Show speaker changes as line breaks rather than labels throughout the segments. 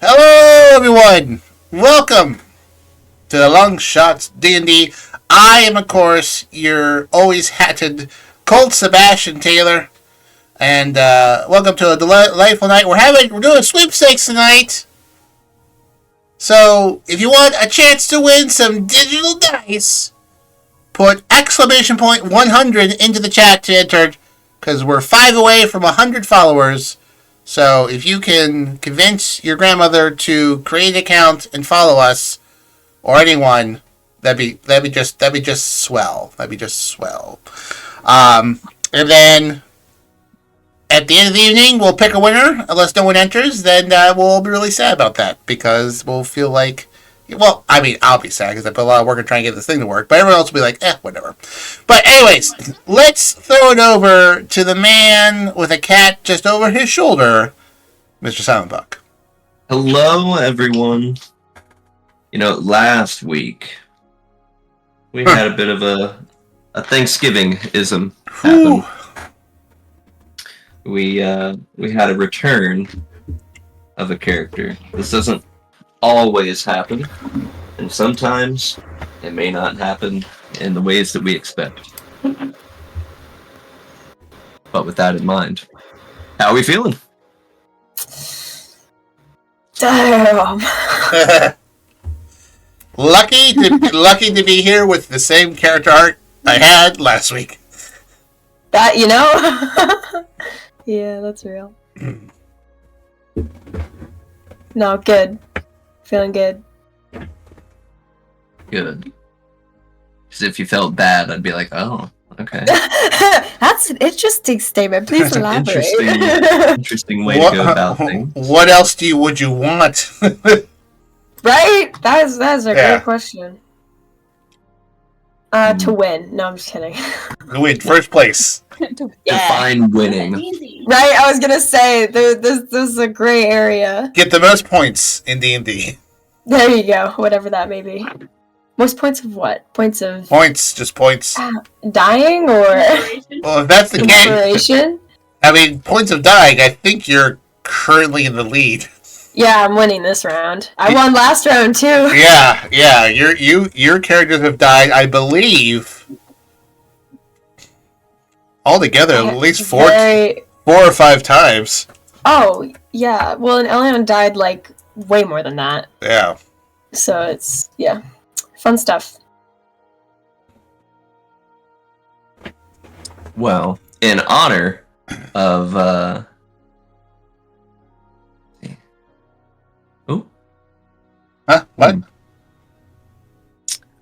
Hello, everyone. Welcome to the Longshots D&D. I am, of course, your always hatted Colt Sebastian Taylor, and welcome to a delightful night. We're doing sweepstakes tonight. So, if you want a chance to win some digital dice, put exclamation point 100 into the chat to enter, because we're 5 away from 100 followers. So if you can convince your grandmother to create an account and follow us, or anyone, that'd be just swell. That'd be just swell. And then at the end of the evening, we'll pick a winner. Unless no one enters, then we'll be really sad about that, because we'll feel like, well, I mean, I'll be sad because I put a lot of work in trying to get this thing to work, but everyone else will be like, whatever. But anyways, let's throw it over to the man with a cat just over his shoulder, Mr. Silentbuck.
Hello, everyone. You know, last week, we had a bit of a Thanksgiving-ism happen. We had a return of a character. This doesn't always happen, and sometimes it may not happen in the ways that we expect. But with that in mind, how are we feeling?
Damn.
Lucky to be here with the same character art I had last week.
That, you know? Yeah, that's real. No, good. Feeling good.
Good. Because if you felt bad, I'd be like, oh, okay.
That's an interesting statement. Please elaborate.
Interesting way to go about things.
What else would you want?
Right? That's a great question. To win. No, I'm just kidding.
To win, first place.
Define winning.
Right, I was gonna say, this is a gray area.
Get the most points in D&D.
There you go, whatever that may be. Most points of what? Points of...
Points, just points.
Dying, or...
Well, if that's the case...
Inspiration?
I mean, points of dying, I think you're currently in the lead.
Yeah, I'm winning this round. I won last round, too.
Yeah, your characters have died, I believe... Altogether, at least four or 5 times.
Oh, yeah. Well, and Elion died, like, way more than that.
Yeah.
So it's, yeah. Fun stuff.
Well, in honor of, Oh?
Huh? What?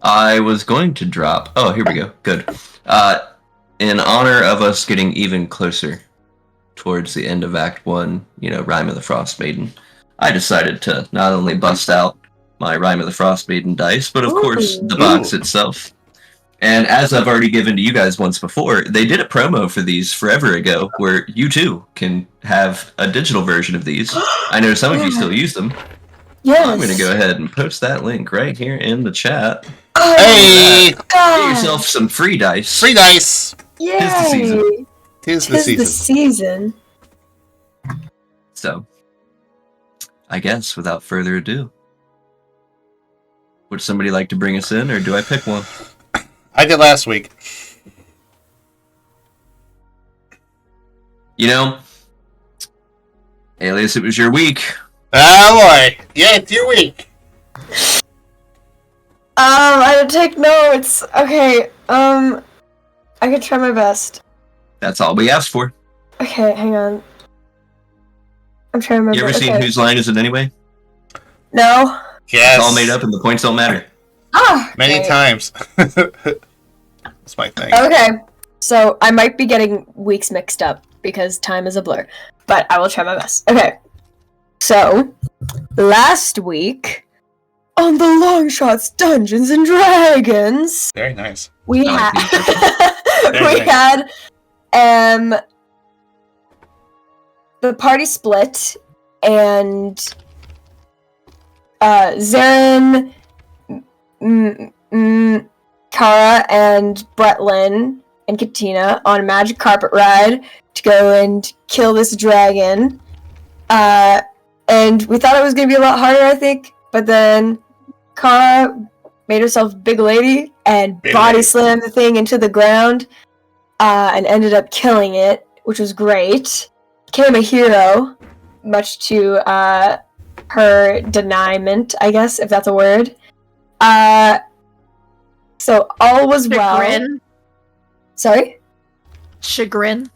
I was going to drop... Oh, here we go. Good. In honor of us getting even closer towards the end of Act 1, you know, Rime of the Frost Maiden, I decided to not only bust out my Rime of the Frost Maiden dice, but of course the box itself. And as I've already given to you guys once before, they did a promo for these forever ago, where you too can have a digital version of these. I know some of you still use them.
Yes.
I'm going to go ahead and post that link right here in the chat.
Oh,
Hey!
Get yourself some free dice.
Free dice!
Yay!
Tis the season.
Tis
the season.
So, I guess without further ado, would somebody like to bring us in, or do I pick one?
I did last week.
You know, Alias, it was your week.
Oh boy. Yeah, it's your week.
I didn't take notes. Okay, I could try my best.
That's all we asked for.
Okay, hang on. I'm trying to remember.
You ever seen Whose Line Is It Anyway?
No.
Yes.
It's all made up and the points don't matter.
Ah!
Many
okay.
times. That's my thing.
Okay, so I might be getting weeks mixed up because time is a blur, but I will try my best. Okay, so last week on the Longshots Dungeons and Dragons,
Very nice.
we
I
had
Very nice.
The party split, and Zarin, Cara, and Bretlynn and Katina on a magic carpet ride to go and kill this dragon. And we thought it was going to be a lot harder, I think, but then Cara made herself big lady and body slammed the thing into the ground and ended up killing it, which was great. Became a hero, much to her deniment, I guess, if that's a word. So all was
Chagrin.
well. Sorry?
Chagrin.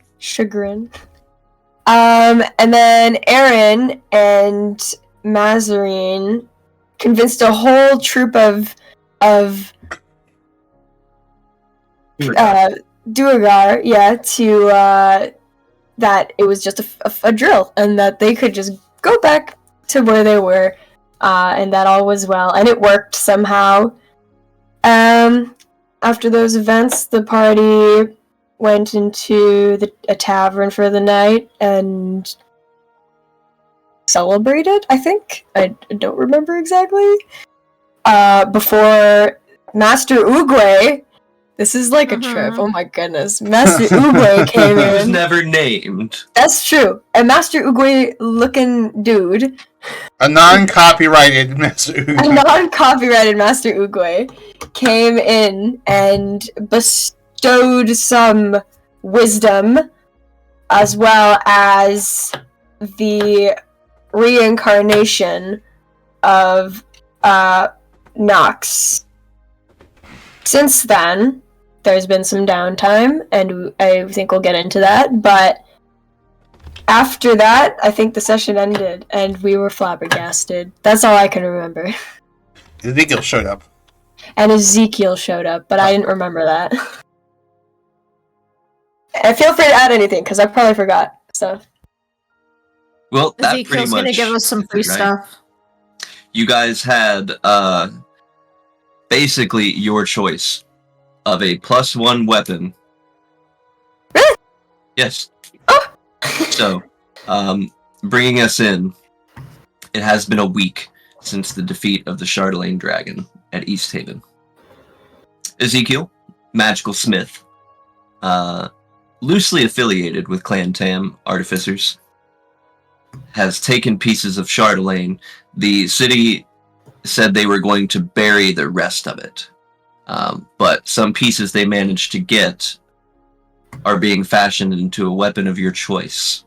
And then Aron and Mazie convinced a whole troop of Duergar, to that it was just a drill and that they could just go back to where they were, and that all was well, and it worked somehow. After those events, the party went into a tavern for the night and celebrated, I think. I don't remember exactly. Before Master Oogway, this is like a trip, oh my goodness. Master Oogway came
He was
in.
never named.
That's true. A Master Oogway looking dude.
A non-copyrighted Master
A
Oogway.
non-copyrighted Master Oogway came in and bestowed some wisdom as well as the reincarnation of Nox. Since then, there's been some downtime, and I think we'll get into that, but after that, I think the session ended, and we were flabbergasted. That's all I can remember.
Ezekiel showed up.
And Ezekiel showed up, but I didn't remember that. And feel free to add anything, because I probably forgot stuff.
Well, that
Ezekiel's
pretty much
gonna give us some free
right?
stuff.
You guys had basically your choice of a +1 weapon.
Really?
Yes.
Oh.
So, bringing us in, it has been a week since the defeat of the Chardelaine Dragon at East Haven. Ezekiel, magical smith, loosely affiliated with Clan Tam Artificers, has taken pieces of Chardelaine. The city said they were going to bury the rest of it, but some pieces they managed to get are being fashioned into a weapon of your choice.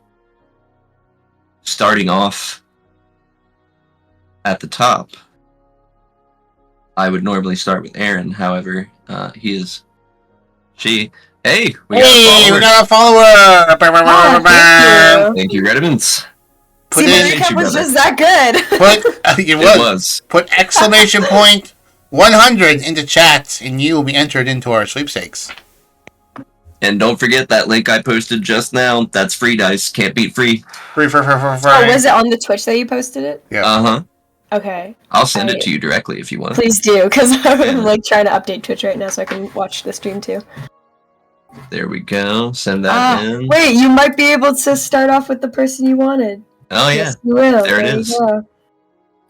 Starting off at the top, I would normally start with Aron. However, Hey, we
got a follower!
Thank you, Redmond's.
Put
See, my
in,
recap was just that good.
it was. Put exclamation point 100 into chat, and you will be entered into our sweepstakes.
And don't forget that link I posted just now. That's free dice. Can't beat free.
Free.
Oh, was it on the Twitch that you posted it?
Yeah.
Uh-huh.
Okay.
I'll send it to you directly if you want.
Please do, because I'm like trying to update Twitch right now so I can watch the stream too.
There we go. Send that in.
Wait, you might be able to start off with the person you wanted.
Oh, yeah.
Yes, you will.
There it is.
You go.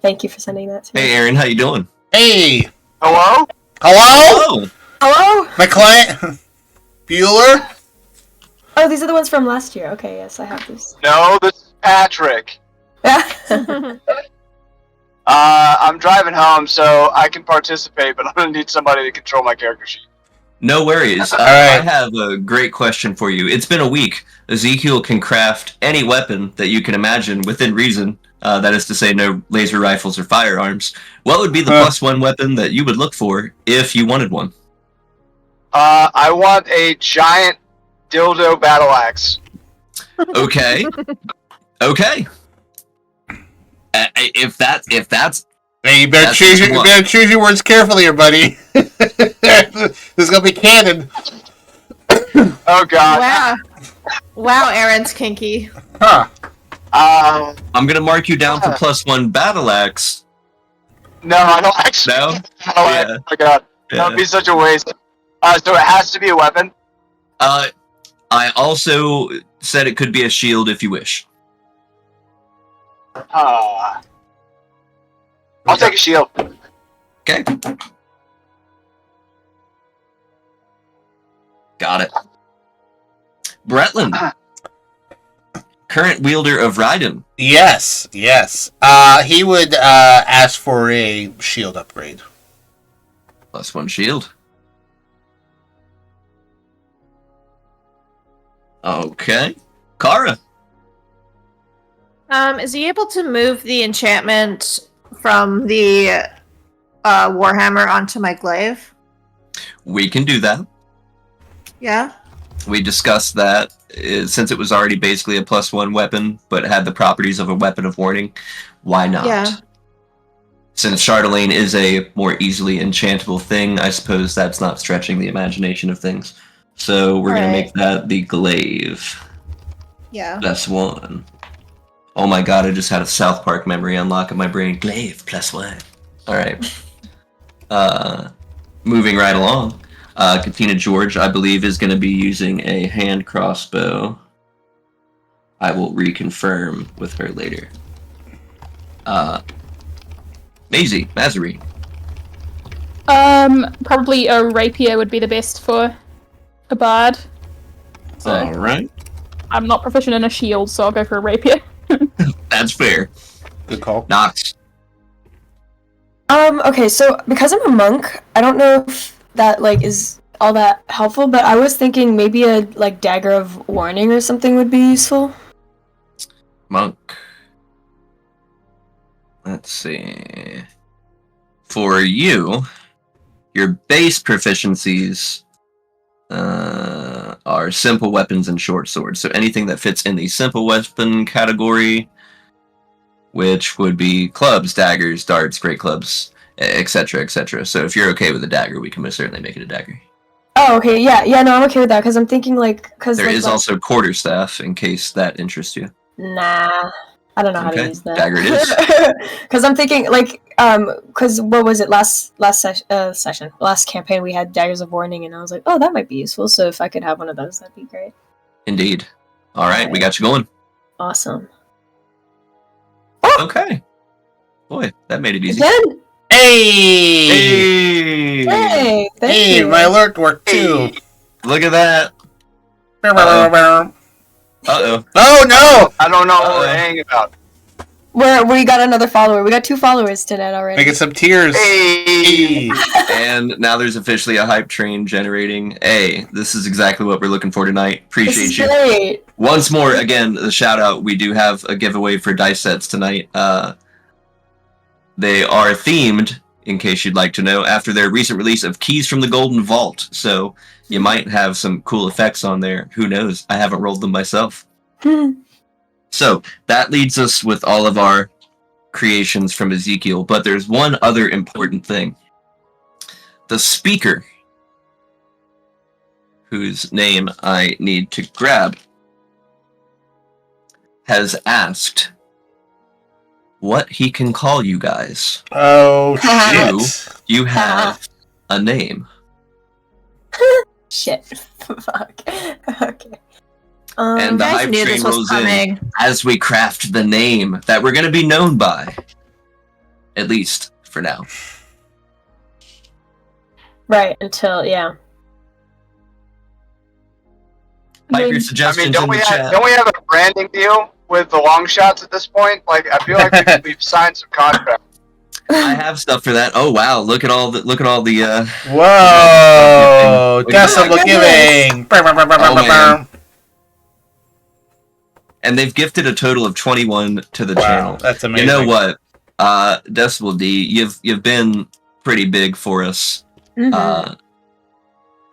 Thank you for sending that to me.
Hey, Aron, how you doing?
Hey!
Hello?
Hello?
Hello?
My client? Bueller?
Oh, these are the ones from last year. Okay, yes, I have these.
No, this is Patrick. I'm driving home, so I can participate, but I'm gonna need somebody to control my character sheet.
No worries.
All right.
I have a great question for you. It's been a week. Ezekiel can craft any weapon that you can imagine within reason. That is to say, no laser rifles or firearms. What would be the +1 weapon that you would look for if you wanted one?
I want a giant dildo battle axe.
Okay. Okay. If that's
Hey, you better
That's
choose
what
your,
you
you better choose your words carefully here, buddy. This is gonna be canon.
Oh god.
Wow. Wow, Aron's kinky.
Huh.
I'm gonna mark you down for +1 battle axe.
No, I don't actually.
No?
Battle axe.
Yeah.
Oh my god. That would be such a waste. So it has to be a weapon?
I also said it could be a shield if you wish.
I'll take a shield.
Okay. Got it. Bretlynn, current wielder of Raiden.
Yes. He would ask for a shield upgrade.
+1 shield. Okay. Cara.
Is he able to move the enchantment from the Warhammer onto my glaive?
We can do that.
Yeah.
We discussed that since it was already basically a +1 weapon, but had the properties of a weapon of warning. Why not?
Yeah.
Since Chardelaine is a more easily enchantable thing, I suppose that's not stretching the imagination of things. So we're going to make that the glaive.
Yeah.
+1. Oh my god, I just had a South Park memory unlock in my brain. Glaive, +1. Alright. Moving right along. Katina George, I believe, is going to be using a hand crossbow. I will reconfirm with her later. Mazie.
Probably a rapier would be the best for a bard. So
Alright.
I'm not proficient in a shield, so I'll go for a rapier.
That's fair.
Good call.
Nox.
Okay, so because I'm a monk, I don't know if that is all that helpful, but I was thinking maybe a dagger of warning or something would be useful.
Monk. Let's see. For you, your base proficiencies are simple weapons and short swords. So anything that fits in the simple weapon category, which would be clubs, daggers, darts, great clubs, etc., etc. So if you're okay with a dagger, we can most certainly make it a dagger.
Oh, okay, yeah, no, I'm okay with that, because I'm thinking,
There is also quarterstaff, in case that interests you.
Nah, I don't know how to use that.
Dagger it is.
Because I'm thinking, because what was it, last campaign, we had daggers of warning, and I was like, oh, that might be useful, so if I could have one of those, that'd be great.
Indeed. Alright, we got you going.
Awesome.
Okay. Boy, that made it easy.
Again?
Hey!
Hey, thank you.
My alert worked too.
Look at that.
Uh-oh. Oh no!
I don't know what we're hanging about.
We got another follower. We got 2 followers tonight already.
Making some tears.
Hey!
And now there's officially a hype train generating. Hey, this is exactly what we're looking for tonight.
This
Appreciate
is
you.
great.
Once more, again, the shout out. We do have a giveaway for dice sets tonight. They are themed, in case you'd like to know, after their recent release of Keys from the Golden Vault. So you might have some cool effects on there. Who knows? I haven't rolled them myself. So that leads us with all of our creations from Ezekiel. But there's one other important thing. The speaker, whose name I need to grab, has asked what he can call you guys.
Oh shit!
You have a name.
Shit. Fuck. Okay.
And the
guys
hype
knew
train
this was
rolls
coming.
in as we craft the name that we're going to be known by. At least for now.
Right, until, yeah.
Type your
I
suggestions
mean, don't
in
we
the
have
chat.
don't we have a branding deal with the Longshots at this point? I feel like we've signed some contracts.
I have stuff for that. Oh wow! Look at all the
Whoa! Decibel
goodness.
giving.
man. And they've gifted a total of 21 to the
Wow,
channel.
that's amazing.
You know what? Decibel D, you've been pretty big for us.
Mhm.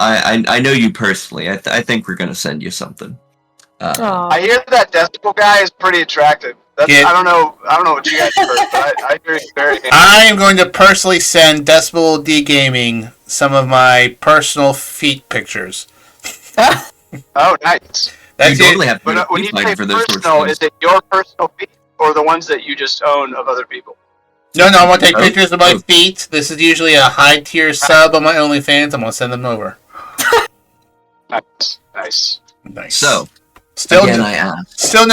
I know you personally. I think we're gonna send you something.
Aw.
I hear that Decibel guy is pretty attractive.
Get-
I don't know what you guys heard, but I hear he's very handsome.
I am going to personally send Decibel D Gaming some of my personal feet pictures.
Oh, nice.
That's
you
it.
totally have to
But when
be
you
fighting
say
for those sorts of
personal,
things.
is it your personal feet or the ones that you just own of other people?
No, I'm going to take
Oh,
pictures of my
oh.
feet. This is usually a high tier sub on my OnlyFans. I'm going to send them over.
Nice.
Nice.
So,
still no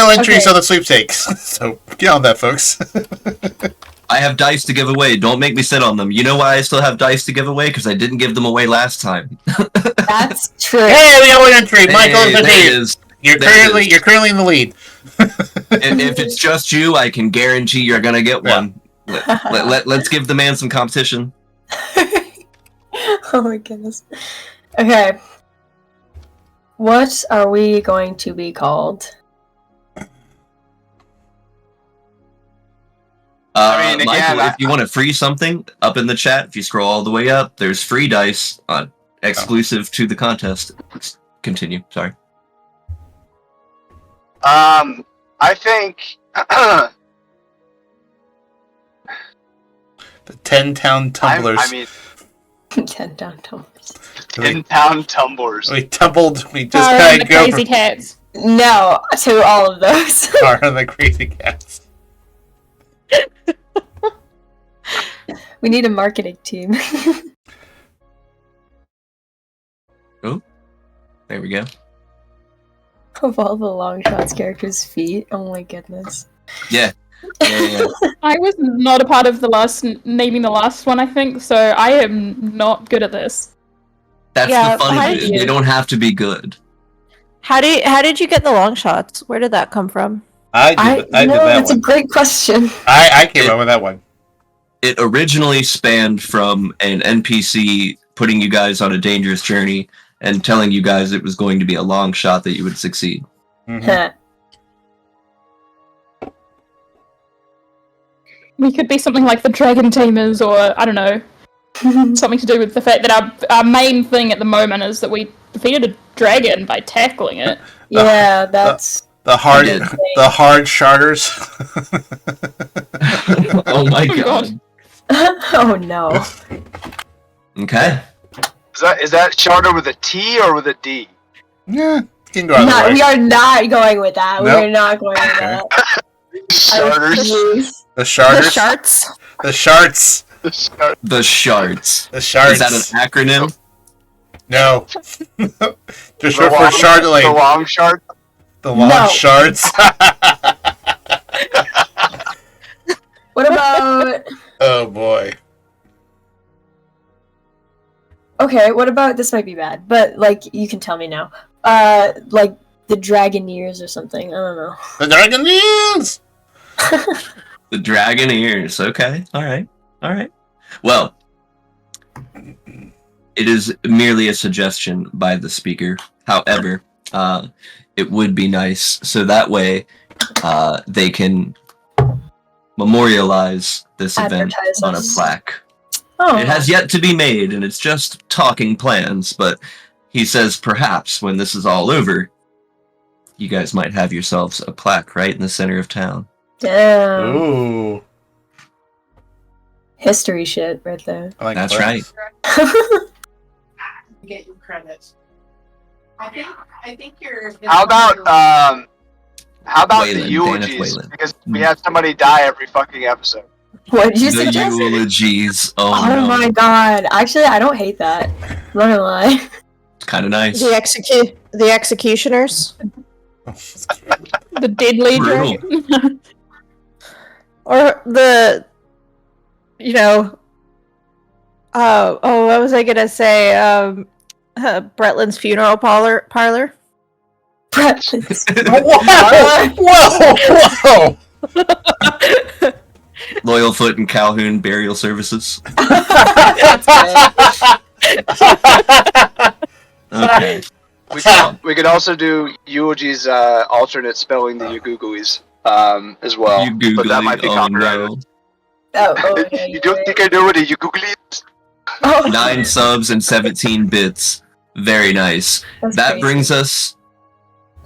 entries
Okay.
on the sweepstakes. So get on that, folks.
I have dice to give away. Don't make me sit on them. You know why I still have dice to give away? Because I didn't give them away last time.
That's true.
Hey, we got one entry. Michael
Hey,
is the
there it
lead.
is.
You're
There it
currently
is.
you're currently in the lead.
If it's just you, I can guarantee you're gonna get one. Let's give the man some competition.
Oh my goodness. Okay. What are we going to be called?
I mean, again,
Michael, if you want to free something, up in the chat, if you scroll all the way up, there's free dice exclusive to the contest. Continue. Sorry.
I think
The 10-town tumblers.
I mean,
10 down tumblers.
10-pound tumblers.
We tumbled. We just
Cara
kind
and
of
the
go
crazy cats.
No, to all of those.
Cara and the crazy cats.
We need a marketing team.
Oh, there we go.
Of all the Longshots characters' feet. Oh my goodness.
Yeah.
I was not a part of the naming the last one, I think, so I am not good at this.
That's
Yeah,
the fun
how
of it.
did you-
They don't have to be good.
How did you get the long shots? Where did that come from?
I did that
that's a
one.
great question.
I came up with that one.
It originally spanned from an NPC putting you guys on a dangerous journey and telling you guys it was going to be a long shot that you would succeed.
Mhm.
We could be something like the Dragon Tamers, or I don't know, something to do with the fact that our main thing at the moment is that we defeated a dragon by tackling it.
Yeah, that's...
The hard
did.
charters.
Oh my
Oh
god.
Oh no.
Okay.
Is that charter with a T or with a D?
Yeah, you can go either way.
We are not going with that. We
Nope.
are not going with
Okay.
that. I
Charters.
refuse.
The charters.
The sharts?
The sharts.
The chart-
The shards.
The sharts.
Is that an acronym?
No. Just
the
short for
long-
shardling.
The long chart.
The long
No.
shards.
What about...
Oh boy.
Okay, what about... This might be bad, but, like, you can tell me now. Like, the Dragoneers or something. I don't know.
The dragon wheels.
The dragon ears. Okay. All right. Well, it is merely a suggestion by the speaker. However, it would be nice so that way they can memorialize this event
Advertise
on a
us.
plaque.
Oh,
It has yet to be made, and it's just talking plans, but he says perhaps when this is all over, you guys might have yourselves a plaque right in the center of town.
damn.
Ooh.
History shit right there.
I like
That's
plaques.
Get your credits. I think you're.
How about
Waylon,
the
Dana
eulogies?
Waylon.
Because we have somebody die every fucking episode.
What did you
The
suggest?
eulogies. Oh,
Oh
no.
my god. Actually, I don't hate that. I'm not gonna lie.
It's kind of nice.
The executioners?
The deadly
Brutal.
dragon.
Or what was I gonna say? Bretlynn's funeral parlor?
Bretlynn.
Whoa! Whoa!
Loyal Foot and Calhoun Burial Services.
That's good.
Okay.
We could also do eulogies alternate spelling the Yuguguis as well.
You Googly.
But that might be
Oh,
copyrighted.
no.
Oh, yeah,
You don't think I know what a Yugugli is?
Oh,
9 subs and 17 bits. Very nice.
that's
That
crazy.
brings us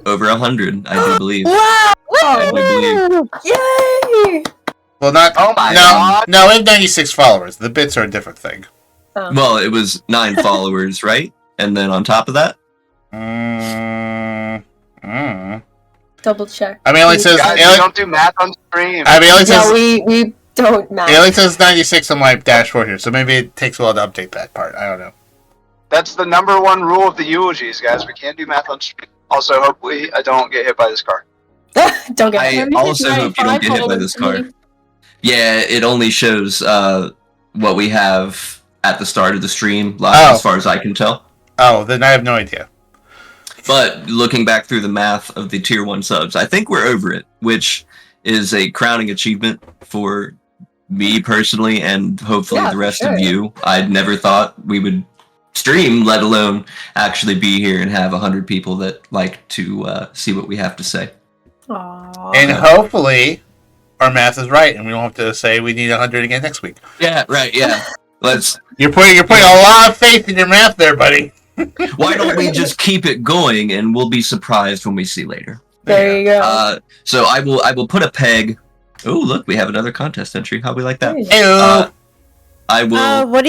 over 100, I do believe.
Wow!
I do believe.
Yay!
Well, not.
Oh my
no,
god!
no, we have 96 followers. The bits are a different thing.
Oh.
Well, it was 9 followers, right? And then on top of that,
Double check.
I mean, it only says.
Guys, we don't do math on stream.
I mean, it only says.
No, we don't match.
It only says 96 on my dashboard here, so maybe it takes a while to update that part. I don't know.
That's the number one rule of the eulogies, guys. We can't do math on stream. Also, hopefully, I don't get hit by this car.
Don't get
I
it.
also hope you don't get hit by this car. Yeah, it only shows what we have at the start of the stream,
Oh.
as far as I can tell.
Oh, then I have no idea.
But looking back through the math of the tier 1 subs, I think we're over it, which is a crowning achievement for me personally, and hopefully the rest of you. I'd never thought we would stream, let alone actually be here and have 100 people that like to see what we have to say.
Aww.
And hopefully our math is right, and we won't have to say we need 100 again next week.
Yeah, right. Yeah,
You're putting a lot of faith in your math there, buddy.
Why don't we just keep it going, and we'll be surprised when we see later.
There you go.
So I will put a peg. Oh, look, we have another contest entry. How we like that?
Ew.
I will.
What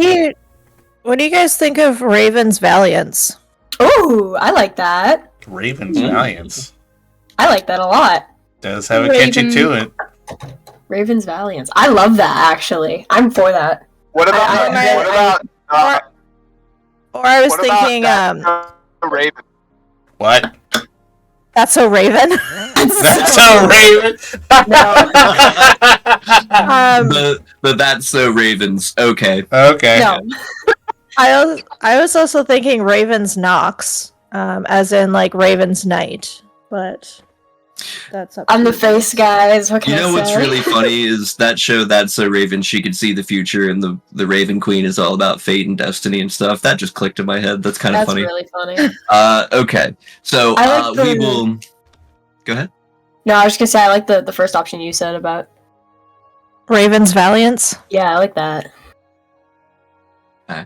do you guys think of Ravens Valiance?
Ooh, I like that.
Ravens Valiance
I like that a lot.
does have a catchy to it.
Ravens Valiance. I love that, actually. I'm for that.
What about
Or I was
what about
thinking,
Raven?
What?
That's so Raven.
That's so Raven.
But that's so Ravens. Okay.
Okay.
No.
I was also thinking Raven's Nox, as in like Raven's Night, but that's up.
I'm
to
the
you.
face, guys. What can
You know
I
what's
say?
really funny is that show That's So Raven, she could see the future, and the Raven Queen is all about fate and destiny and stuff. That just clicked in my head. That's kind of
That's
funny.
really funny.
Okay. So
I like
we will. Go ahead.
No, I was just gonna say I like the first option you said about.
Raven's Valiance.
Yeah, I like that.
Okay.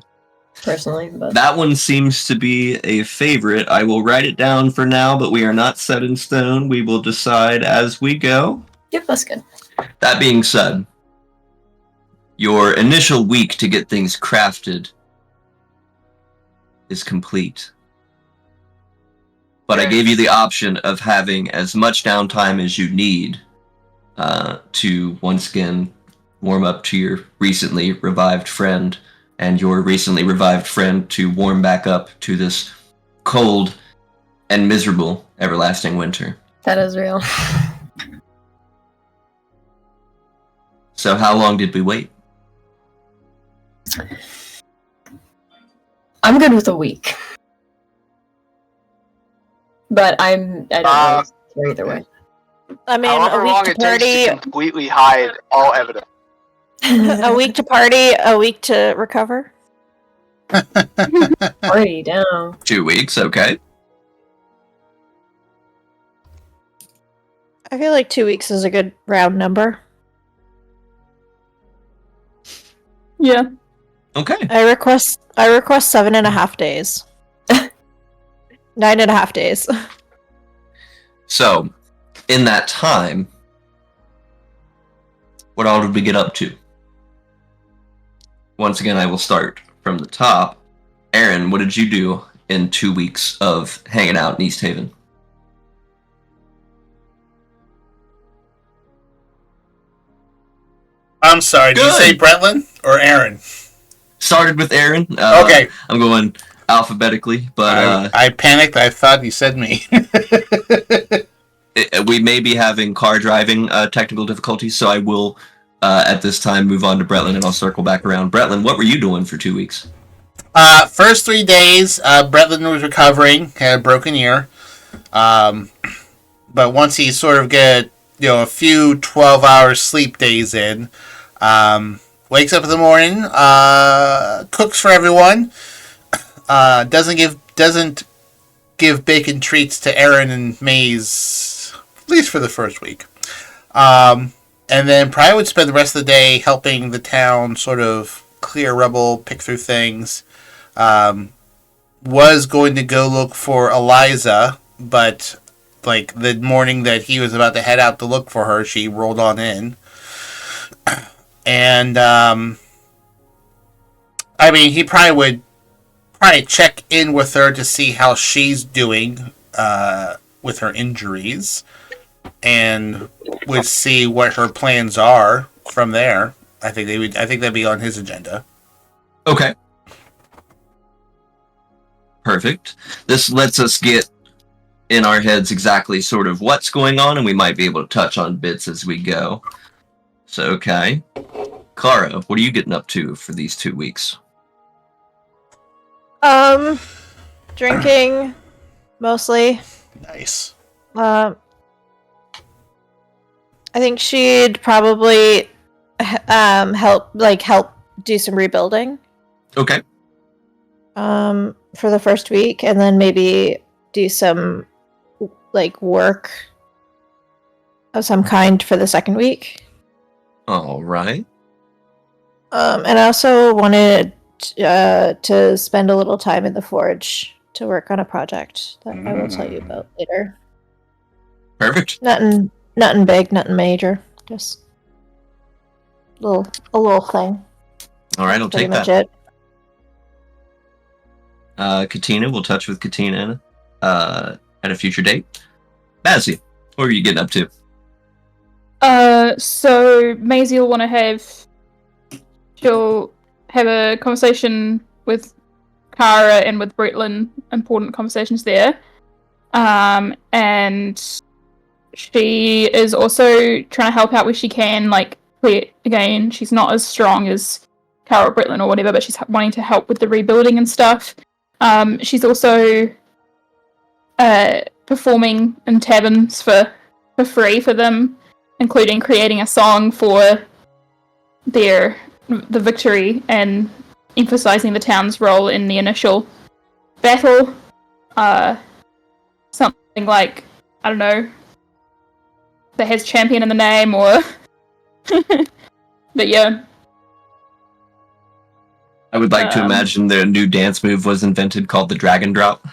Personally, but
That one seems to be a favorite. I will write it down for now, but we are not set in stone. We will decide as we go.
yep, that's good.
That being said, your initial week to get things crafted is complete. But I gave you the option of having as much downtime as you need to once again warm up to your recently revived friend, and your recently revived friend to warm back up to this cold and miserable everlasting winter.
That is real.
So how long did we wait?
I'm good with a week. But I don't really care either way.
I mean,
However
a week
long
to
it takes to
party,
completely hide all evidence.
a week to party, a week to recover.
Party down.
2 weeks, okay.
I feel like 2 weeks is a good round number.
Yeah.
Okay.
I request 7.5 days. 9.5 days.
So, in that time, what all did we get up to? Once again, I will start from the top. Aron, what did you do in 2 weeks of hanging out in East Haven?
I'm sorry, did you
Good.
say Bretlynn or Aron?
Started with Aron.
Okay.
I'm going alphabetically, but
I panicked. I thought you said me.
we may be having car driving technical difficulties, so I will, at this time, move on to Bretlynn, and I'll circle back around. Bretlynn, what were you doing for 2 weeks?
First 3 days, Bretlynn was recovering, had a broken ear. But once he sort of get, a few 12-hour sleep days in, wakes up in the morning, cooks for everyone, doesn't give bacon treats to Aron and Maze, at least for the first week. And then probably would spend the rest of the day helping the town sort of clear rubble, pick through things. Was going to go look for Eliza, but like the morning that he was about to head out to look for her, she rolled on in. And I mean, he would check in with her to see how she's doing with her injuries, and would see what her plans are from there. I think that'd be on his agenda.
Okay. Perfect. This lets us get in our heads exactly sort of what's going on, and we might be able to touch on bits as we go. So, okay. Cara, what are you getting up to for these 2 weeks?
Drinking, mostly.
Nice.
I think she'd probably help do some rebuilding.
Okay.
For the first week, and then maybe do some work of some kind for the second week.
All right.
And I also wanted to spend a little time in the forge to work on a project that I will tell you about later.
Perfect.
Nothing big, nothing major. Just a little thing.
All right, I'll
Pretty
take
much
that.
It.
Katina, we'll touch with Katina at a future date. Mazie, what are you getting up to?
So Mazie will want to she'll have a conversation with Cara and with Bretlynn, important conversations there. And she is also trying to help out where she can, again, she's not as strong as Cara or Bretlynn or whatever, but she's wanting to help with the rebuilding and stuff. She's also performing in taverns for free for them, including creating a song for the victory and emphasizing the town's role in the initial battle. Something like, I don't know, that has champion in the name, or but yeah.
I would like to imagine their new dance move was invented called the Dragon Drop.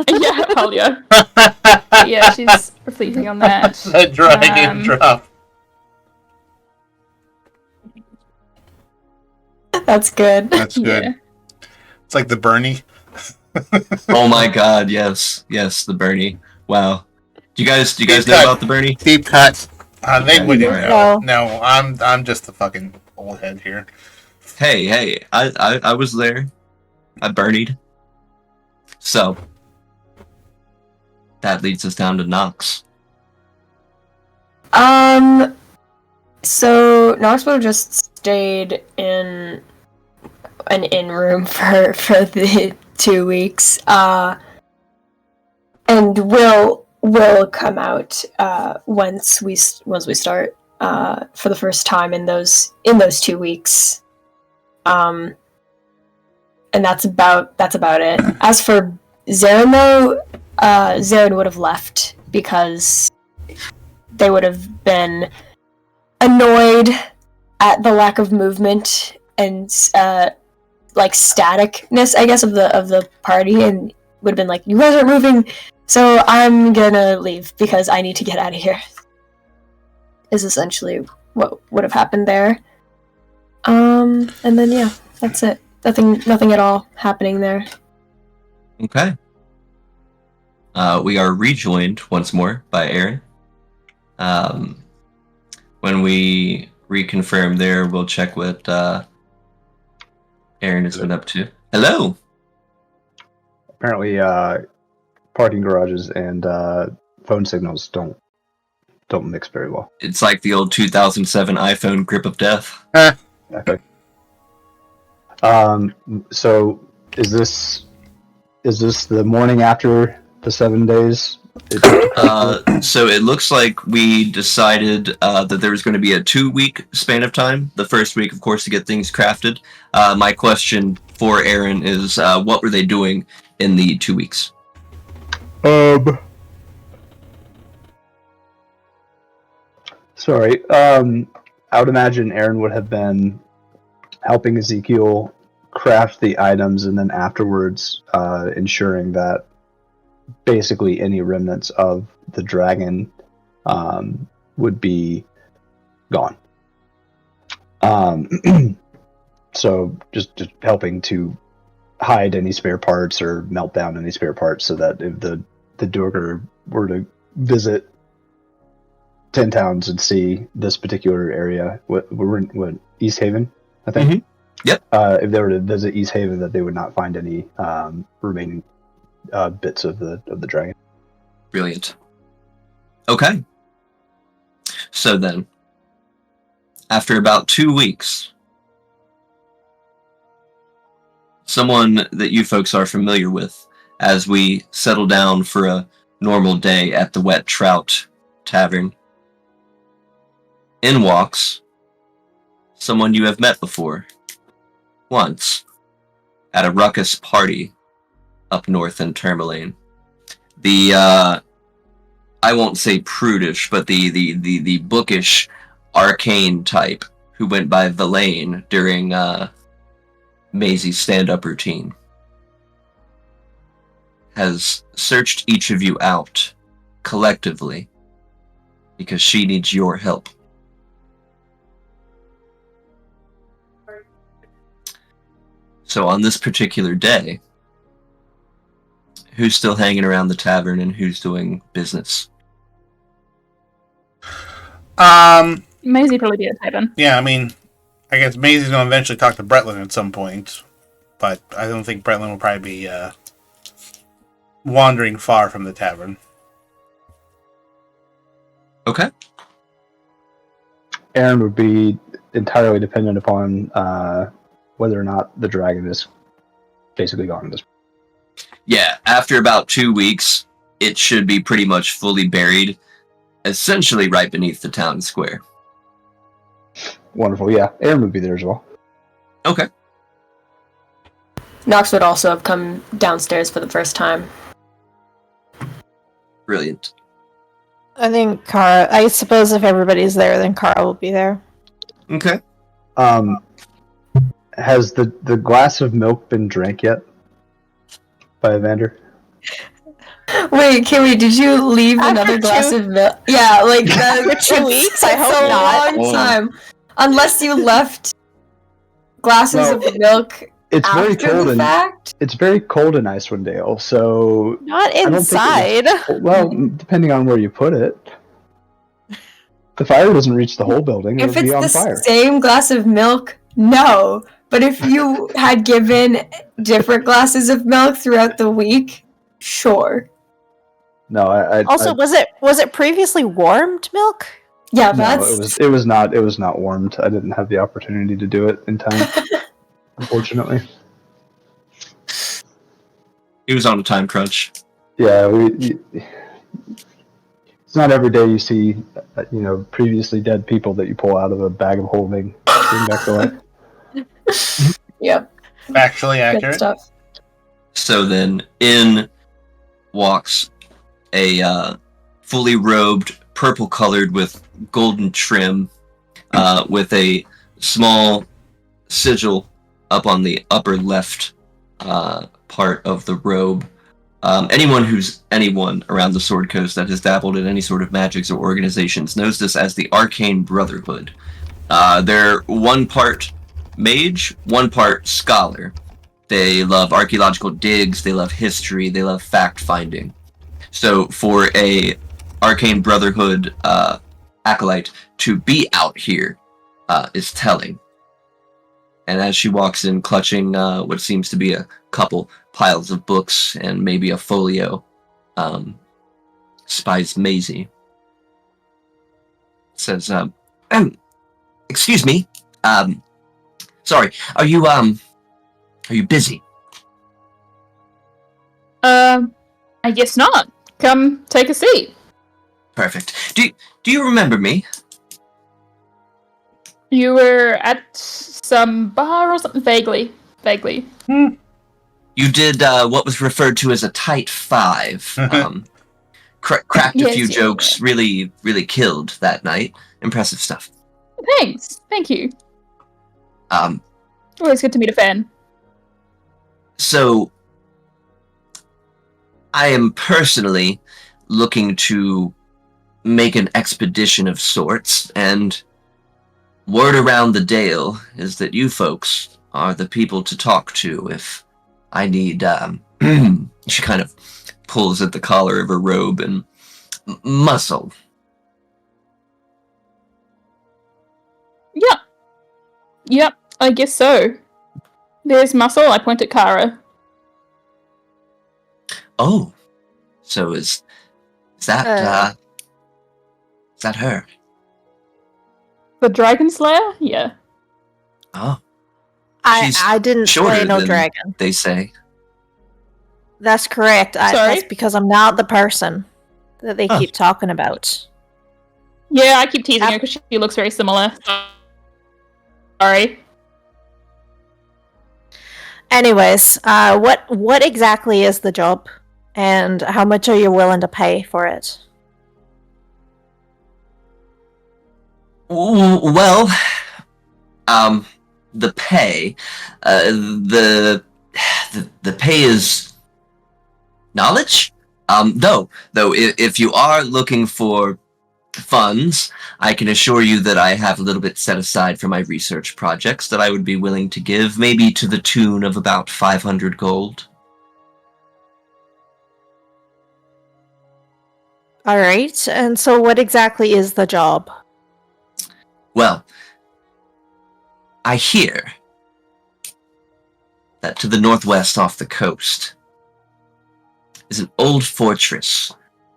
Yeah, hell yeah. Yeah, she's reflecting on that.
The dragon drop.
That's good.
That's good.
Yeah.
It's like the Bernie.
Oh my god, yes, the Bernie. Wow. Do you guys know
cut.
about the Bernie?
Deep cut. They wouldn't know.
No.
No, I'm just the fucking old head here.
Hey, I was there. I Bernied. So that leads us down to Nox.
So Knox would have just stayed in an inn room for the 2 weeks. And will come out once we start for the first time in those 2 weeks. And that's about it. As for Zarin, though, Zarin would have left because they would have been annoyed at the lack of movement and staticness, I guess, of the party, and would have been like, "You guys aren't moving, so I'm gonna leave because I need to get out of here." Is essentially what would have happened there. And then yeah, that's it. Nothing at all happening there.
Okay. We are rejoined once more by Aron. When we reconfirm there, we'll check what Aron has been up to. Hello!
Apparently, parking garages and phone signals don't mix very well.
It's like the old 2007 iPhone grip of death.
Okay. So is this the morning after the 7 days?
So it looks like we decided that there was going to be a 2-week span of time. The first week, of course, to get things crafted. My question for Aron is, what were they doing in the 2 weeks?
Sorry. I would imagine Aron would have been helping Ezekiel craft the items, and then afterwards ensuring that basically any remnants of the dragon would be gone. So just helping to hide any spare parts or melt down any spare parts, so that if the Duergar were to visit 10 towns and see this particular area, what East Haven, I think.
Mm-hmm. Yep.
If they were to visit East Haven, that they would not find any remaining bits of the dragon.
Brilliant. Okay. So then, after about 2 weeks, someone that you folks are familiar with as we settle down for a normal day at the Wet Trout Tavern. In walks someone you have met before, once, at a ruckus party up north in Tourmaline. The, I won't say prudish, but the bookish, arcane type who went by Villain during Mazie's stand-up routine has searched each of you out collectively because she needs your help. So on this particular day, who's still hanging around the tavern and who's doing business?
Mazie probably be at tavern.
Yeah, I mean, I guess Mazie's going to eventually talk to Bretlynn at some point, but I don't think Bretlynn will probably be wandering far from the tavern.
Okay.
Aron would be entirely dependent upon whether or not the dragon is basically gone at this point.
Yeah, after about 2 weeks, it should be pretty much fully buried, essentially right beneath the town square.
Wonderful, yeah. Aron would be there as well.
Okay.
Nox would also have come downstairs for the first time.
Brilliant.
I think Cara. I suppose if everybody's there, then Cara will be there.
Okay.
Has the glass of milk been drank yet by Evander?
Wait, Kimmy, did you leave
After
another glass
two-
of milk? Yeah, like
After 2 weeks? I hope
a
not.
long time. Unless you left glasses
No.
of milk
It's very
after
cold
the
in
fact.
it's very cold in Icewind Dale, so
Not
don't think it was-
inside.
well, depending on where you put it. The fire doesn't reach the whole building, it
If
would be
it's
on
the
fire.
same glass of milk, no. But if you had given different glasses of milk throughout the week, sure.
No,
Also, was it previously warmed milk?
Yeah,
no,
that's
it was not warmed. I didn't have the opportunity to do it in time, unfortunately.
He was on a time crunch.
Yeah, it's not every day you see, previously dead people that you pull out of a bag of holding, bring back to life.
yep,
Factually
good
accurate.
stuff.
So then in walks a fully robed, purple-colored with golden trim, with a small sigil up on the upper left part of the robe. Anyone around the Sword Coast that has dabbled in any sort of magics or organizations knows this as the Arcane Brotherhood. They're one part mage, one part scholar. They love archaeological digs, they love history, they love fact-finding. So for a Arcane Brotherhood acolyte to be out here is telling. And as she walks in clutching what seems to be a couple piles of books and maybe a folio, spies Mazie. Says, excuse me, sorry, are you busy?
I guess not. Come take a seat.
Perfect. Do you remember me?
You were at some bar or something? Vaguely.
You did what was referred to as a tight five. Cracked a
Yes,
few
yes,
jokes, really killed that night. Impressive stuff.
Thanks. Thank you.
Um,
Always good to meet a fan.
So, I am personally looking to make an expedition of sorts, and word around the Dale is that you folks are the people to talk to if I need, she kind of pulls at the collar of her robe and muscle.
Yeah. Yep, I guess so. There's muscle, I point at Cara.
Oh, so is that her?
The Dragon Slayer? Yeah.
Oh, She's
I didn't
shorter
slay no
than-
dragon.
they say.
That's correct.
Sorry?
That's because I'm not the person that they
Huh.
keep talking about.
Yeah, I keep teasing her because she looks very similar. Sorry.
Anyways, what exactly is the job, and how much are you willing to pay for it?
Well, the pay, the pay is knowledge. Though if you are looking for funds, I can assure you that I have a little bit set aside for my research projects that I would be willing to give, maybe to the tune of about 500 gold.
All right, and so what exactly is the job?
Well, I hear that to the northwest off the coast is an old fortress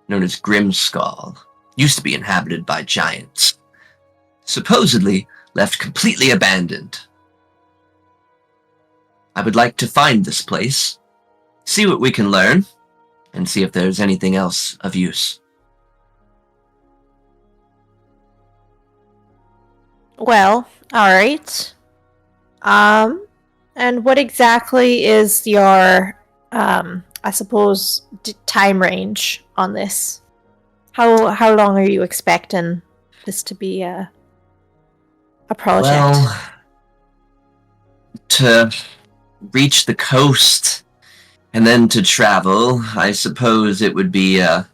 known as Grimskull. Used to be inhabited by giants. Supposedly left completely abandoned. I would like to find this place, see what we can learn, and see if there's anything else of use.
Well, all right. And what exactly is your, I suppose, time range on this? How long are you expecting this to be a project?
Well, to reach the coast and then to travel, I suppose it would be a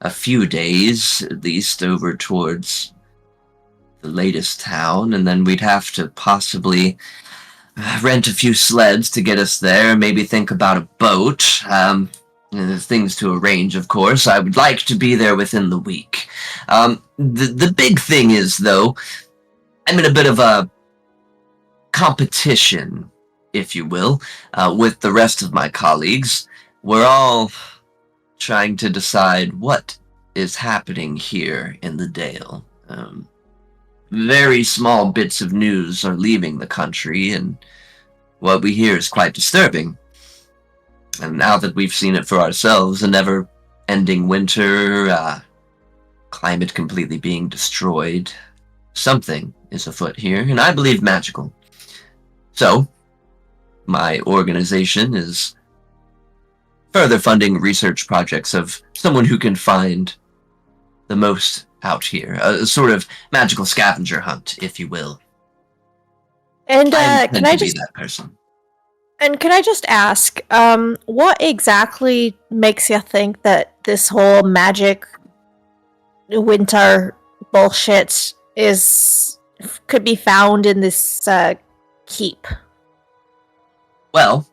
few days, at least, over towards the latest town, and then we'd have to possibly rent a few sleds to get us there, maybe think about a boat. There's things to arrange, of course. I would like to be there within the week. The big thing is, though, I'm in a bit of a competition, if you will, with the rest of my colleagues. We're all trying to decide what is happening here in the Dale. Very small bits of news are leaving the country, and what we hear is quite disturbing. And now that we've seen it for ourselves, a never-ending winter, climate completely being destroyed, something is afoot here, and I believe magical. So, my organization is further funding research projects of someone who can find the most out here. A sort of magical scavenger hunt, if you will.
And
I
can
intend
I
to
just
be that person.
and can I just ask, what exactly makes you think that this whole magic winter bullshit could be found in this keep?
Well,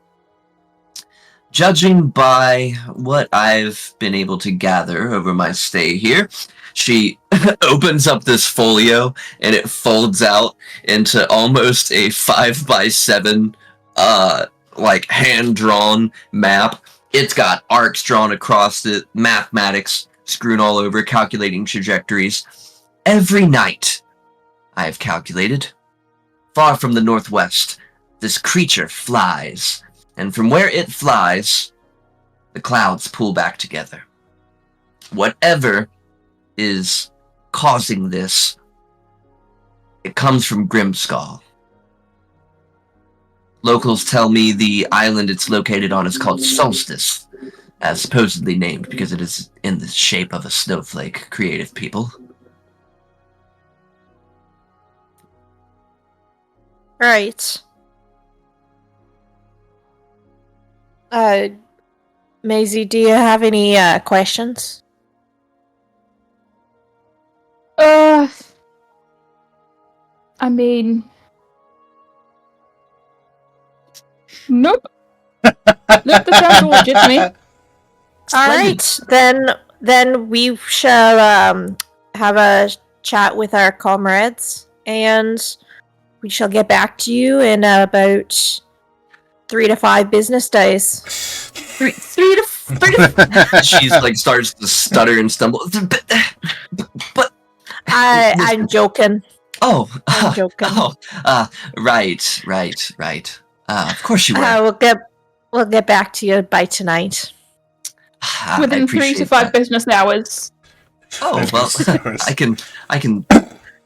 judging by what I've been able to gather over my stay here, she opens up this folio and it folds out into almost a 5x7 like hand-drawn map. It's got arcs drawn across it, mathematics strewn all over, calculating trajectories. Every night, I have calculated, far from the northwest, this creature flies, and from where it flies, the clouds pull back together. Whatever is causing this, it comes from Grimskull. Locals tell me the island it's located on is called Solstice, as supposedly named because it is in the shape of a snowflake. Creative people.
Right. Mazie, do you have any questions?
I mean, nope. Nope, that sounds all legit to me.
All right, then we shall have a chat with our comrades, and we shall get back to you in about 3 to 5 business days.
Three to
She's like starts to stutter and stumble. But
I'm joking.
Oh,
I'm joking.
Right. Of course you were.
We'll get back to you by tonight.
I
Within 3 to
appreciate
5
that.
business hours.
Oh, well, I can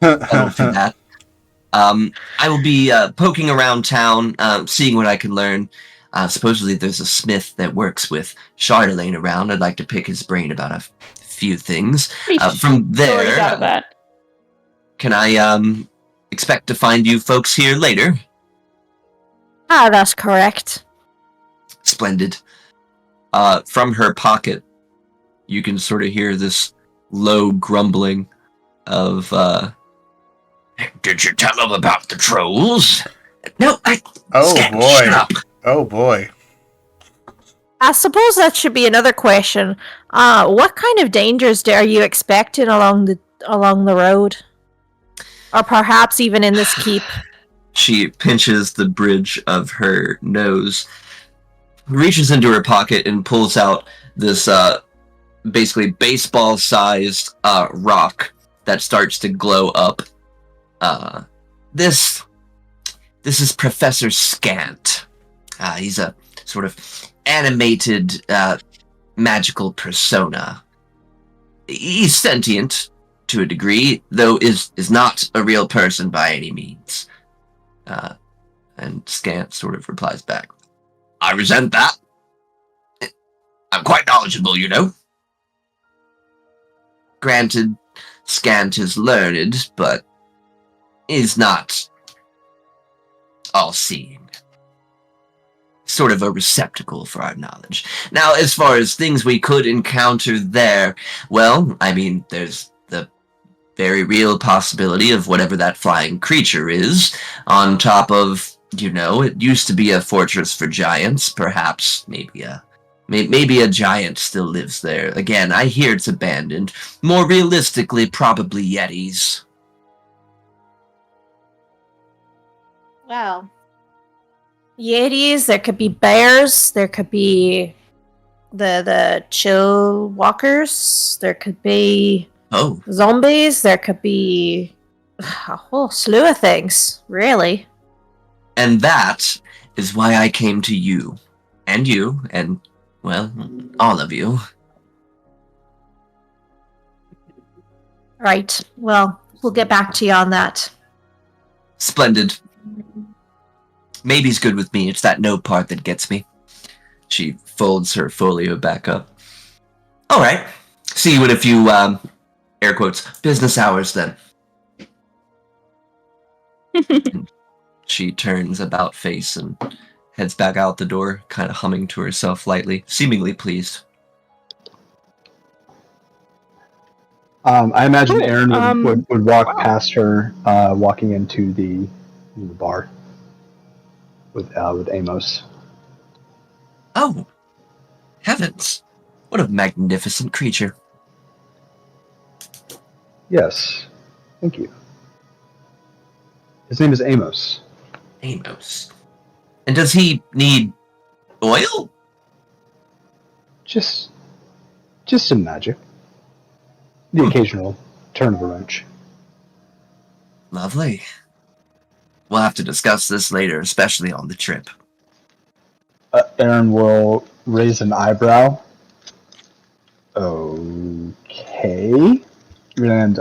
settle for that. I will be poking around town, seeing what I can learn. Supposedly there's a smith that works with Chardelaine around. I'd like to pick his brain about a few things. From
Stories
there,
out of that.
can I expect to find you folks here later?
That's correct.
Splendid. From her pocket, you can sort of hear this low grumbling of, did you tell him about the trolls? No,
Oh boy.
Shut up.
Oh boy.
I suppose that should be another question. What kind of dangers are you expecting along the road? Or perhaps even in this keep?
She pinches the bridge of her nose, reaches into her pocket, and pulls out this basically baseball-sized rock that starts to glow up. This is Professor Scant. He's a sort of animated magical persona. He's sentient to a degree, though is not a real person by any means. And Scant sort of replies back, I resent that. I'm quite knowledgeable, you know. Granted, Scant is learned, but is not all-seeing. Sort of a receptacle for our knowledge. Now, as far as things we could encounter there, well, I mean, there's the very real possibility of whatever that flying creature is, on top of, you know, it used to be a fortress for giants, perhaps maybe a giant still lives there. Again, I hear it's abandoned. More realistically, probably yetis.
Wow. Yetis, there could be bears, there could be the chill walkers, there could be zombies, there could be a whole slew of things, really.
And that is why I came to you, and, well, all of you.
Right. Well, we'll get back to you on that.
Splendid. Maybe's good with me. It's that no part that gets me. She folds her folio back up. All right. See you in a few, air quotes, business hours then. She turns about face and heads back out the door, kind of humming to herself lightly, seemingly pleased.
I imagine Aron would walk past her, walking into the bar with Amos.
Oh, heavens! What a magnificent creature!
Yes, thank you. His name is Amos.
Amos. And does he need oil?
Just some magic. The occasional turn of a wrench.
Lovely. We'll have to discuss this later, especially on the trip.
Aron will raise an eyebrow. Okay. And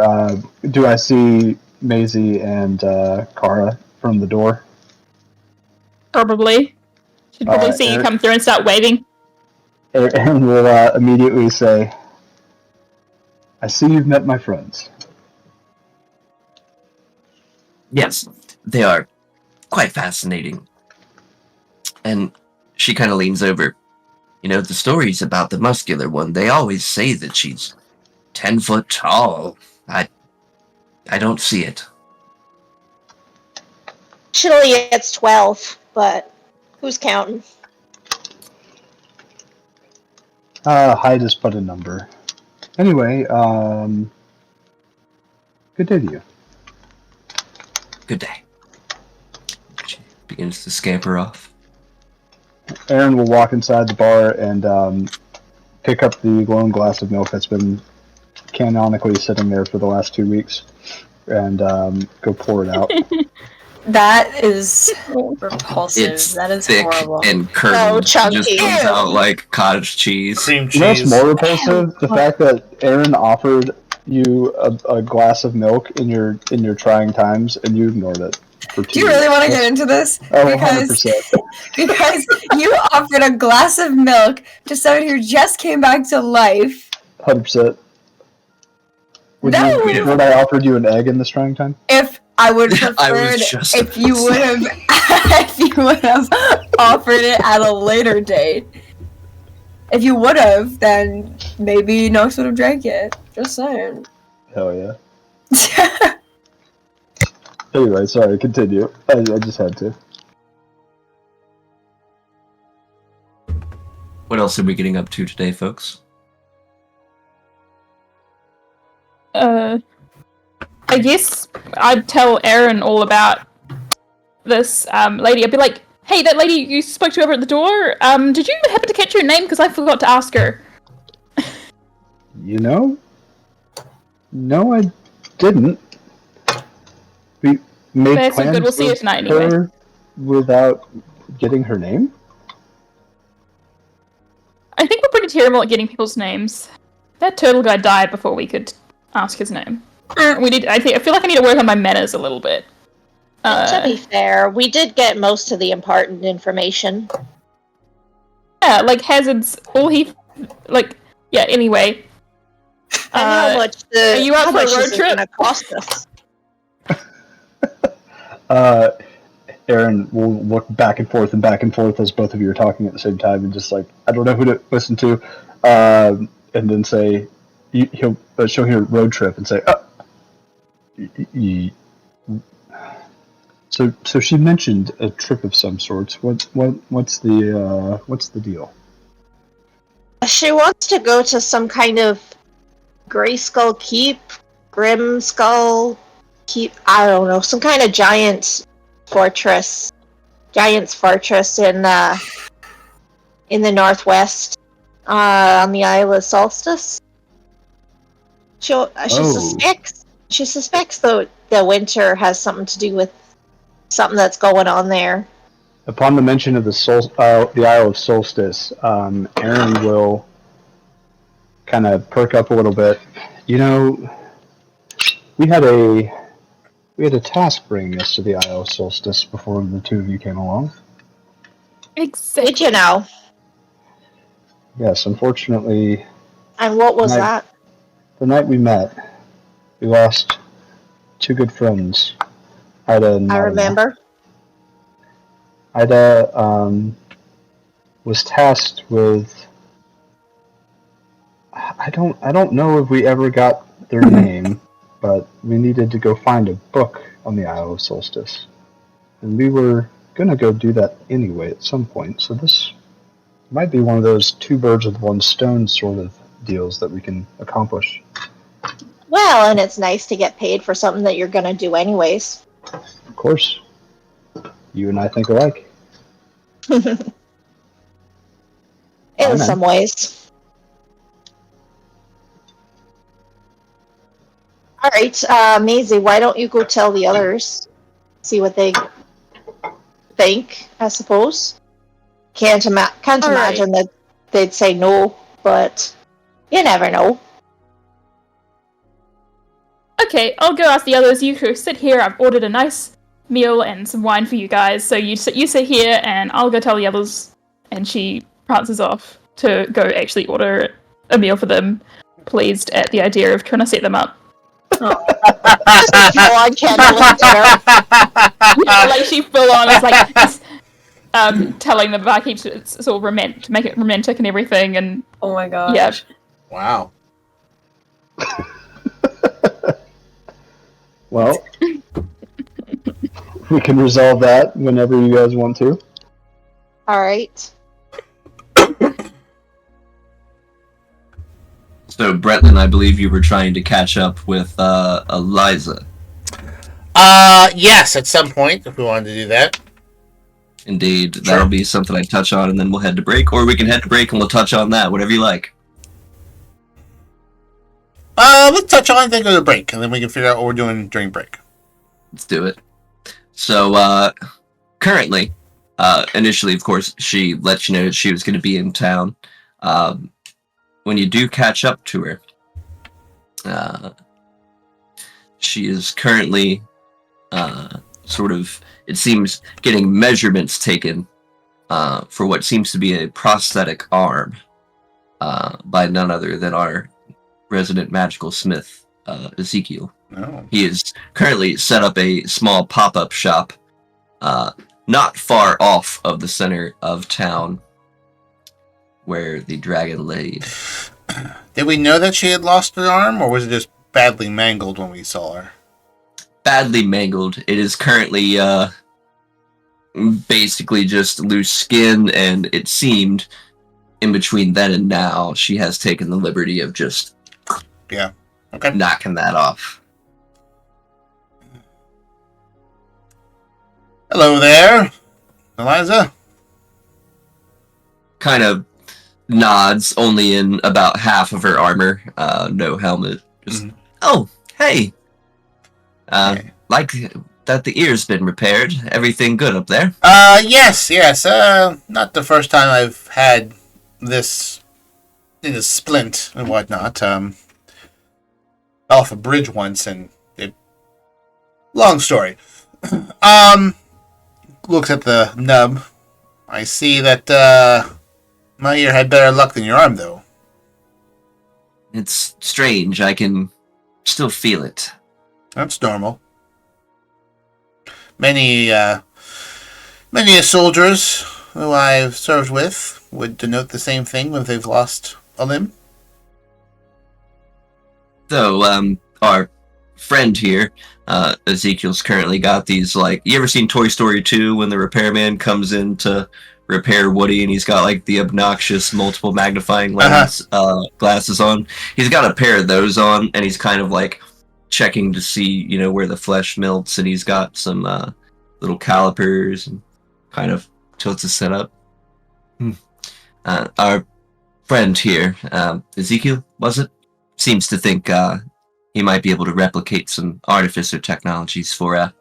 do I see Mazie and Cara from the door?
Probably. She'd probably see you come through and start waving.
Aron will immediately say, I see you've met my friends.
Yes, they are quite fascinating. And she kind of leans over. You know, the stories about the muscular one, they always say that she's 10 foot tall. I don't see it.
Actually, it's 12, but who's counting?
Height is but a number. Anyway, good day to you.
Good day. She begins to scamper off.
Aron will walk inside the bar and pick up the glowing glass of milk that's been canonically sitting there for the last 2 weeks. and go pour it out.
That is repulsive.
It's
That is
thick
horrible.
and curdled. It
chunky.
just comes
Ew.
out like cottage cheese.
Cream
You know what's
cheese.
more repulsive? The fact that Aron offered you a glass of milk in your trying times, and you ignored it. For 2
Do you really
years.
want to get into this?
Oh,
Because
100%.
because you offered a glass of milk to someone who just came back to life.
100%. Would I offered you an egg in this trying time?
If I would have
I was
preferred
just
if you would have if you would have offered it at a later date. If you would have, then maybe Nox would have drank it. Just saying.
Hell yeah. Anyway, sorry, continue. I just had to.
What else are we getting up to today, folks?
I guess I'd tell Aron all about this lady. I'd be like, hey, that lady you spoke to over at the door, did you happen to catch her name? Because I forgot to ask her.
You know? No, I didn't. We made
That's
plans
good. We'll see her
with
tonight anyway.
her without getting her name?
I think we're pretty terrible at getting people's names. That turtle guy died before we could ask his name. I feel like I need to work on my manners a little bit.
To be fair, we did get most of the important information.
Yeah, like Hazard's all he yeah, anyway.
And how much
are you out
how
for a
much
road
is it
trip?
gonna cost us?
Aron will look back and forth as both of you are talking at the same time, and just like, I don't know who to listen to, and then say, he'll show her road trip and say, So she mentioned a trip of some sorts. What's the deal?
She wants to go to some kind of Grayskull Keep, Grimskull Keep. I don't know, some kind of giant's fortress in the northwest, on the Isle of Solstice. She suspects the winter has something to do with something that's going on there.
Upon the mention of the Isle of Solstice, Aron will kind of perk up a little bit. You know, we had a task bringing us to the Isle of Solstice before the two of you came along.
Exactly.
Did you know?
Yes, unfortunately,
And what was that?
the night we met, we lost two good friends, Ida and
I
Narnia.
remember.
Ida was tasked with. I don't know if we ever got their name, but we needed to go find a book on the Isle of Solstice, and we were gonna go do that anyway at some point. So this might be one of those two birds with one stone sort of deals that we can accomplish.
Well, and it's nice to get paid for something that you're gonna do anyways.
Of course, you and I think alike.
In some ways. Alright, Mazie, why don't you go tell the others? See what they think, I suppose. Can't imagine that they'd say no, but you never know.
Okay, I'll go ask the others. You two sit here. I've ordered a nice meal and some wine for you guys. So you sit here, and I'll go tell the others. And she prances off to go actually order a meal for them, pleased at the idea of trying to set them up.
Full on candlelit dinner.
Yeah, like she full on is like telling the barkeep it's all romantic, to make it romantic and everything. And
Oh my gosh.
yeah,
Wow.
Well, we can resolve that whenever you guys want to.
Alright.
So, Bretlynn, I believe you were trying to catch up with Eliza.
Yes, at some point, if we wanted to do that.
Indeed,
Sure.
that'll be something I touch on, and then we'll head to break, or we can head to break and we'll touch on that, whatever you like.
Let's touch on it, then go to break, and then we can figure out what we're doing during break.
Let's do it. So, currently, initially, of course, she let you know that she was going to be in town. When you do catch up to her, she is currently sort of, it seems, getting measurements taken for what seems to be a prosthetic arm by none other than our resident magical smith, Ezekiel.
Oh.
He is currently set up a small pop-up shop not far off of the center of town where the dragon laid.
Did we know that she had lost her arm, or was it just badly mangled when we saw her?
Badly mangled. It is currently basically just loose skin, and it seemed in between then and now she has taken the liberty of just knocking that off.
Hello there, Eliza.
Kind of nods, only in about half of her armor, no helmet. Just, oh, hey. Like that the ear's been repaired. Everything good up there?
Yes. Not the first time I've had this in a splint and whatnot. Off a bridge once, and it... Long story. Looks at the nub. I see that, my ear had better luck than your arm, though.
It's strange. I can still feel it.
That's normal. Many soldiers who I've served with would denote the same thing when they've lost a limb.
Though, our friend here, Ezekiel's currently got these, like, you ever seen Toy Story 2 when the repairman comes in to repair Woody and he's got, like, the obnoxious multiple magnifying lens glasses on? He's got a pair of those on, and he's kind of, like, checking to see, you know, where the flesh melts, and he's got some little calipers and kind of tilts his setup. Our friend here, Ezekiel, was it? Seems to think he might be able to replicate some artificer technologies for a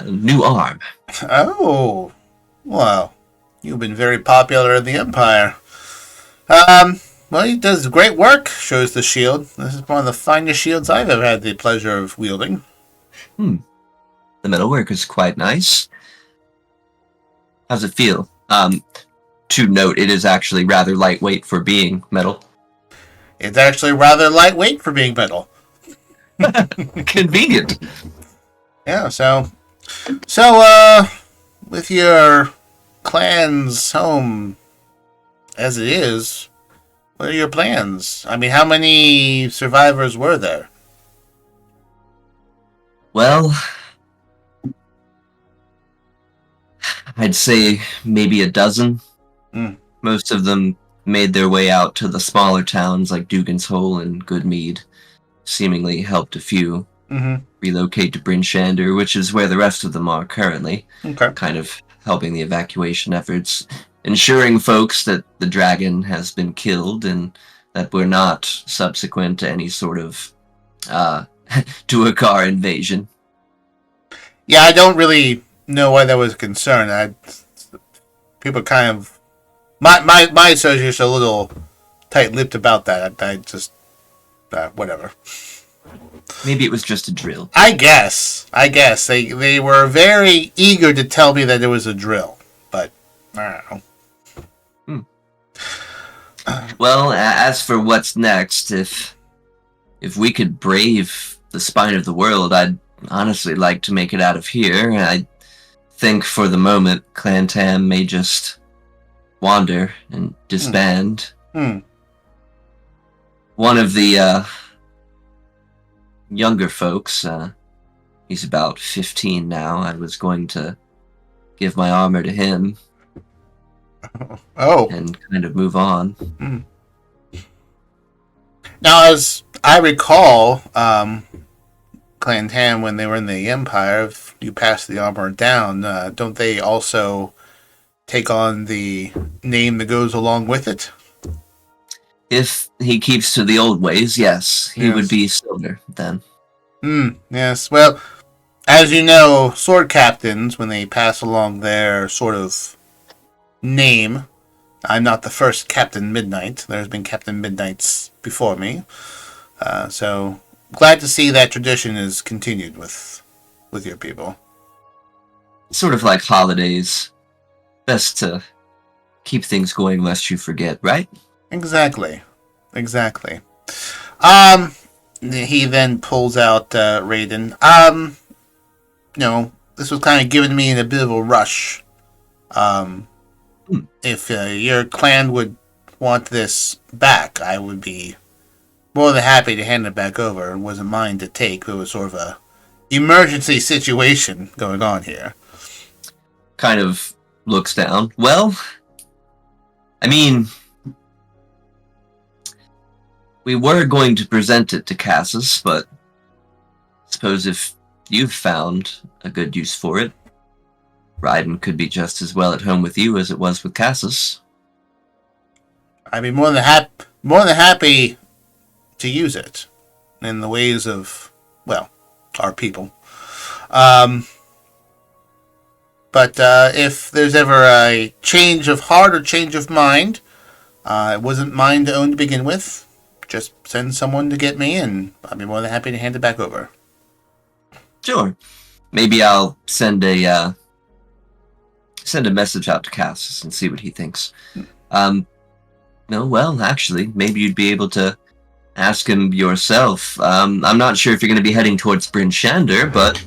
new arm.
Oh, well, you've been very popular in the Empire. Well, he does great work, shows the shield. This is one of the finest shields I've ever had the pleasure of wielding.
The metalwork is quite nice. How's it feel? To note, it is actually rather lightweight for being metal.
It's actually rather lightweight for being metal.
Convenient.
Yeah, so, with your clan's home as it is, what are your plans? I mean, how many survivors were there?
Well, I'd say maybe a dozen. Most of them made their way out to the smaller towns like Dugan's Hole and Goodmead. Seemingly helped a few relocate to Bryn Shander, which is where the rest of them are currently.
Okay.
Kind of helping the evacuation efforts, ensuring folks that the dragon has been killed and that we're not subsequent to any sort of Duergar invasion.
Yeah, I don't really know why that was a concern. People kind of... My associates are a little tight-lipped about that. I just... whatever.
Maybe it was just a drill.
I guess. They were very eager to tell me that it was a drill. But, I don't know.
Well, as for what's next, if we could brave the spine of the world, I'd honestly like to make it out of here. I think for the moment, Clan Tam may just wander and disband. One of the younger folks, he's about 15 now. I was going to give my armor to him.
Oh.
And kind of move on.
Now, as I recall, Clan Tam, when they were in the Empire, if you pass the armor down, don't they also take on the name that goes along with it?
If he keeps to the old ways, yes, he would be silver then.
Yes. Well, as you know, sword captains, when they pass along their sort of name, I'm not the first Captain Midnight. There's been Captain Midnights before me. So glad to see that tradition is continued with your people.
Sort of like holidays. Best to keep things going lest you forget, right?
Exactly. He then pulls out Raiden. This was kind of given to me in a bit of a rush. If your clan would want this back, I would be more than happy to hand it back over. It wasn't mine to take. It was sort of a emergency situation going on here.
Kind of looks down. Well, I mean, we were going to present it to Cassus, but I suppose if you've found a good use for it, Raiden could be just as well at home with you as it was with Cassus.
I'd be more than happy to use it in the ways of, well, our people. But if there's ever a change of heart or change of mind, it wasn't mine to own to begin with. Just send someone to get me, and I'd be more than happy to hand it back over.
Sure. Maybe I'll send a message out to Cassus and see what he thinks. No, well, actually, maybe you'd be able to ask him yourself. I'm not sure if you're going to be heading towards Bryn Shander, but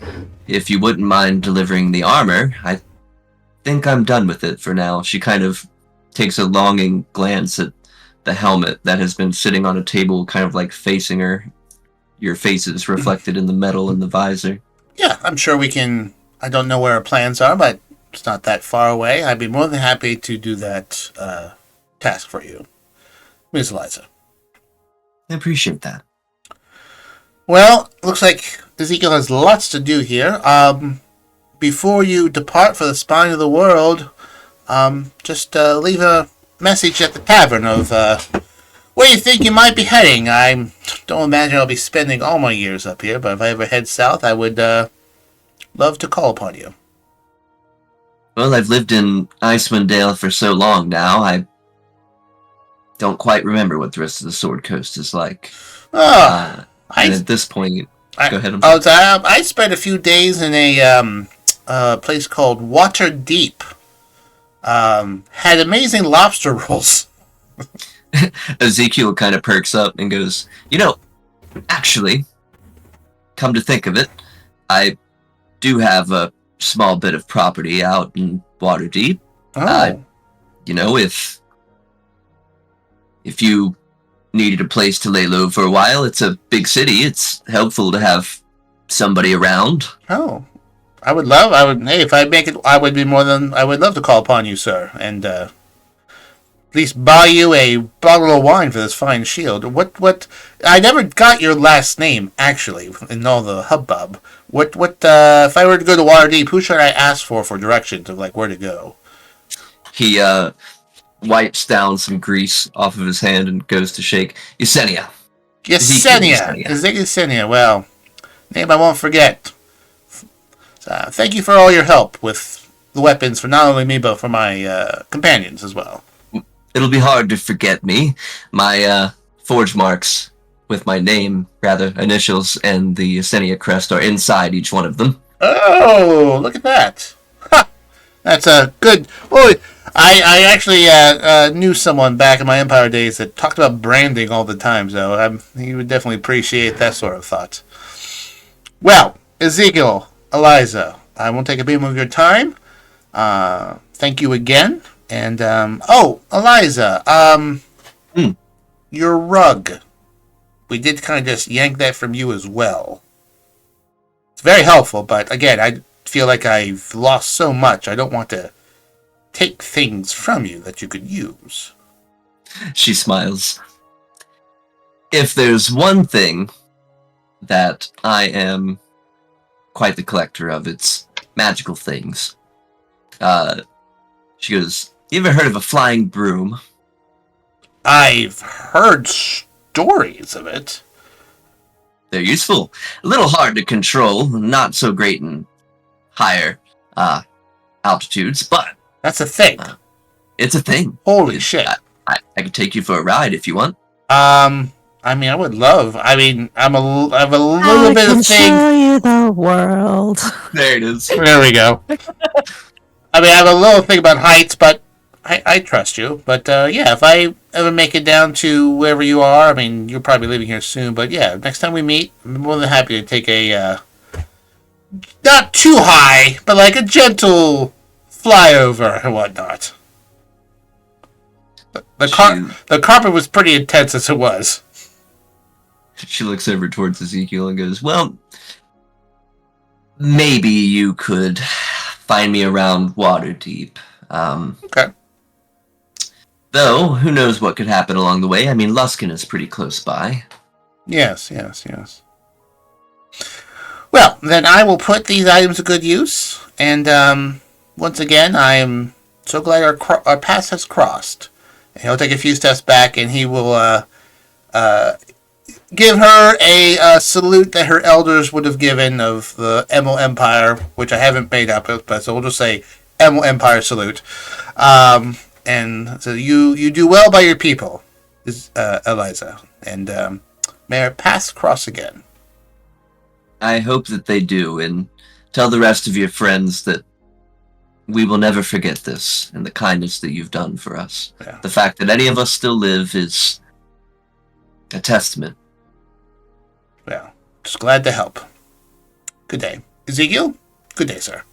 if you wouldn't mind delivering the armor, I think I'm done with it for now. She kind of takes a longing glance at the helmet that has been sitting on a table, kind of like facing her. Your face is reflected in the metal in the visor.
Yeah, I'm sure we can. I don't know where our plans are, but it's not that far away. I'd be more than happy to do that task for you, Ms. Eliza.
I appreciate that.
Well, looks like Ezekiel has lots to do here. Before you depart for the spine of the world, just leave a message at the tavern of where you think you might be heading. I don't imagine I'll be spending all my years up here, but if I ever head south, I would love to call upon you.
Well, I've lived in Icewind Dale for so long now, I don't quite remember what the rest of the Sword Coast is like. And at this point, go ahead.
I spent a few days in a place called Waterdeep. Had amazing lobster rolls.
Ezekiel kind of perks up and goes, actually, come to think of it, I do have a small bit of property out in Waterdeep.
Oh.
If you needed a place to lay low for a while, it's a big city. It's helpful to have somebody around.
Oh. If I make it, I would love to call upon you, sir, and at least buy you a bottle of wine for this fine shield. What, I never got your last name, actually, in all the hubbub. If I were to go to Waterdeep, who should I ask for directions of, where to go?
He, wipes down some grease off of his hand and goes to shake. Yesenia.
Yesenia. Well, name I won't forget. Thank you for all your help with the weapons for not only me, but for my companions as well.
It'll be hard to forget me. My forge marks with my name, initials, and the Yesenia crest are inside each one of them.
Oh, look at that. Ha! That's a good... Well, I actually knew someone back in my Empire days that talked about branding all the time, so he would definitely appreciate that sort of thought. Well, Ezekiel, Eliza, I won't take a beam of your time. Thank you again. And, Eliza, your rug. We did kind of just yank that from you as well. It's very helpful, but again, I feel like I've lost so much. I don't want to take things from you that you could use.
She smiles. If there's one thing that I am quite the collector of, it's magical things. She goes, you ever heard of a flying broom?
I've heard stories of it.
They're useful. A little hard to control, not so great in higher altitudes, but
That's a thing.
it's a thing.
Holy shit.
I could take you for a ride if you want.
I mean, I would love. I mean, I have a little bit of thing.
Show you the world.
There it is.
There we go. I mean, I have a little thing about heights, but I trust you. But yeah, if I ever make it down to wherever you are, I mean, you're probably leaving here soon. But yeah, next time we meet, I'm more than happy to take a not too high, but like a gentle flyover and whatnot. The carpet was pretty intense as it was.
She looks over towards Ezekiel and goes, well, maybe you could find me around Waterdeep.
Okay.
Though, who knows what could happen along the way. I mean, Luskin is pretty close by.
Yes. Well, then I will put these items to good use. And once again, I am so glad our paths has crossed. And he'll take a few steps back and he will give her a salute that her elders would have given of the Emil Empire, which I haven't made up, but so we'll just say Emil Empire salute. And so you do well by your people, Eliza, and may our paths cross again.
I hope that they do, and tell the rest of your friends that we will never forget this and the kindness that you've done for us.
Yeah.
The fact that any of us still live is a testament.
Well, just glad to help. Good day. Ezekiel? Good day, sir.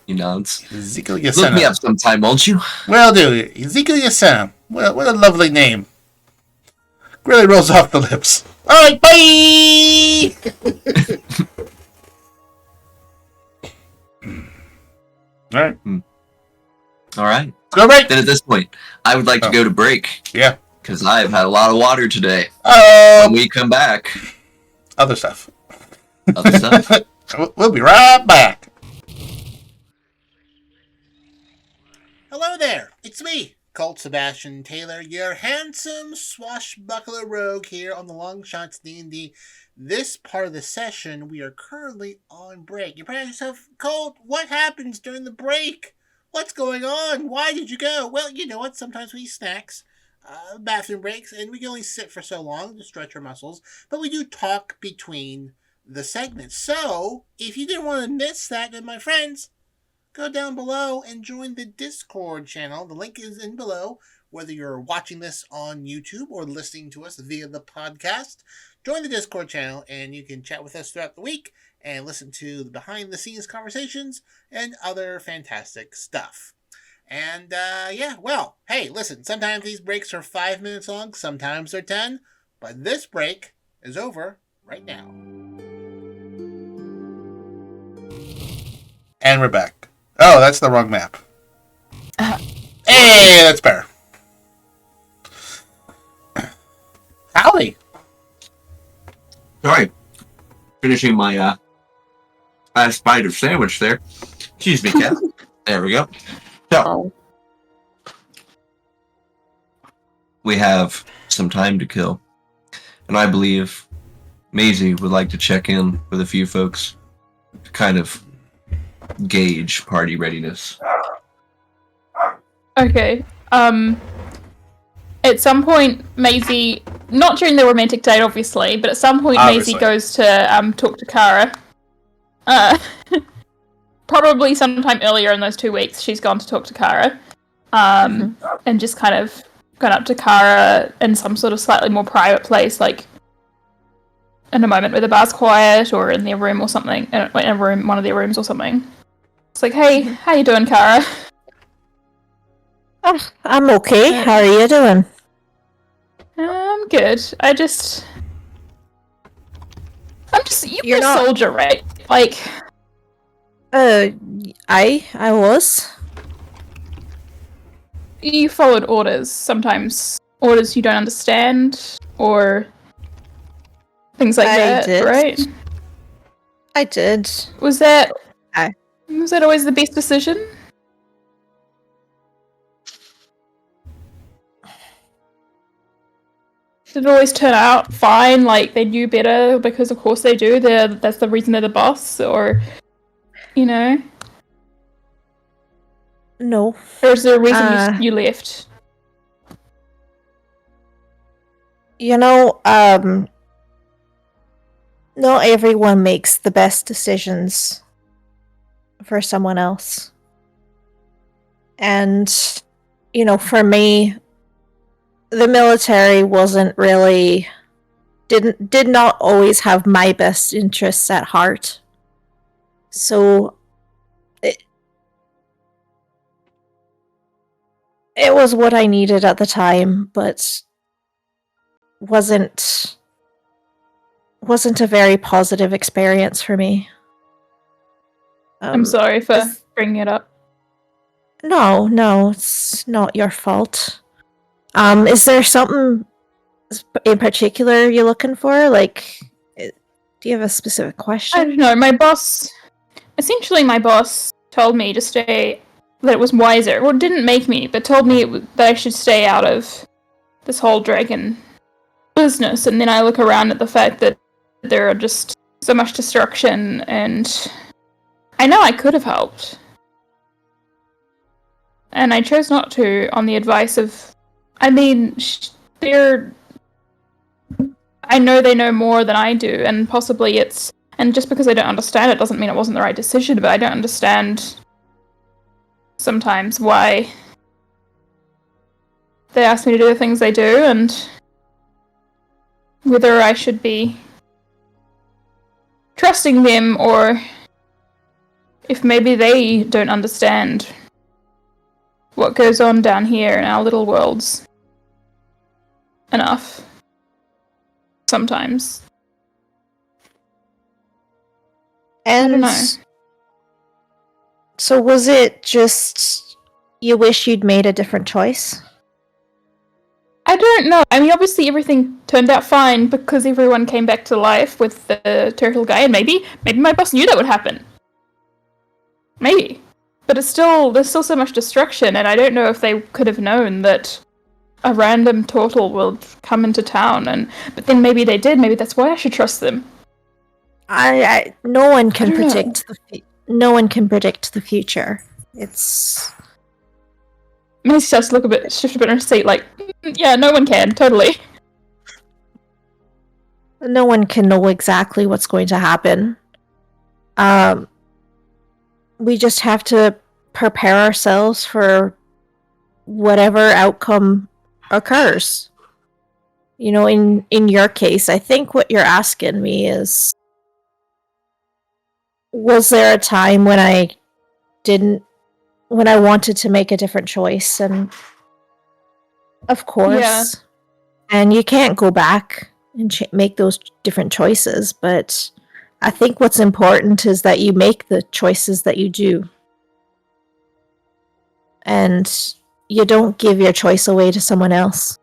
He nods.
Ezekiel
Look
Yasena.
me up sometime, won't you?
Will do. Ezekiel Yasena. What a lovely name. Really rolls off the lips. Alright, bye! Alright.
All right.
Let's go break!
Then at this point, I would like to go to break.
Yeah.
Because I have had a lot of water today. When we come back,
Other stuff.
other stuff.
We'll be right back. Hello there, it's me, Colt Sebastian Taylor, your handsome swashbuckler rogue here on the Longshots D&D. This part of the session, we are currently on break. You're probably yourself, Colt, what happens during the break? What's going on? Why did you go? Well, you know what, sometimes we eat snacks, bathroom breaks, and we can only sit for so long to stretch our muscles, but we do talk between the segments. So, if you didn't want to miss that, then my friends, go down below and join the Discord channel. The link is in below. Whether you're watching this on YouTube or listening to us via the podcast, join the Discord channel and you can chat with us throughout the week and listen to the behind-the-scenes conversations and other fantastic stuff. And, yeah, well, hey, listen, sometimes these breaks are 5 minutes long, sometimes they're 10, but this break is over right now. And we're back. Oh, that's the wrong map. Hey, that's better. Howdy.
Sorry. Finishing my last bite of sandwich there. Excuse me, Kat. There we go. So, we have some time to kill. And I believe Mazie would like to check in with a few folks to kind of gauge party readiness.
Okay. At some point, Mazie, not during the romantic date, obviously, but at some point,
Obviously.
Mazie goes to talk to Cara. Probably sometime earlier in those 2 weeks, she's gone to talk to Cara. And just kind of gone up to Cara in some sort of slightly more private place, like in a moment where the bar's quiet or in their room or something, in a room, one of their rooms or something. It's like, hey, how you doing, Cara?
Oh, I'm okay. How are you doing?
I'm good. I'm just, you're a
not-
soldier, right? Like,
I was.
you followed orders. Sometimes orders you don't understand, or things like
I
that,
did.
right?
I did.
Was that
Aye.
was that always the best decision? did it always turn out fine? Like, they knew better because, of course, they do. That's the reason they're the boss, or, you know?
No.
Or is there a reason you left?
You know, not everyone makes the best decisions for someone else. And, you know, for me, the military wasn't really... did not always have my best interests at heart. So... It was what I needed at the time, but wasn't a very positive experience for me.
I'm sorry for bringing it up.
No, it's not your fault. Is there something in particular you're looking for? Like, do you have a specific question?
I don't know. My boss told me to stay, that it was wiser. Well, didn't make me, but told me that I should stay out of this whole dragon business. And then I look around at the fact that there are just so much destruction, and I know I could have helped. And I chose not to, on the advice of... I mean, I know they know more than I do, and possibly it's... And just because I don't understand it doesn't mean it wasn't the right decision, but I don't understand sometimes why they ask me to do the things they do, and whether I should be trusting them, or if maybe they don't understand what goes on down here in our little worlds enough. Sometimes.
And
I don't know.
So was it just you wish you'd made a different choice?
I don't know. I mean, obviously everything turned out fine because everyone came back to life with the turtle guy, and maybe my boss knew that would happen. Maybe. But there's still so much destruction, and I don't know if they could have known that a random turtle will come into town, but then maybe they did. Maybe that's why I should trust them.
No one can predict no one can predict the future. It's...
Mazie starts to shift a bit in her seat, like, yeah, no one can, totally.
No one can know exactly what's going to happen. We just have to prepare ourselves for whatever outcome occurs. You know, in your case, I think what you're asking me is, was there a time when I wanted to make a different choice? And of course.
Yeah.
And you can't go back and make those different choices, but I think what's important is that you make the choices that you do. And you don't give your choice away to someone else.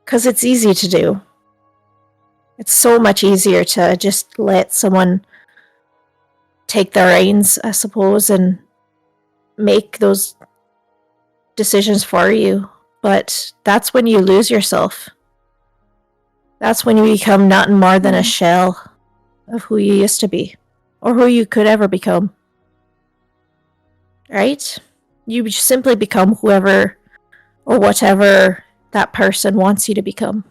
Because it's easy to do. It's so much easier to just let someone take the reins, I suppose, and make those decisions for you. But that's when you lose yourself. That's when you become nothing more than a shell of who you used to be, or who you could ever become. Right? You simply become whoever or whatever that person wants you to become.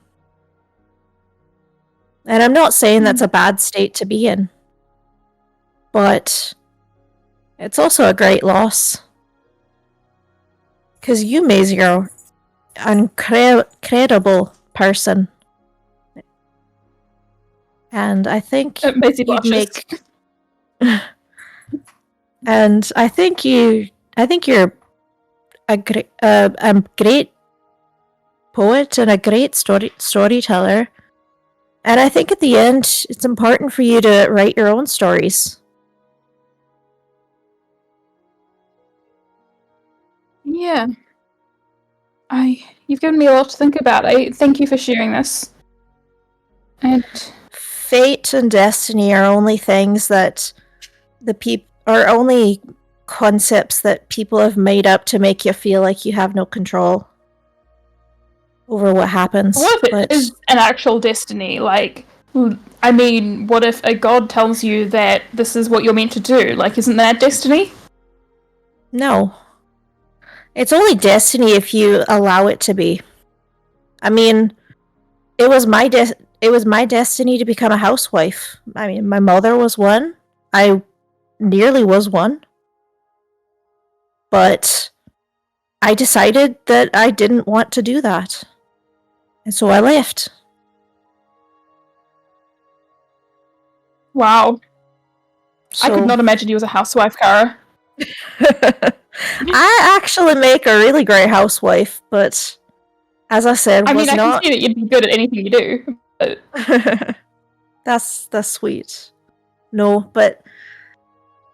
And I'm not saying that's a bad state to be in, but it's also a great loss. Because you, Mazie, are an incredible person. And I think
Mazie
you'd
blushes.
make... and I think you're a great poet and a great storyteller. And I think at the end, it's important for you to write your own stories.
Yeah. You've given me a lot to think about. Thank you for sharing this. And
Fate and destiny are only things that are only concepts that people have made up to make you feel like you have no control. over what happens.
What if
but
it is an actual destiny? Like, I mean, what if a god tells you that this is what you're meant to do? Like, isn't that destiny?
no. It's only destiny if you allow it to be. I mean, it was my destiny to become a housewife. I mean, my mother was one. I nearly was one. But I decided that I didn't want to do that. And so I left.
Wow.
So...
I could not imagine you as a housewife, Cara.
I actually make a really great housewife, but as I said,
I
was
mean, I
not...
can see that you'd be good at anything you do. But...
That's sweet. No, but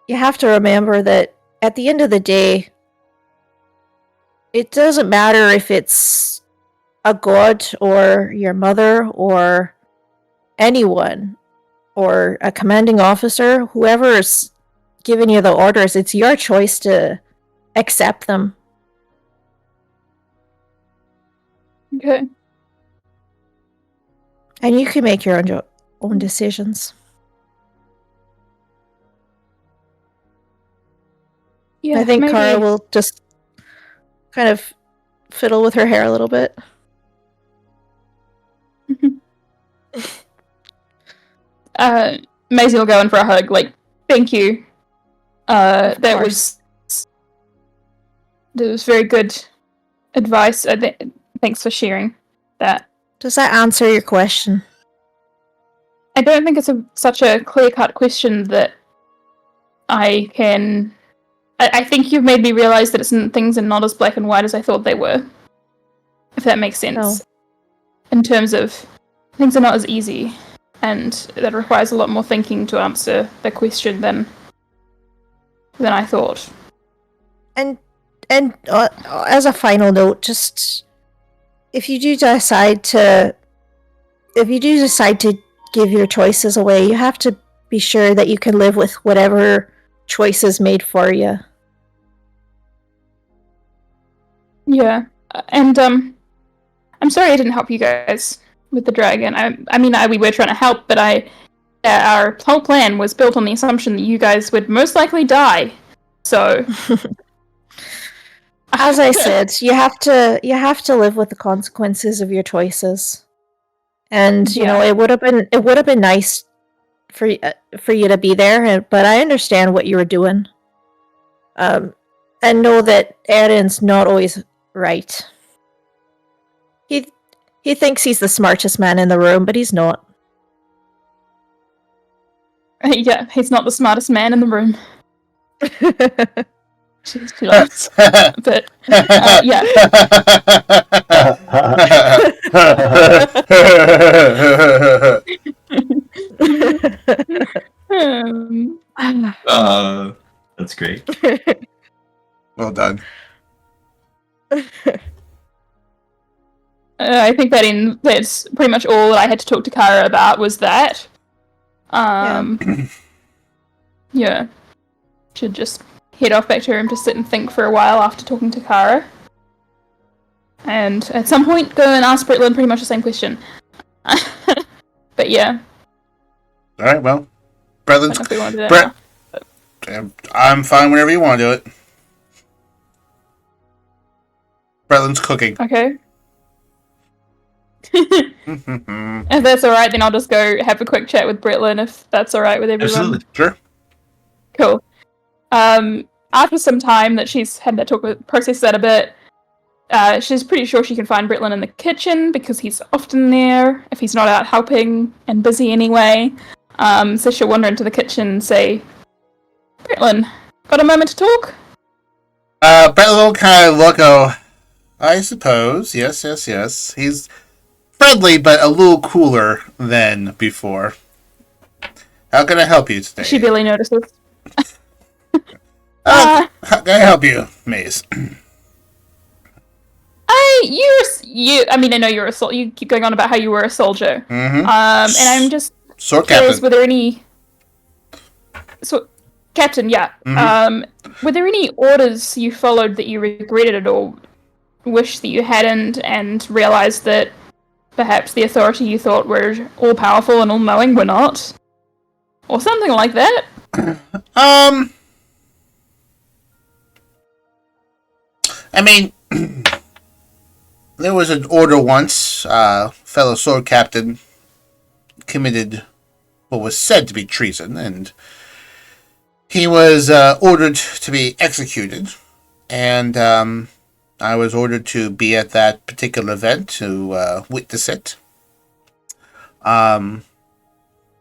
you have to remember that at the end of the day, it doesn't matter if it's a god or your mother or anyone or a commanding officer, whoever's giving you the orders, it's your choice to accept them.
Okay.
And you can make your own decisions.
Yeah,
I think
maybe.
Cara will just kind of fiddle with her hair a little bit.
Mazie will go in for a hug, like, thank you. That was very good advice. Thanks for sharing that.
Does that answer your question?
I don't think it's such a clear-cut question that I can... I think you've made me realize that things are not as black and white as I thought they were. If that makes sense.
No.
In terms of, things are not as easy. And that requires a lot more thinking to answer the question than I thought.
And as a final note, just if you do decide to give your choices away, you have to be sure that you can live with whatever choice is made for you.
Yeah, and I'm sorry I didn't help you guys with the dragon. I mean, we were trying to help, but our whole plan was built on the assumption that you guys would most likely die. So,
as I said, you have to live with the consequences of your choices. And you know, it would have been nice for you to be there, but I understand what you were doing. And know that Aron's not always right. He thinks he's the smartest man in the room, but he's not.
Yeah, he's not the smartest man in the room. She laughs. But, yeah.
That's great.
Well done.
I think that's pretty much all that I had to talk to Cara about was that. Yeah. Should just head off back to her room to sit and think for a while after talking to Cara. And at some point go and ask Bretlynn pretty much the same question. But yeah.
Alright, well. Bretlynn's...
I don't know if we want to do that now.
I'm fine whenever you want to do it. Bretlynn's cooking.
Okay. If that's alright, then I'll just go have a quick chat with Bretlynn if that's alright with everyone.
Absolutely.
Sure.
Cool. After some time that she's had that talk with, process that a bit, she's pretty sure she can find Bretlynn in the kitchen because he's often there if he's not out helping and busy anyway. So she'll wander into the kitchen and say, Bretlynn, got a moment to talk?
Bretlynn will kind of look, I suppose. Yes. He's friendly, but a little cooler than before. How can I help you today?
She barely notices.
How can I help you, Maze?
I know you're a soldier. You keep going on about how you were a soldier.
Mm-hmm.
And I'm just
Sword
curious,
captain.
were there any... Captain, yeah.
Mm-hmm.
Were there any orders you followed that you regretted or wish that you hadn't and realized that perhaps the authority you thought were all-powerful and all-knowing were not? Or something like that?
I mean, there was an order once, fellow sword captain committed what was said to be treason, and he was ordered to be executed, and I was ordered to be at that particular event to witness it.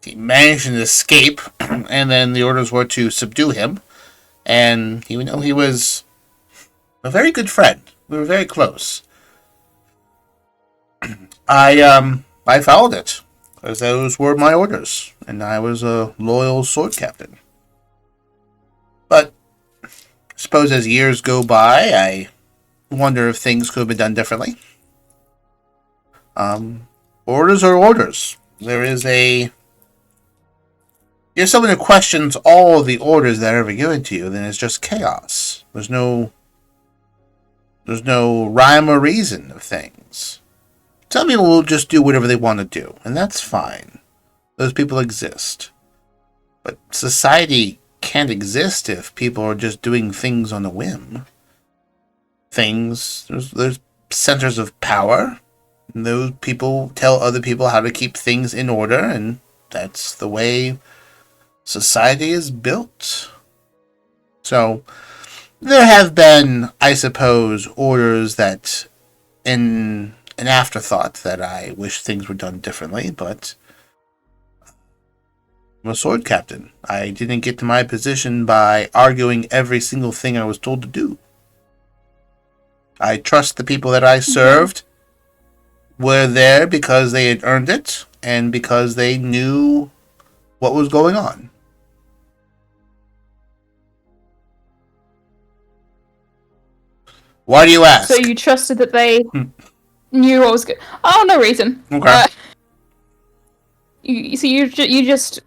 He managed to escape, and then the orders were to subdue him, and even though he was a very good friend, we were very close, I followed it, because those were my orders, and I was a loyal sword captain. But I suppose as years go by, I wonder if things could have been done differently. Orders are orders. If you're someone who questions all of the orders that are ever given to you, then it's just chaos. There's no rhyme or reason of things. Some people will just do whatever they want to do, and that's fine. Those people exist. But society can't exist if people are just doing things on a whim. There's centers of power, and those people tell other people how to keep things in order, and that's the way society is built. So, there have been, I suppose, orders that, in an afterthought, that I wish things were done differently, but I'm a sword captain. I didn't get to my position by arguing every single thing I was told to do. I trust the people that I served were there because they had earned it, and because they knew what was going on. Why do you ask?
So you trusted that they knew what was good? Oh, no reason.
Okay.
You just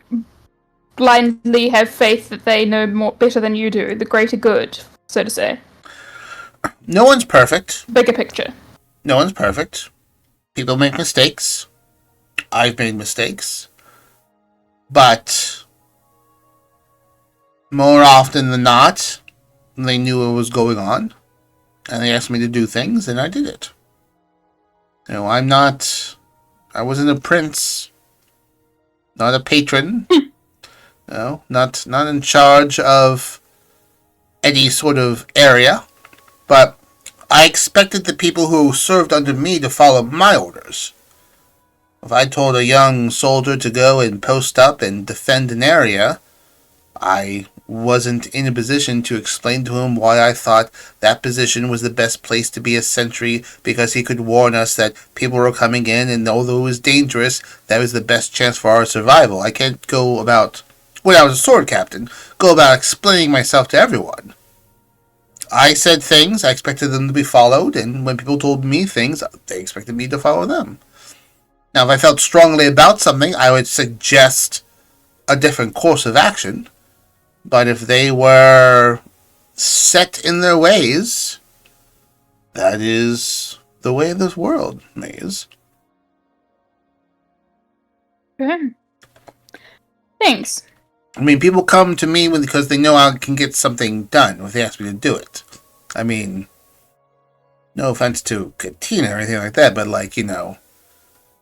blindly have faith that they know better than you do, the greater good, so to say.
No one's perfect.
Bigger picture.
No one's perfect. People make mistakes. I've made mistakes. But more often than not, they knew what was going on, and they asked me to do things, and I did it. I wasn't a prince, not a patron, not in charge of any sort of area, but I expected the people who served under me to follow my orders. If I told a young soldier to go and post up and defend an area, I wasn't in a position to explain to him why I thought that position was the best place to be a sentry, because he could warn us that people were coming in, and although it was dangerous, that was the best chance for our survival. I can't go about, when I was a sword captain, go about explaining myself to everyone. I said things, I expected them to be followed, and when people told me things, they expected me to follow them. Now, if I felt strongly about something, I would suggest a different course of action. But if they were set in their ways, that is the way of this world, Maze.
Okay. Thanks.
I mean, people come to me because they know I can get something done if they ask me to do it. I mean, no offense to Katina or anything like that, but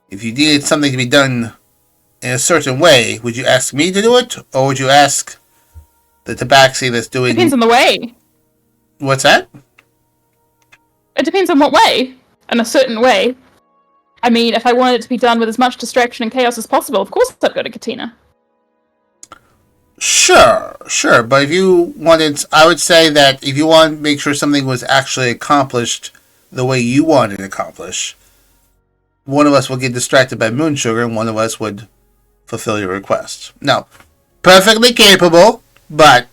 if you needed something to be done in a certain way, would you ask me to do it, or would you ask the tabaxi that's doing...
Depends on the way.
What's that?
It depends on what way. In a certain way. I mean, if I wanted it to be done with as much distraction and chaos as possible, of course I'd go to Katina.
Sure, but if you wanted... I would say that if you want to make sure something was actually accomplished the way you wanted it accomplished, one of us will get distracted by moon sugar, and one of us would fulfill your request. Now, perfectly capable, but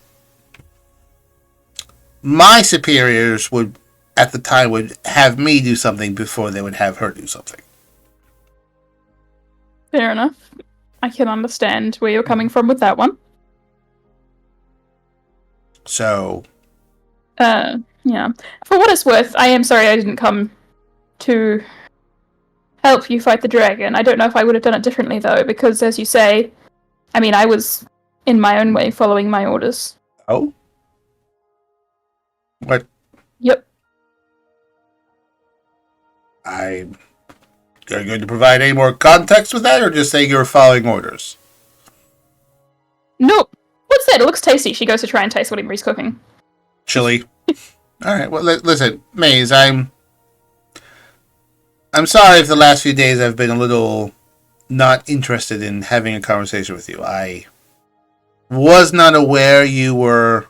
my superiors would have me do something before they would have her do something.
Fair enough. I can understand where you're coming from with that one.
So...
Yeah. For what it's worth, I am sorry I didn't come to help you fight the dragon. I don't know if I would have done it differently, though, because, as you say, I mean, I was, in my own way, following my orders.
Oh? What?
Yep.
Are you going to provide any more context with that, or just say you're following orders?
Nope. What's that? It looks tasty. She goes to try and taste whatever he's cooking.
Chili. All right. Well, listen, Maze. I'm sorry if the last few days I've been a little not interested in having a conversation with you. I was not aware you were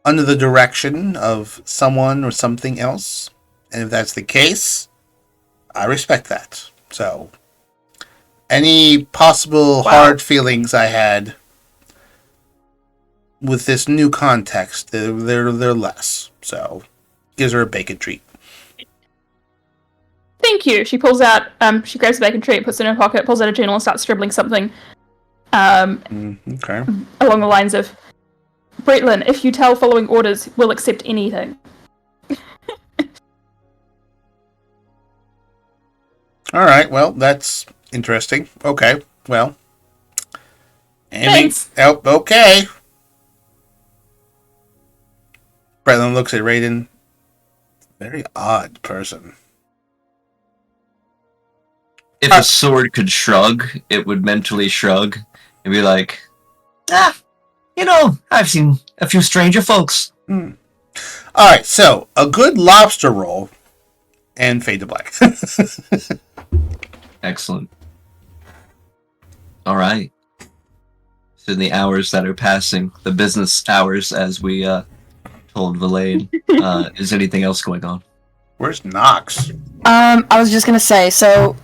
under the direction of someone or something else, and if that's the case, I respect that. So, any possible hard feelings I had with this new context, they're less. So, gives her a bacon treat.
Thank you. She pulls out, she grabs a bacon treat, puts it in her pocket, pulls out a journal and starts scribbling something.
Okay.
Along the lines of, Bretlynn, if you tell following orders, we'll accept anything.
All right. Well, that's interesting. Okay. Well.
Thanks.
Oh, okay. Bretlynn looks at Raiden. Very odd person.
If a sword could shrug, it would mentally shrug and be like, I've seen a few stranger folks.
All right, so a good lobster roll and fade to black.
Excellent. All right. So in the hours that are passing, the business hours, as we told Villain, is anything else going on?
Where's Nox?
I was just gonna say, so,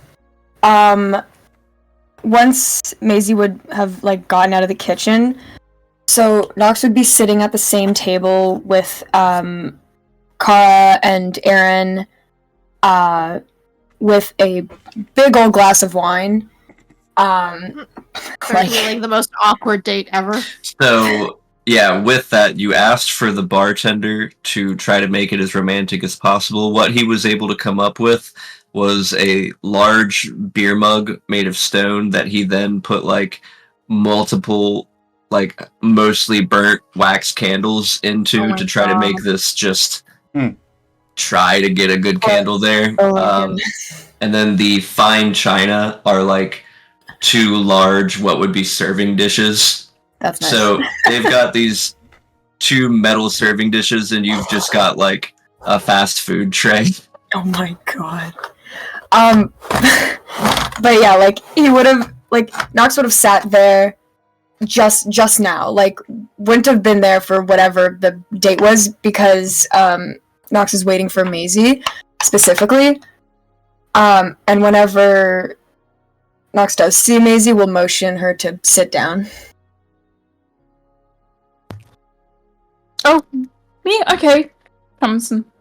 once Mazie would have, gotten out of the kitchen, so Nox would be sitting at the same table with, Cara and Aron, with a big old glass of wine.
Certainly, the most awkward date ever.
So, yeah, with that, you asked for the bartender to try to make it as romantic as possible. What he was able to come up with was a large beer mug made of stone that he then put, multiple, mostly burnt wax candles into to try to make this just try to get a good candle there. And then the fine china are, two large, what would be serving dishes.
That's nice.
So they've got these two metal serving dishes, and you've just got a fast food tray.
Oh my god. But yeah, he would have, Nox would have sat there just now. Wouldn't have been there for whatever the date was because Nox is waiting for Mazie specifically. And whenever Nox does see Mazie, we'll motion her to sit down.
Oh, me? Okay.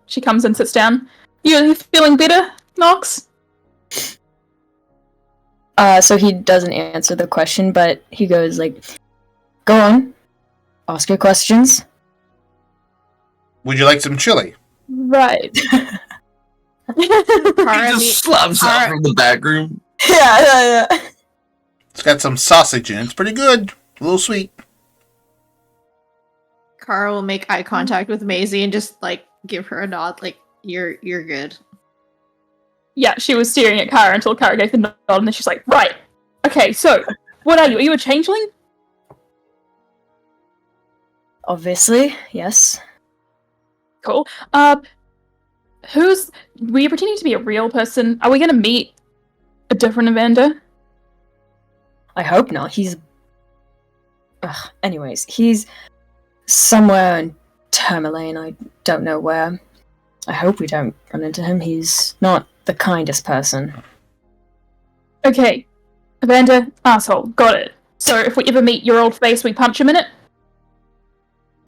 She comes and sits down. You feeling better, Nox?
So he doesn't answer the question, but he goes go on, ask your questions.
Would you like some chili?
Right.
He just slobs out from the back room.
Yeah.
It's got some sausage in it. It's pretty good. A little sweet.
Cara will make eye contact with Mazie and just give her a nod, you're good.
Yeah, she was staring at Cara until Cara gave the nod, and then she's like, right. Okay, so, what are you? Are you a changeling?
Obviously, yes.
Cool. Were you pretending to be a real person? Are we gonna meet a different Evander?
I hope not. Anyways, he's somewhere in Tourmaline. I don't know where. I hope we don't run into him. He's not the kindest person.
Okay. Evander, asshole. Got it. So if we ever meet your old face, we punch him in it?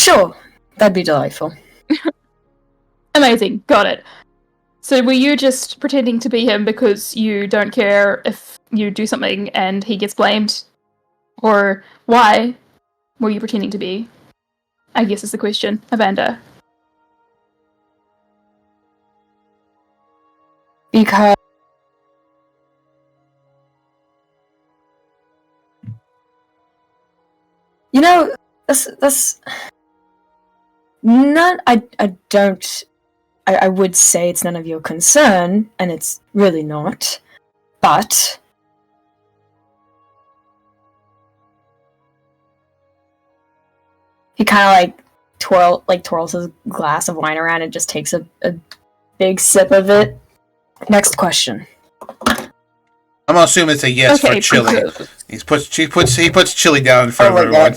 Sure. That'd be delightful.
Amazing. Got it. So were you just pretending to be him because you don't care if you do something and he gets blamed? Or why were you pretending to be? I guess is the question, Evander.
Because you know, that's none. I don't. I would say it's none of your concern, and it's really not. But he kind of twirls his glass of wine around and just takes a big sip of it. Next question.
I'm gonna assume it's a yes for chili. He puts chili down in front of everyone.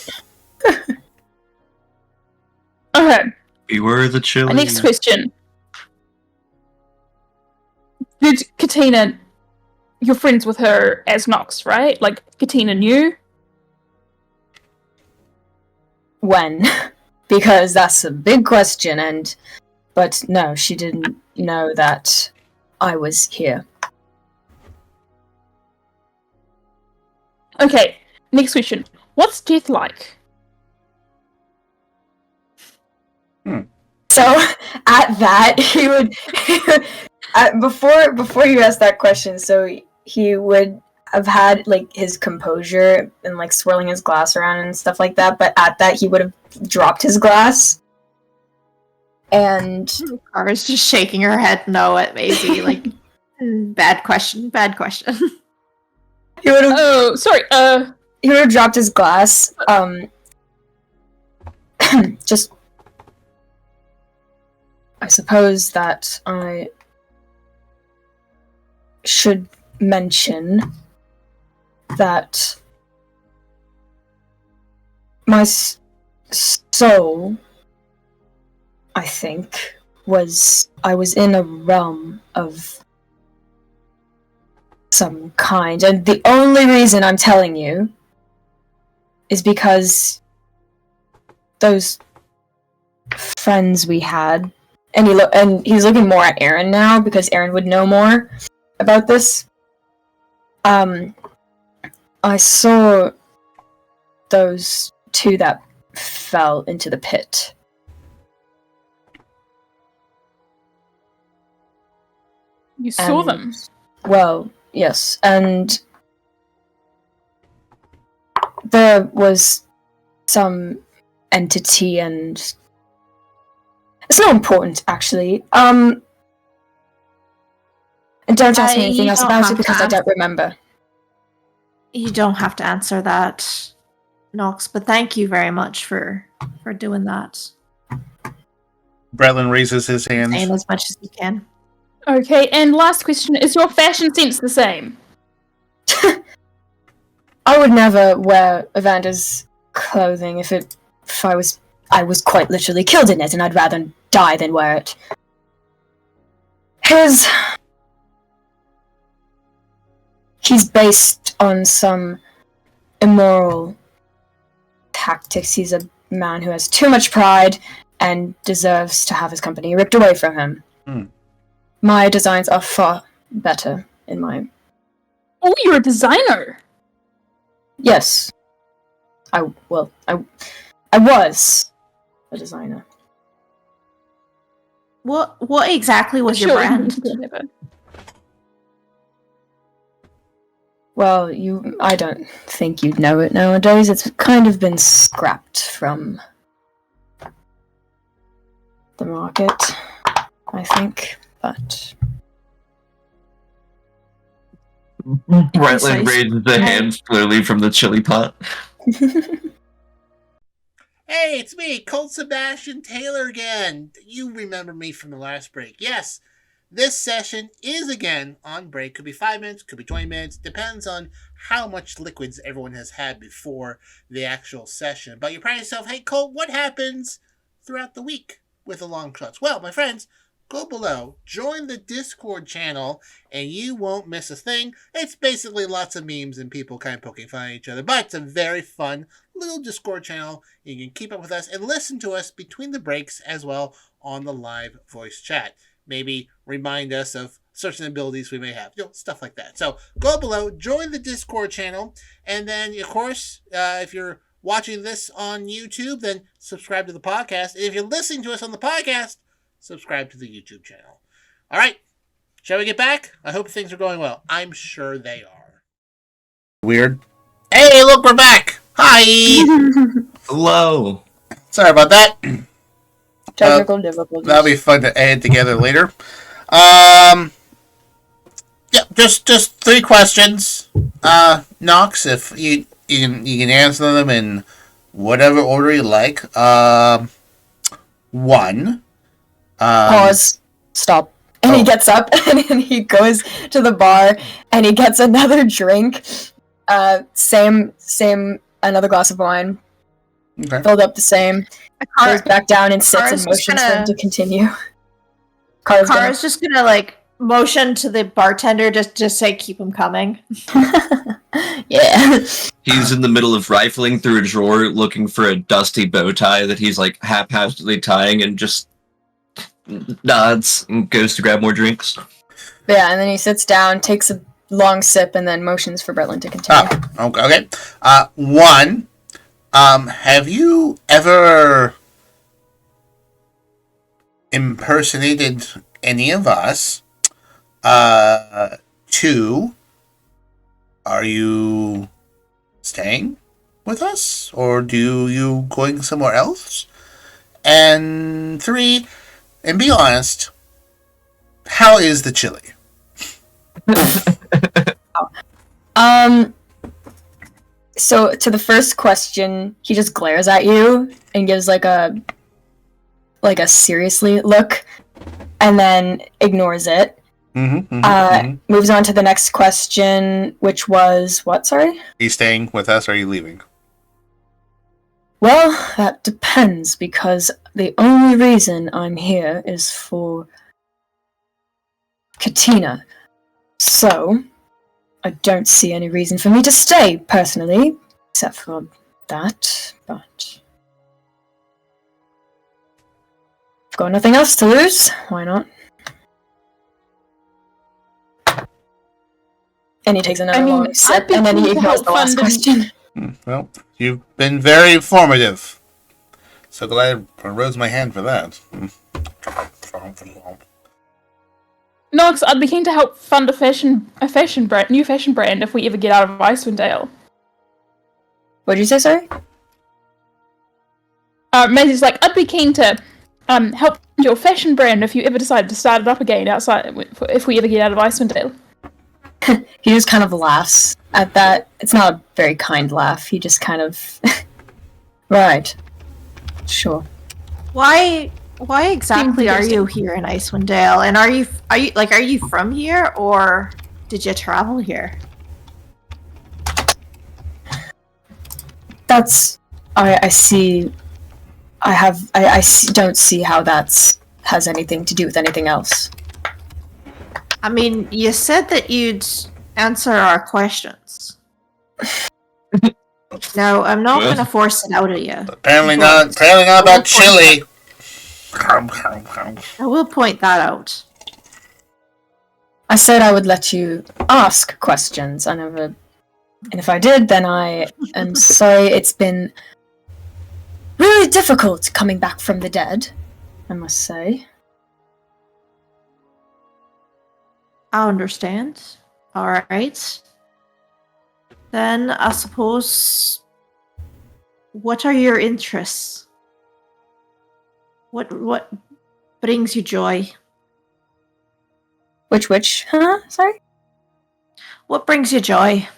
Okay.
We were the chili.
Next question. Did Katina, you're friends with her as Nox, right? Like, Katina knew?
When? Because that's a big question, but no, she didn't know that I was here.
Okay, next question. What's death like?
So, at that, he would before you asked that question, so he would have had like his composure and like swirling his glass around and stuff like that, but at that he would have dropped his glass. And
Cara's just shaking her head no at Mazie, like bad question.
He would have he would have dropped his glass. Just I suppose that I should mention that my soul, I think, I was in a realm of some kind, and the only reason I'm telling you is because those friends we had, and he's looking more at Aron now because Aron would know more about this. I saw those two that fell into the pit.
You saw them?
Well, yes, and there was some entity, and it's not important, actually. And don't ask me anything else about it because I don't remember.
You don't have to answer that, Nox, but thank you very much for doing that.
Bretlynn raises his hands.
Saying as much as you can.
Okay, and last question, is your fashion sense the same?
I would never wear Evander's clothing if I was quite literally killed in it, and I'd rather die than wear it. He's based on some immoral tactics. He's a man who has too much pride and deserves to have his company ripped away from him. My designs are far better in my...
Oh, you're a designer?
Yes. I was a designer.
What exactly was your brand?
Well, I don't think you'd know it nowadays. It's kind of been scrapped from the market, I think, but...
Bretlynn raises the hand slowly from the chili pot.
Hey, it's me, Colt Sebastian Taylor again. You remember me from the last break. Yes, this session is again on break. Could be 5 minutes, could be 20 minutes. Depends on how much liquids everyone has had before the actual session. But you're probably yourself, hey, Colt, what happens throughout the week with the Longshots? Well, my friends, go below, join the Discord channel, and you won't miss a thing. It's basically lots of memes and people kind of poking fun at each other, but it's a very fun little Discord channel. You can keep up with us and listen to us between the breaks as well on the live voice chat. Maybe remind us of certain abilities we may have, stuff like that. So go below, join the Discord channel, and then, of course, if you're watching this on YouTube, then subscribe to the podcast. And if you're listening to us on the podcast, subscribe to the YouTube channel. All right, Shall we get back? I hope things are going well. I'm sure they are. Weird. Hey, look, we're back. Hi.
Hello.
Sorry about that.
Technical difficulties.
That'll be fun to edit together later. Yeah, just 3 questions. Nox, if you can answer them in whatever order you like. 1.
Pause. Stop. And he gets up and he goes to the bar and he gets another drink. Same, another glass of wine.
Okay.
Filled up the same. Goes back down and sits and motions for him to continue.
Cara's just gonna like motion to the bartender, just say keep him coming.
Yeah.
He's in the middle of rifling through a drawer looking for a dusty bow tie that he's like haphazardly tying and just nods and goes to grab more drinks.
Yeah, and then he sits down, takes a long sip, and then motions for Bretlynn to continue.
Okay. 1. Have you ever impersonated any of us? 2. Are you staying with us, or do you going somewhere else? And 3, and be honest, how is the chili?
So to the first question, he just glares at you and gives like a seriously look, and then ignores it. Moves on to the next question, which was what? Sorry.
Are you staying with us, or are you leaving?
Well, that depends, because the only reason I'm here is for Katina. So, I don't see any reason for me to stay, personally, except for that, but I've got nothing else to lose. Why not? And he takes another long sip, and then he ignores the last question.
Well, you've been very informative. So glad I rose my hand for that.
Nox, I'd be keen to help fund a new fashion brand if we ever get out of Icewind Dale.
What did you say, sorry?
Mazie's like, I'd be keen to help your fashion brand if you ever decide to start it up again if we ever get out of Icewind Dale.
He just kind of laughs at that. It's not a very kind laugh. He just kind of... Right. Sure.
Why exactly are you here in Icewind Dale? And are you from here, or did you travel here?
That's... I see... don't see how that's has anything to do with anything else.
I mean, you said that you'd answer our questions. No, I'm not going to force it out of you.
Apparently not about chili.
I will point that out.
I said I would let you ask questions. And if I did, then I am sorry. It's been really difficult coming back from the dead, I must say.
I understand. Alright. Then, I suppose... What are your interests? What brings you joy?
Which? Huh? Sorry?
What brings you joy?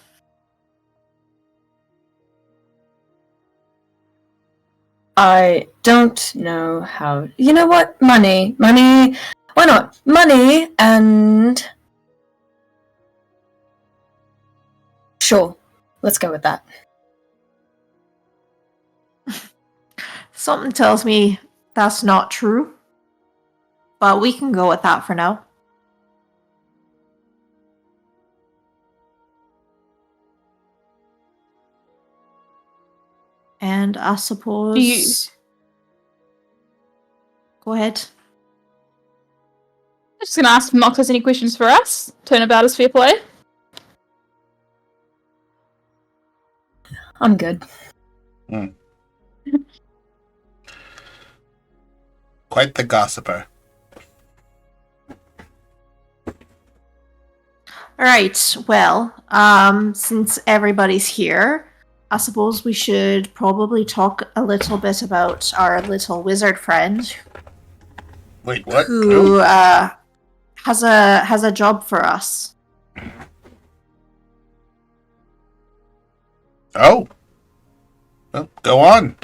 I don't know how... You know what? Money. Why not? Money and... Sure. Let's go with that.
Something tells me that's not true. But we can go with that for now. And I suppose... Go ahead.
I'm just going to ask if Nox has any questions for us. Turnabout is fair play.
I'm good.
Quite the gossiper.
Alright, well, since everybody's here, I suppose we should probably talk a little bit about our little wizard friend
Wait, what?
who has a job for us.
Oh. Well, go on.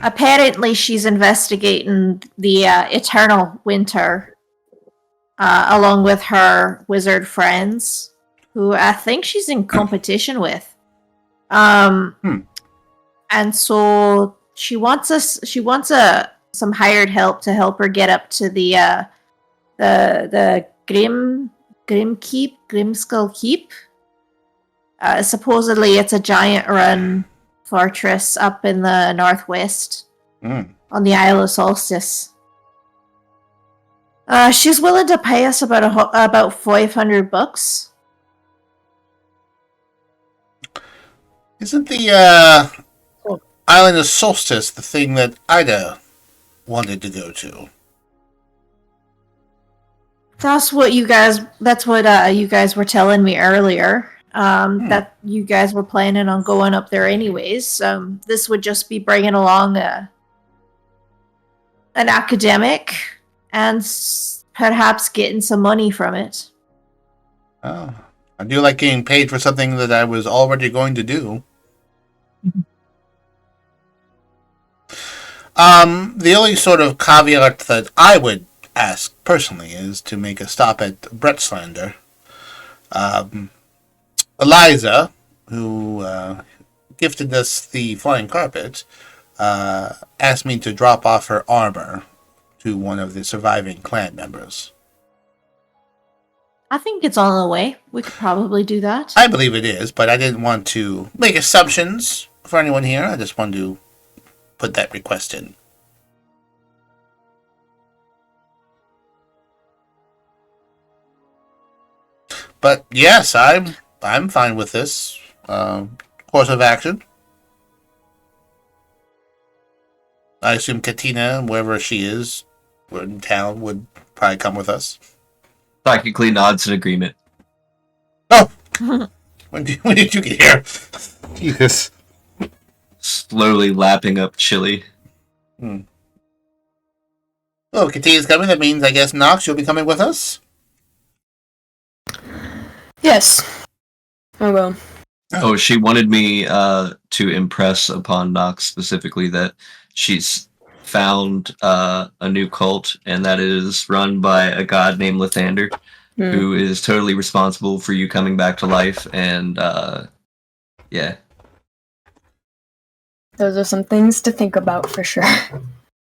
Apparently, she's investigating the eternal winter, along with her wizard friends, who I think she's in competition with. And so she wants some hired help to help her get up to the Grimskull Keep. Supposedly, it's a giant run fortress up in the northwest on the Isle of Solstice. She's willing to pay us about 500 bucks.
Isn't the Island of Solstice the thing that Ida wanted to go to?
That's what you guys were telling me earlier. That you guys were planning on going up there anyways. This would just be bringing along an academic and perhaps getting some money from it.
Oh, I do like getting paid for something that I was already going to do. The only sort of caveat that I would ask personally is to make a stop at Bretlynn. Eliza, who gifted us the flying carpet, asked me to drop off her armor to one of the surviving clan members.
I think it's on the way. We could probably do that.
I believe it is, but I didn't want to make assumptions for anyone here. I just wanted to put that request in. But yes, I'm fine with this course of action. I assume Katina, wherever she is, we're in town, would probably come with us.
Psychically nods in agreement.
Oh! when did you get here? Jesus.
Slowly lapping up chili.
Oh, Katina's coming. That means, I guess, Nox, you'll be coming with us?
Yes, I will.
Oh, she wanted me to impress upon Nox specifically that she's found a new cult, and that is run by a god named Lathander, who is totally responsible for you coming back to life, and yeah.
Those are some things to think about for sure.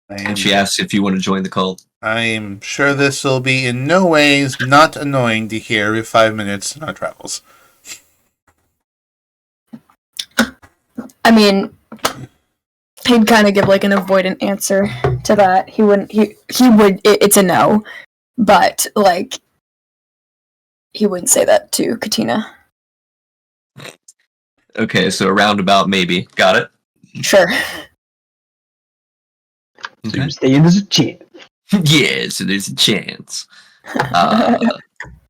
And she asks if you want to join the cult.
I'm sure this will be in no ways not annoying to hear every 5 minutes in our travels.
I mean, he'd kind of give like an avoidant answer to that. He wouldn't. He would. It's a no, but like he wouldn't say that to Katina.
Okay, so a roundabout maybe. Got it?
Sure.
Okay.
Staying as a chance.
Yeah, so there's a chance.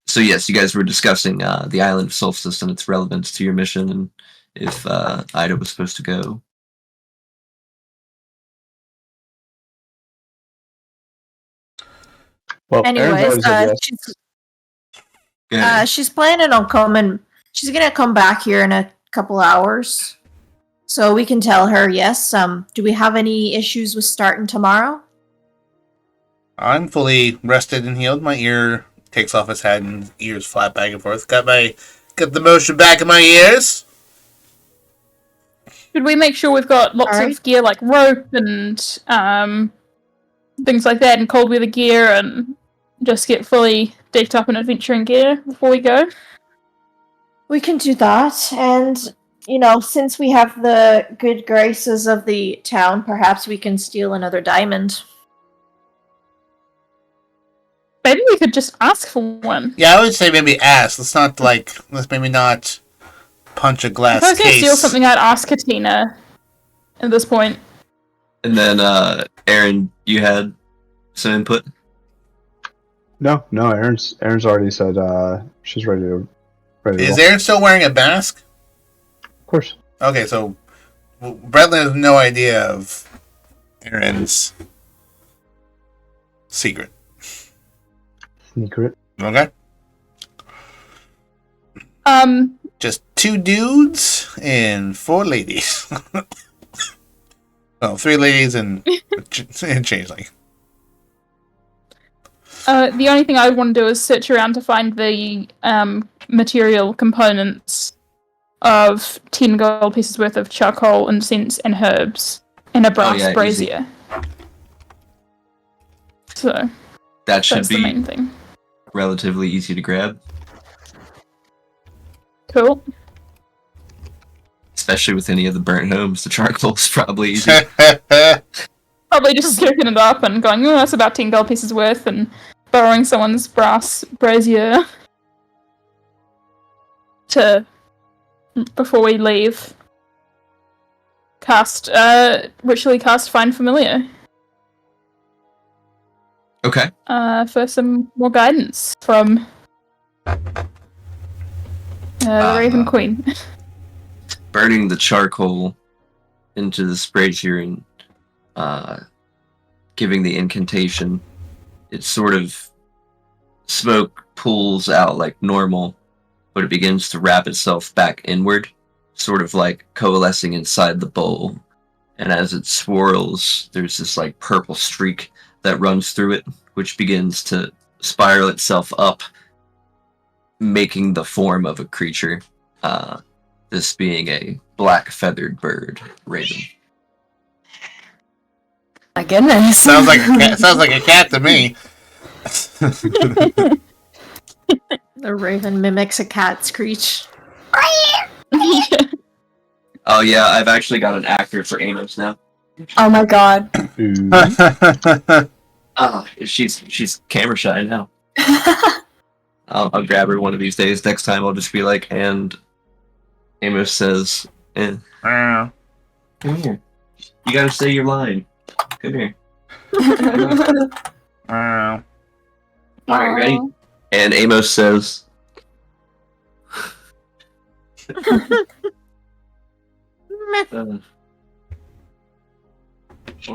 So yes, you guys were discussing the island of Solstice and its relevance to your mission, and if Ida was supposed to go.
Well,
Anyways, she's planning on coming. She's gonna come back here in a couple hours, so we can tell her yes. Do we have any issues with starting tomorrow?
I'm fully rested and healed. My ear takes off his head and ears flap back and forth. Got the motion back in my ears.
Should we make sure we've got lots of gear like rope and things like that, and cold weather gear, and just get fully decked up in adventuring gear before we go?
We can do that, and since we have the good graces of the town, perhaps we can steal another diamond.
Maybe we could just ask for one.
Yeah, I would say maybe ask. Let's maybe not punch a glass
If I was going to
case.
steal something, I'd ask Katina at this point.
And then, Aron, you had some input?
No. Aaron's already said she's ready to roll.
Is Aron still wearing a mask?
Of course.
Okay, so Bretlynn has no idea of Aron's secret.
Secret.
Okay. Just 2 dudes and 4 ladies. Well, 3 ladies and changeling.
The only thing I would want to do is search around to find the material components of 10 gold pieces worth of charcoal, incense, and herbs in a brass brazier. So
that should
that's
be
the main thing.
Relatively easy to grab.
Cool.
Especially with any of the burnt homes, the charcoal's probably easy.
Probably just scooping it up and going, oh, that's about 10 gold pieces worth, and borrowing someone's brass brazier to, before we leave, ritually cast Find Familiar.
Okay.
For some more guidance from the Raven Queen.
Burning the charcoal into the brazier and giving the incantation, it sort of smoke pools out like normal, but it begins to wrap itself back inward, sort of like coalescing inside the bowl. And as it swirls, there's this like purple streak that runs through it, which begins to spiral itself up, making the form of a creature. This being a black feathered bird raven.
My goodness.
Sounds like a cat to me.
The raven mimics a cat screech.
Oh yeah, I've actually got an actor for Amos now.
Oh my god.
She's camera shy now. I'll grab her one of these days. Next time I'll just be like, and Amos says, come here. You gotta say your line. Come here. Alright, ready? And Amos says, oh,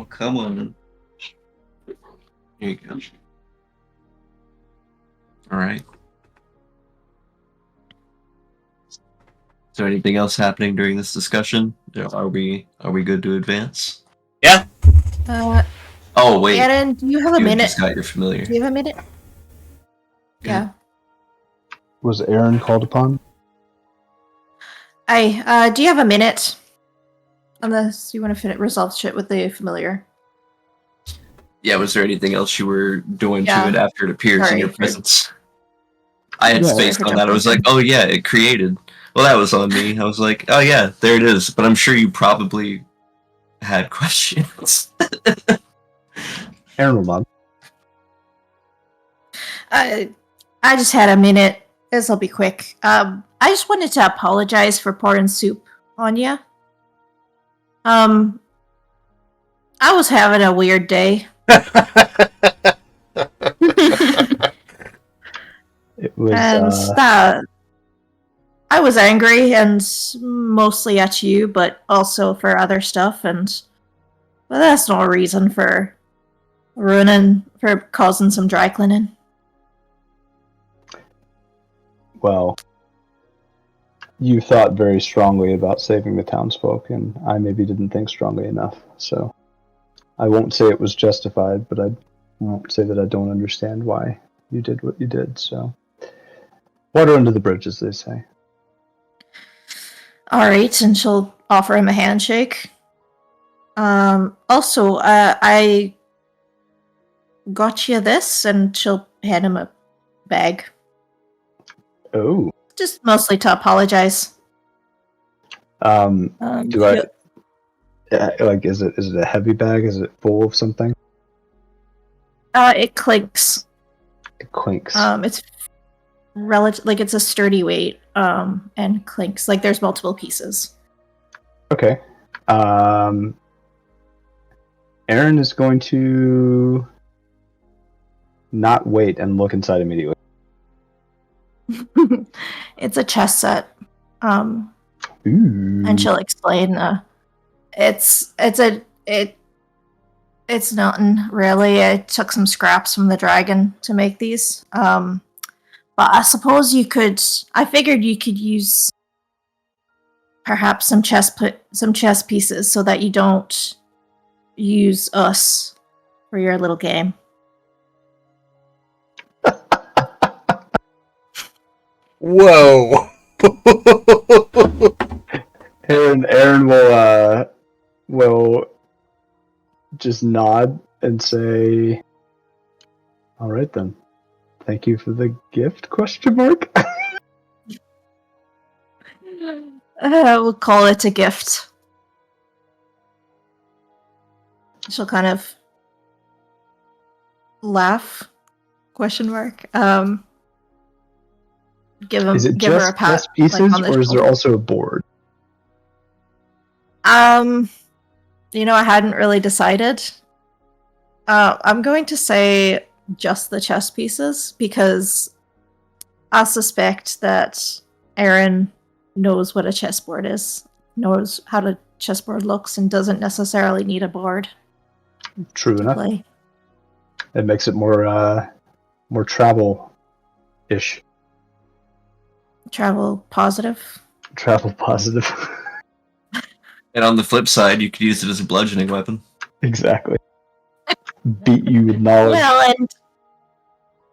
come on. Here you go. Alright. Is there anything else happening during this discussion? Are we good to advance?
Yeah.
Oh wait.
Aron, do you have a minute?
Just got your familiar.
Do you have a minute? Yeah.
Was Aron called upon?
Hi, do you have a minute? Unless you want to resolve shit with the familiar.
Yeah, was there anything else you were doing to it after it appears in your presence? I had spaced on that. I was like, oh yeah, it created. Well, that was on me. I was like, oh yeah, there it is. But I'm sure you probably had questions.
Aron will nod.
I just had a minute. This will be quick. I just wanted to apologize for pouring soup on you. I was having a weird day.
It was.
And I was angry, and mostly at you, but also for other stuff. And well, that's no reason for causing some dry cleaning.
Well, you thought very strongly about saving the townsfolk, and I maybe didn't think strongly enough. So I won't say it was justified, but I won't say that I don't understand why you did what you did. So water under the bridge, as they say.
All right, and she'll offer him a handshake. Also, I got you this, and she'll hand him a bag.
Oh.
Just mostly to apologize.
Do I like? Is it a heavy bag? Is it full of something?
It clinks.
It clinks.
It's like it's a sturdy weight. And clinks. Like there's multiple pieces.
Okay. Aron is going to not wait and look inside immediately.
It's a chess set.
Ooh.
And she'll explain. It's nothing really. I took some scraps from the dragon to make these. But I suppose you could. I figured you could use perhaps some chess pieces so that you don't use us for your little game.
Whoa.
Aron will just nod and say, "All right then. Thank you for the gift?" ?
We'll call it a gift. She'll kind of laugh? ?
Is it
give her
just
a pat
chess pieces,
like, on the
or is there
shoulder.
also a board?
I hadn't really decided. I'm going to say just the chess pieces because I suspect that Aron knows what a chessboard is, knows how the chessboard looks, and doesn't necessarily need a board
True
to
enough.
play.
It makes it more travel-ish.
Travel positive.
Travel positive.
And on the flip side, you could use it as a bludgeoning weapon.
Exactly. Beat you with knowledge.
Well,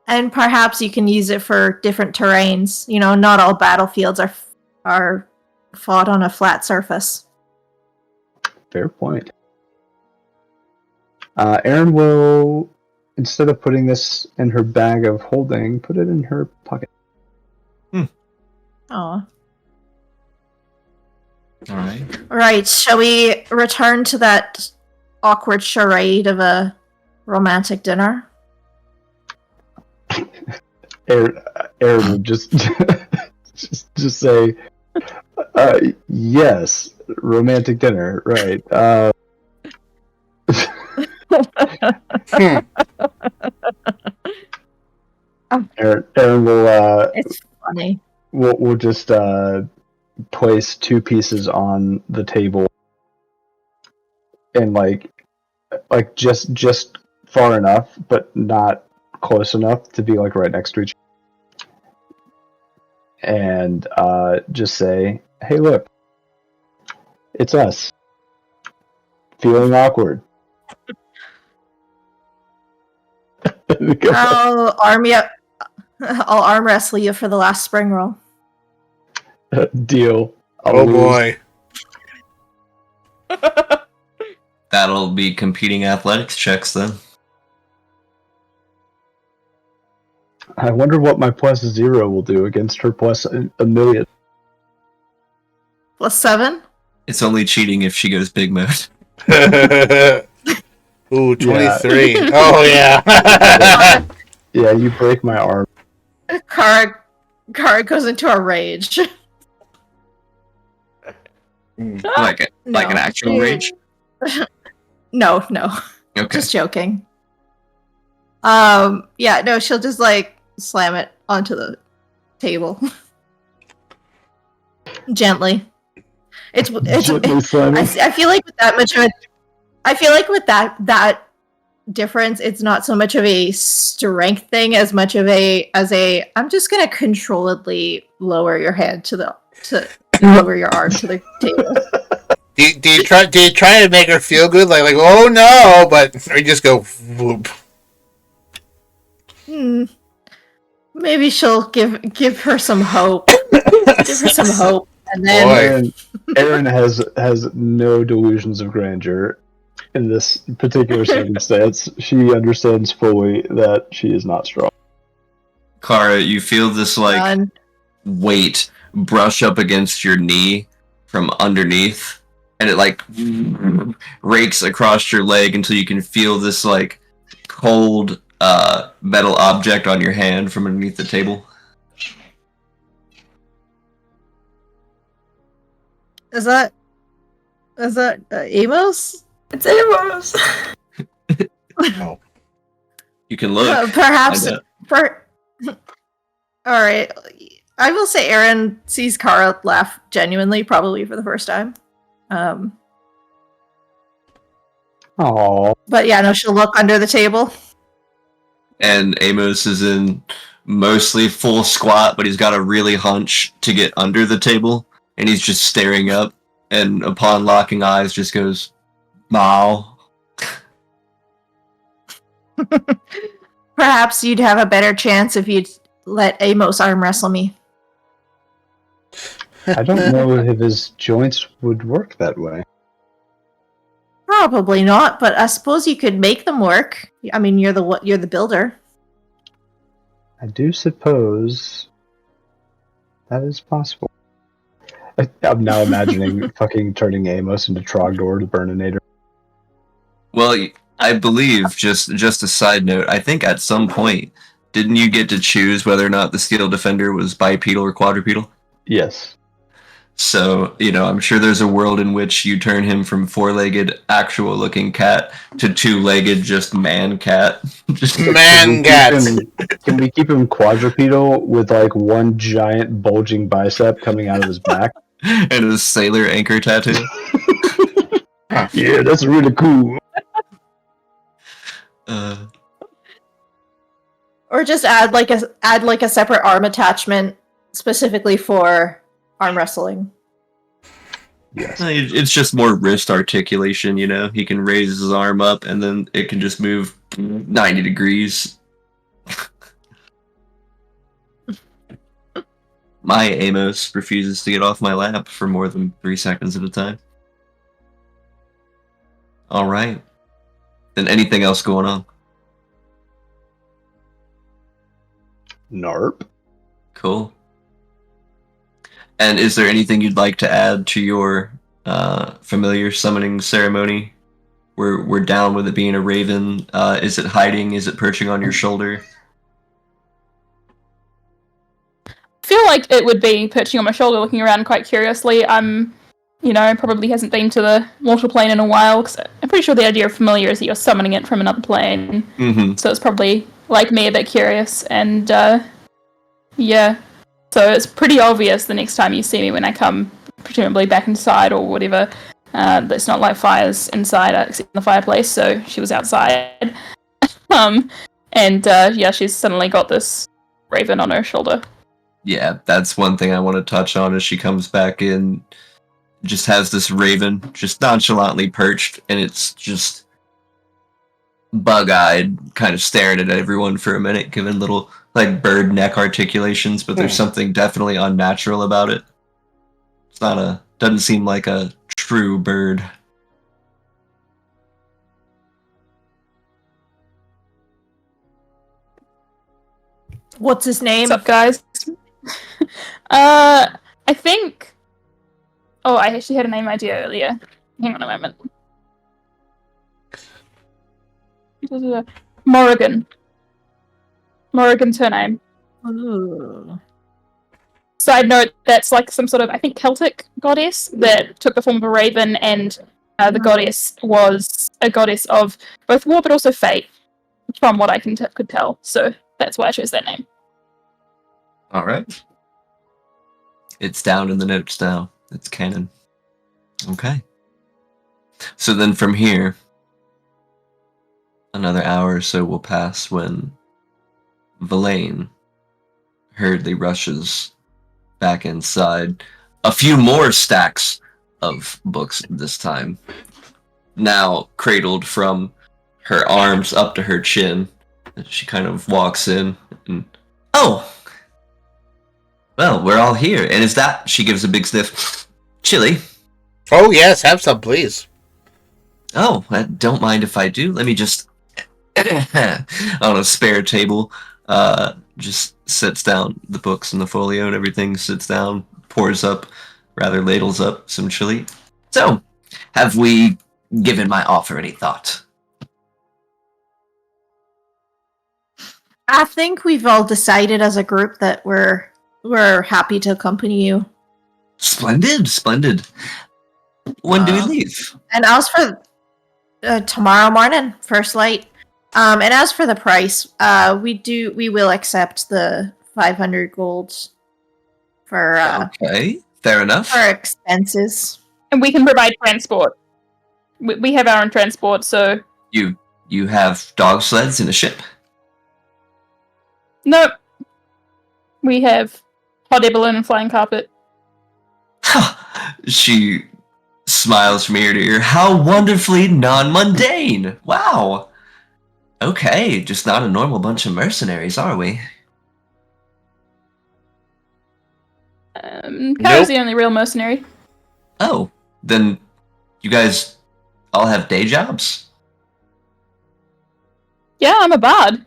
and perhaps you can use it for different terrains. Not all battlefields are fought on a flat surface.
Fair point. Aron will, instead of putting this in her bag of holding, put it in her pocket.
Oh.
All right.
Right, shall we return to that awkward charade of a romantic dinner?
Aron would just just say, yes, romantic dinner, right. Aron will
It's funny.
we'll just place two pieces on the table and like just far enough but not close enough to be like right next to each other. And just say, hey, look, it's us feeling awkward.
I'll arm wrestle you for the last spring roll.
Deal.
Oh boy.
That'll be competing athletics checks then.
I wonder what my +0 will do against her +1,000,000.
+7?
It's only cheating if she goes big mode.
Ooh, 23.
Yeah.
Oh, yeah.
Yeah, you break my arm.
Cara goes into a rage.
Like an actual rage?
No.
Okay.
Just joking. She'll just like slam it onto the table. Gently.
Gently slam it.
I feel like with that much of that difference, it's not so much of a strength thing as much of a I'm just gonna controlledly lower your head to lower your arm to the table.
Do you try to make her feel good? Like oh no, or you just go whoop.
Maybe she'll give her some hope. Give her some hope, and then
Aron has no delusions of grandeur in this particular circumstance. She understands fully that she is not strong.
Cara, you feel this weight brush up against your knee from underneath, and it rakes across your leg until you can feel this cold metal object on your hand from underneath the table.
Is that Amos? It's Amos.
No.
You can look.
Perhaps.
find out.
All right. I will say Aron sees Cara laugh genuinely, probably for the first time.
Oh,
But yeah, no, she'll look under the table.
And Amos is in mostly full squat, but he's got a really hunch to get under the table, and he's just staring up, and upon locking eyes just goes, "Mow."
Perhaps you'd have a better chance if you'd let Amos arm wrestle me.
I don't know if his joints would work that way.
Probably not, but I suppose you could make them work. I mean, you're the builder.
I do suppose that is possible. I'm now imagining fucking turning Amos into Trogdor the Burninator.
Well, I believe, just a side note, I think at some point, didn't you get to choose whether or not the Steel Defender was bipedal or quadrupedal?
Yes.
So, I'm sure there's a world in which you turn him from four-legged, actual-looking cat to two-legged, just man cat. Just
Man cats.
Can we keep him quadrupedal with like one giant bulging bicep coming out of his back?
and a sailor anchor tattoo.
Yeah, that's really cool.
Or just add like a separate arm attachment specifically for arm wrestling.
Yes.
It's just more wrist articulation, He can raise his arm up, and then it can just move 90 degrees. My Amos refuses to get off my lap for more than 3 seconds at a time. All right. Then anything else going on?
Narp.
Cool. And is there anything you'd like to add to your familiar summoning ceremony? We're down with it being a raven. Is it hiding? Is it perching on your shoulder?
I feel like it would be perching on my shoulder, looking around quite curiously. Probably hasn't been to the mortal plane in a while, because I'm pretty sure the idea of familiar is that you're summoning it from another plane.
Mm-hmm.
So it's probably, like me, a bit curious, and yeah. So it's pretty obvious the next time you see me when I come, presumably back inside or whatever. It's not like fires inside, except in the fireplace, so she was outside. She's suddenly got this raven on her shoulder.
Yeah, that's one thing I want to touch on as she comes back in. Just has this raven just nonchalantly perched, and it's just bug-eyed, kind of staring at everyone for a minute, giving little bird neck articulations, but there's something definitely unnatural about it. It's doesn't seem like a true bird.
What's his name?
What's up, guys? I think... Oh, I actually had a name idea earlier. Hang on a moment. Morrigan. Morrigan's her name.
Ooh.
Side note, that's like some sort of, I think, Celtic goddess that took the form of a raven, and the goddess was a goddess of both war but also fate, from what I could tell. So that's why I chose that name.
All right. It's down in the notes now. It's canon. Okay. So then from here, another hour or so will pass when Verlaine hurriedly rushes back inside. A few more stacks of books this time. Now cradled from her arms up to her chin. She kind of walks in and... Oh! Well, we're all here. And is that... She gives a big sniff. Chili.
Oh, yes, have some, please.
Oh, I don't mind if I do. Let me just... on a spare table, just sets down the books and the folio and everything, sits down, pours up, ladles up some chili. So, have we given my offer any thought?
I think we've all decided as a group that we're happy to accompany you.
Splendid, splendid. When do we leave?
And as for tomorrow morning, first light. And as for the price, we will accept the 500 gold for
Okay, fair enough.
for expenses.
And we can provide transport. We have our own transport, so
You have dog sleds in a ship?
nope. We have hot air balloon and flying carpet.
She smiles from ear to ear. How wonderfully non-mundane! Wow! Okay, just not a normal bunch of mercenaries, are we?
Cara's the only real mercenary.
Oh, then you guys all have day jobs?
Yeah, I'm a bard.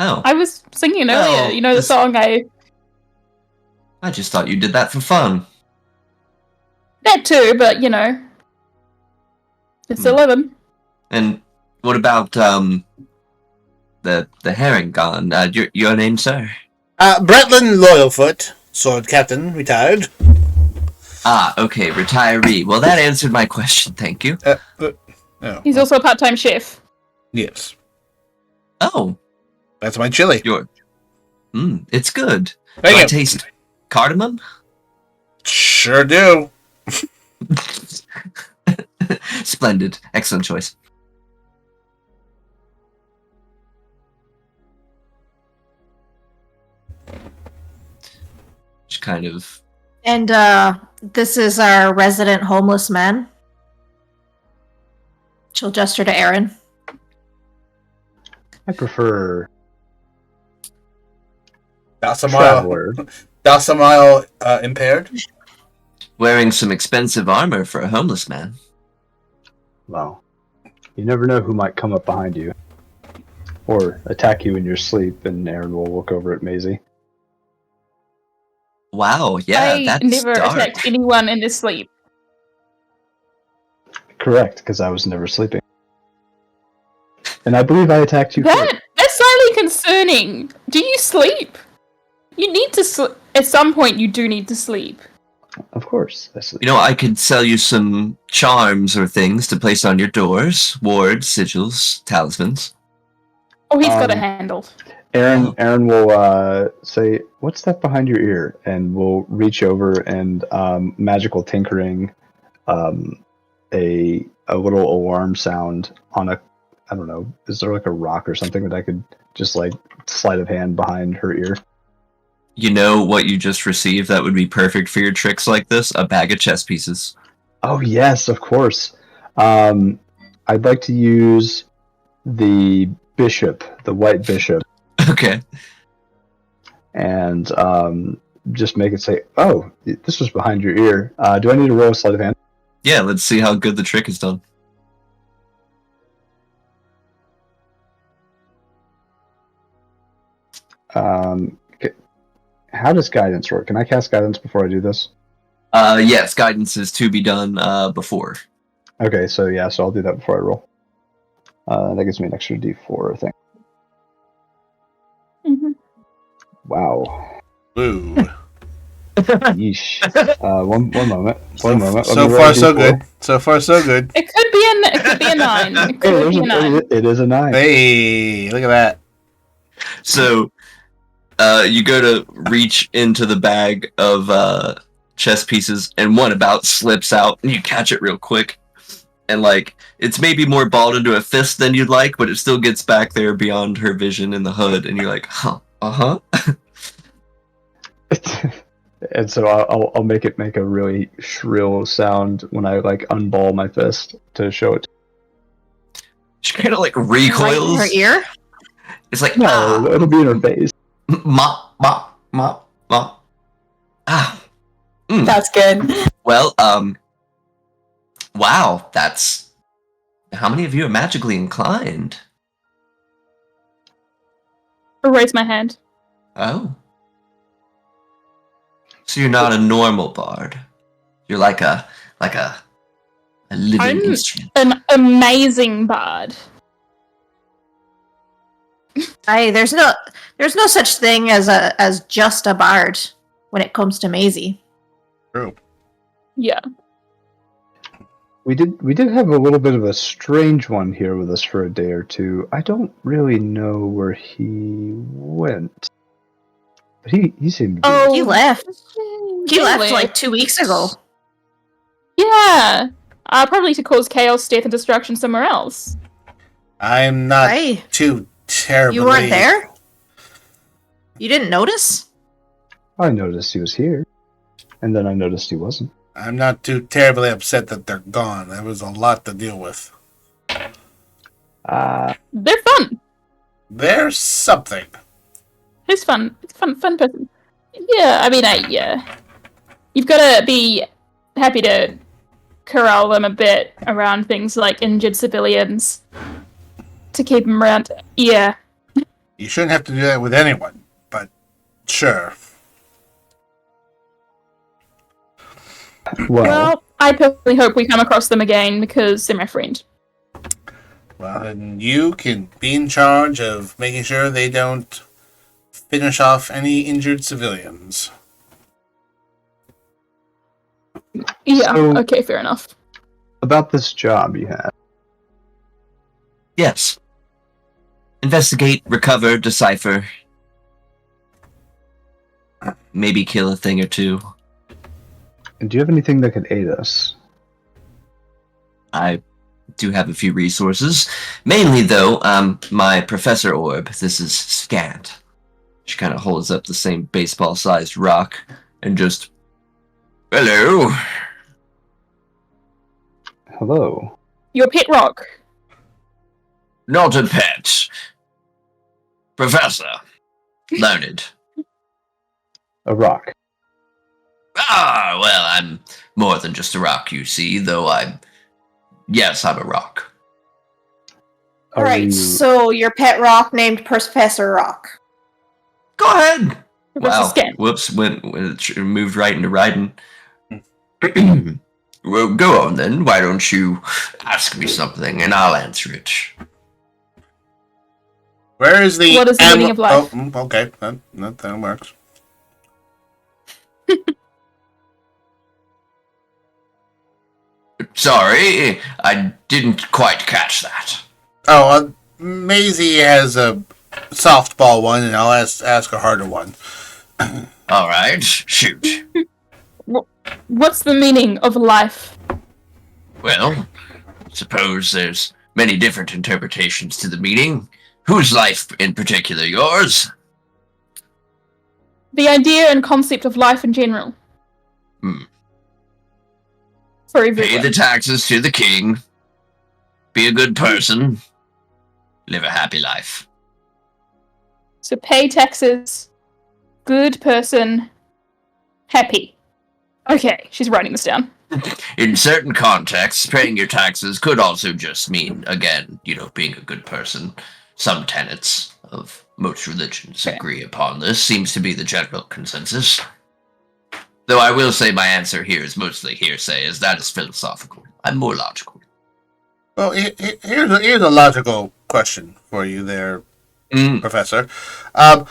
Oh,
I was singing earlier.
Well,
You know the
this-
song
I just thought you did that for fun.
That too, but you know. It's 11.
And what about, the Herringon? Your name, sir?
Bretlynn Loyalfoot, sword captain, retired.
Ah, okay, retiree. Well, that answered my question, thank you.
Oh,
He's also a part-time chef.
yes.
Oh,
That's my chili.
it's good.
Thank
Do I
you.
taste cardamom?
Sure do.
Splendid. Excellent choice. Just kind of...
And this is our resident homeless man. She'll gesture to Aron.
I prefer
Balsamile.
traveler.
Balsamile impaired.
wearing some expensive armor for a homeless man.
Well, you never know who might come up behind you. Or attack you in your sleep, and Aron will look over at Mazie.
Wow, yeah,
I
that's
never
dark.
attacked anyone in their sleep.
Correct, because I was never sleeping. And I believe I attacked you first.
That's slightly concerning. Do you sleep? You need to sleep. At some point, you do need to sleep.
Of course, I sleep.
You know, I could sell you some charms or things to place on your doors. Wards, sigils, talismans.
Oh, he's got it
Um,
handled.
Aron will say, "What's that behind your ear?" And will reach over and magical tinkering a little alarm sound on a, I don't know, is there like a rock or something that I could just like sleight of hand behind her ear?
You know what you just received that would be perfect for your tricks like this? A bag of chess pieces.
Oh yes, of course. I'd like to use the bishop, the white bishop,
Okay.
and just make it say, "Oh, this was behind your ear." Do I need to roll a sleight of hand?
Yeah, let's see how good the trick is done.
How does guidance work? Can I cast guidance before I do this?
Yes, guidance is to be done before.
Okay, so yeah, so I'll do that before I roll. That gives me an extra D4, I think.
Mm-hmm.
Wow.
Ooh.
Yeesh. One moment. One moment. Let
So
me roll
far,
a
so
D4.
good. So far, so good.
It could be a 9. It
Hey,
could be a 9.
it is a 9.
Hey, look at that.
So, you go to reach into the bag of chess pieces, and one about slips out, and you catch it real quick. And, like, it's maybe more balled into a fist than you'd like, but it still gets back there beyond her vision in the hood, and you're like, huh, uh-huh.
And so I'll make it make a really shrill sound when I like unball my fist to show it.
She kind of, like,
Right in
recoils.
her ear.
It's like,
No, it'll be in her face.
mop, mop, mop, mop. Ah. Mm.
That's good.
Well, wow, that's... How many of you are magically inclined?
I'll raise my hand.
Oh. So you're not a normal bard. You're like a living
I'm-
instrument.
An amazing bard.
Hey, there's no such thing as just a bard when it comes to Mazie.
True.
Yeah.
We did have a little bit of a strange one here with us for a day or two. I don't really know where he went. But he seemed to be
He left. He
They
left like 2 weeks ago.
Yeah. Probably to cause chaos, death, and destruction somewhere else.
I'm not
Hey,
too terribly...
you weren't there? You didn't notice?
I noticed he was here. And then I noticed he wasn't.
I'm not too terribly upset that they're gone. There was a lot to deal with.
They're fun.
There's something.
It's fun. It's fun person. Yeah, I mean, you've got to be happy to corral them a bit around things like injured civilians to keep them around. Yeah.
You shouldn't have to do that with anyone, but sure.
Well, I personally hope we come across them again because they're my friend.
Well, then you can be in charge of making sure they don't finish off any injured civilians.
Yeah,
So-
okay, fair enough.
About this job you had.
Yes. Investigate, recover, decipher. Maybe kill a thing or two.
And do you have anything that could aid us?
I do have a few resources. Mainly, though, my Professor Orb. This is scant. She kind of holds up the same baseball-sized rock and just... Hello.
Hello.
Your pet rock.
Not a pet. Professor. Learned.
A rock.
Ah, well, I'm more than just a rock, you see, though Yes, I'm a rock.
Are
Alright,
you-
so your pet rock named Professor Rock.
Go ahead!
Professor
Wow,
Scan.
whoops, moved right into riding. Well, go on then, why don't you ask me something and I'll answer it.
Where is the...
What is the meaning of life?
Oh, okay, that works.
Sorry, I didn't quite catch that.
Oh, Mazie has a softball one, and I'll ask a harder one.
Alright, shoot.
What's the meaning of life?
Well, suppose there's many different interpretations to the meaning. Whose life in particular, yours?
The idea and concept of life in general. For
Pay
everyone.
the taxes to the king. Be a good person. Live a happy life.
So pay taxes, good person, happy. Okay, she's writing this down.
In certain contexts, paying your taxes could also just mean, again, being a good person. Some tenets of most religions
Okay.
agree upon this. Seems to be the general consensus. Though I will say my answer here is mostly hearsay, as that is philosophical. I'm more logical.
Well, here's a logical question for you there, Professor. How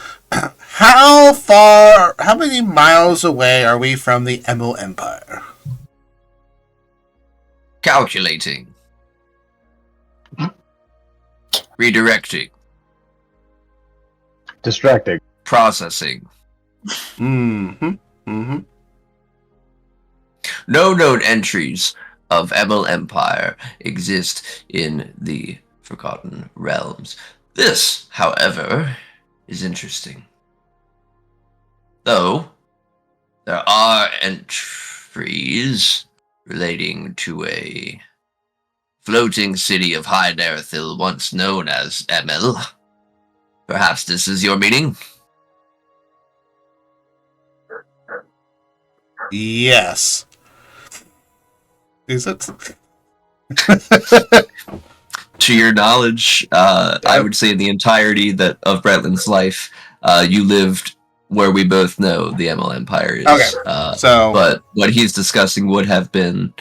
many miles away are we from the Emerald Empire?
Calculating. Redirecting.
Distracting.
Processing.
Mm-hmm.
No known entries of Emil Empire exist in the Forgotten Realms. This, however, is interesting. Though, there are entries relating to a floating city of High Nerethil once known as Emil. Perhaps this is your meaning?
Yes. Is it?
To your knowledge, I would say in the entirety of Bretlynn's life, you lived where we both know the Emil Empire is.
Okay, so...
But what he's discussing would have been,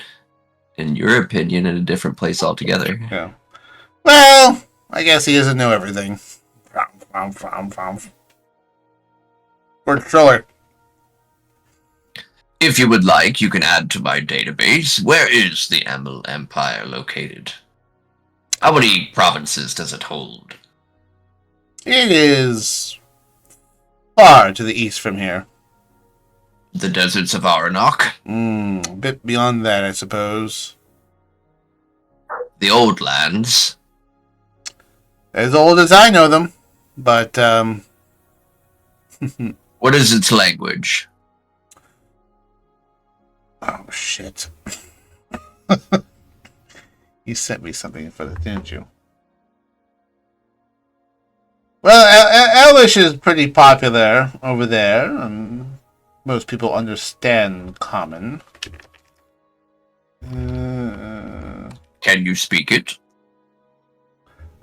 in your opinion, in a different place altogether.
Yeah. Well, I guess he doesn't know everything. Word controller.
If you would like, you can add to my database. Where is the Amel Empire located? How many provinces does it hold?
It is far to the east from here.
The deserts of Aranok?
A bit beyond that, I suppose.
The old lands?
As old as I know them, but,
What is its language?
Oh, shit. You sent me something for that, didn't you? Well, Elvish is pretty popular over there, and most people understand Common.
Can you speak it?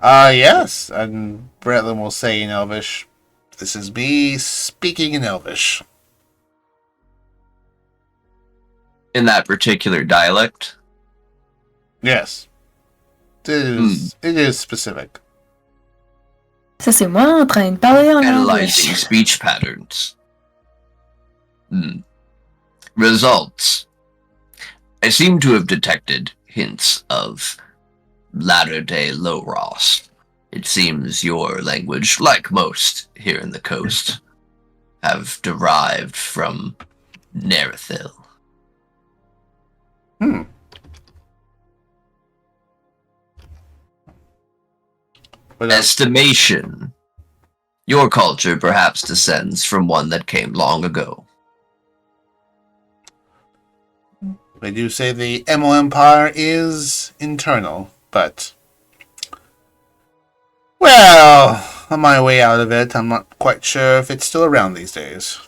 Yes, and Bretlynn will say in Elvish, "This is me speaking in Elvish."
In that particular dialect?
Yes. It is specific.
Ça, c'est moi en train de parler en
Analyzing
anglais.
speech patterns. Results. I seem to have detected hints of latter-day Low-Ross. It seems your language, like most here in the coast, have derived from Nerethil.
But,
Estimation. Your culture perhaps descends from one that came long ago.
they do say the Emil Empire is internal, but... Well, on my way out of it, I'm not quite sure if it's still around these days.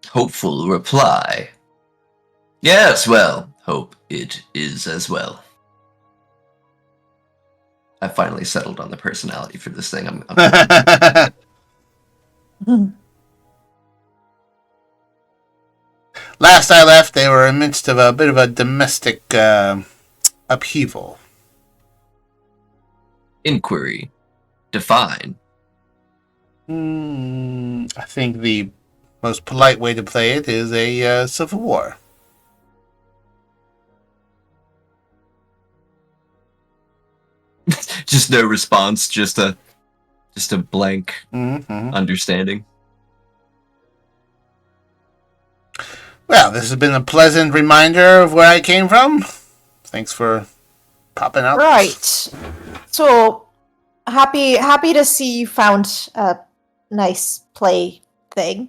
Hopeful reply. Yes, well, hope it is as well. I finally settled on the personality for this thing.
Last I left, they were in the midst of a bit of a domestic upheaval.
Inquiry. Define.
I think the most polite way to play it is a civil war.
Just no response, just a blank understanding.
Well, this has been a pleasant reminder of where I came from. Thanks for popping out.
Right. So happy to see you found a nice play thing.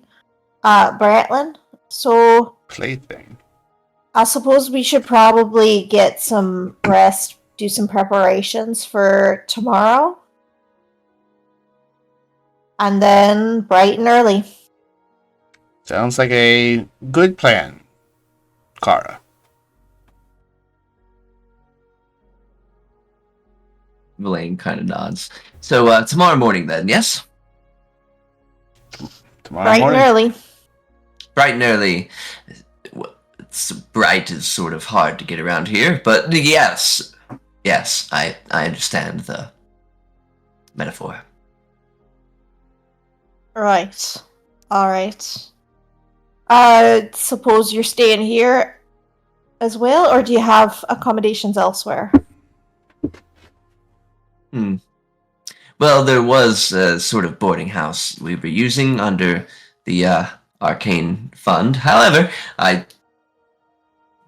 Bretlynn, so
Plaything.
I suppose we should probably get some rest, do some preparations for tomorrow. And then bright and early.
Sounds like a good plan, Cara.
Villain kind of nods. So tomorrow morning then, yes?
Tomorrow
Bright
morning.
and early.
Bright and early. It's bright is sort of hard to get around here, but yes, I understand the metaphor.
Right. Alright. Suppose you're staying here as well, or do you have accommodations elsewhere?
Well, there was a sort of boarding house we were using under the Arcane Fund. However, I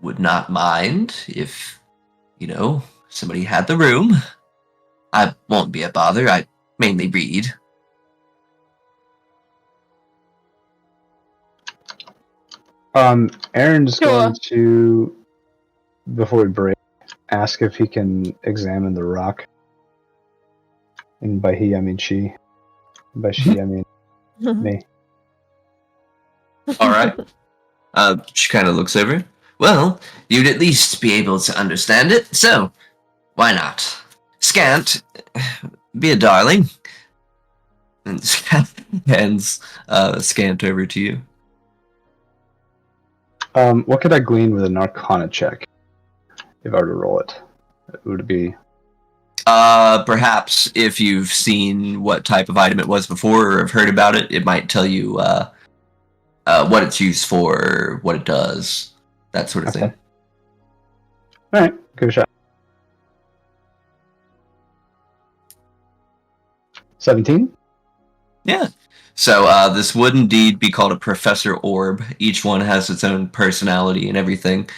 would not mind if, somebody had the room. I won't be a bother. I mainly read.
Aaron's
Sure.
going to, before we break, ask if he can examine the rock. And by he, I mean she. By she, I mean me.
All right. She kind of looks over. Well, you'd at least be able to understand it, so why not? Scant, be a darling. And Scant hands Scant over to you.
What could I glean with an Arcana check? If I were to roll it, would it be
Perhaps if you've seen what type of item it was before or have heard about it, it might tell you what it's used for, what it does, that sort of thing.
All right, give it a shot. 17?
Yeah. So this would indeed be called a Professor Orb. Each one has its own personality and everything.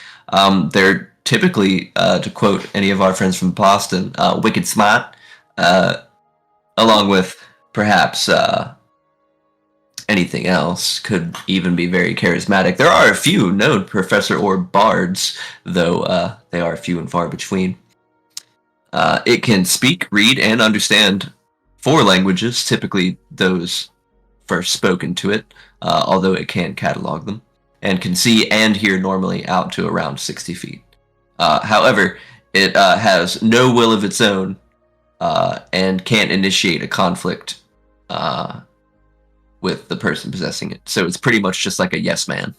They're typically, to quote any of our friends from Boston, wicked smart, along with perhaps anything else. Could even be very charismatic. There are a few known Professor Orb bards, though they are few and far between. It can speak, read, and understand 4 languages, typically those first spoken to it, although it can catalog them, and can see and hear normally out to around 60 feet. However, it has no will of its own and can't initiate a conflict with the person possessing it. So it's pretty much just like a yes man.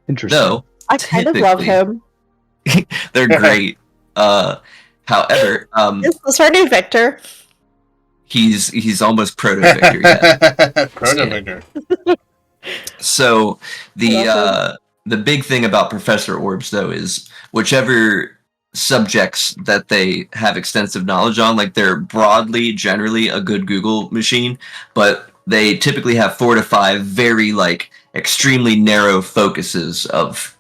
Interesting.
No,
I kind of love him.
they're great. However,
Is her name Victor?
he's almost proto Victor. Yeah.
Proto-Victor.
So the big thing about Professor Orbs though is whichever subjects that they have extensive knowledge on, like they're broadly generally a good Google machine, but they typically have 4 to 5 very like extremely narrow focuses of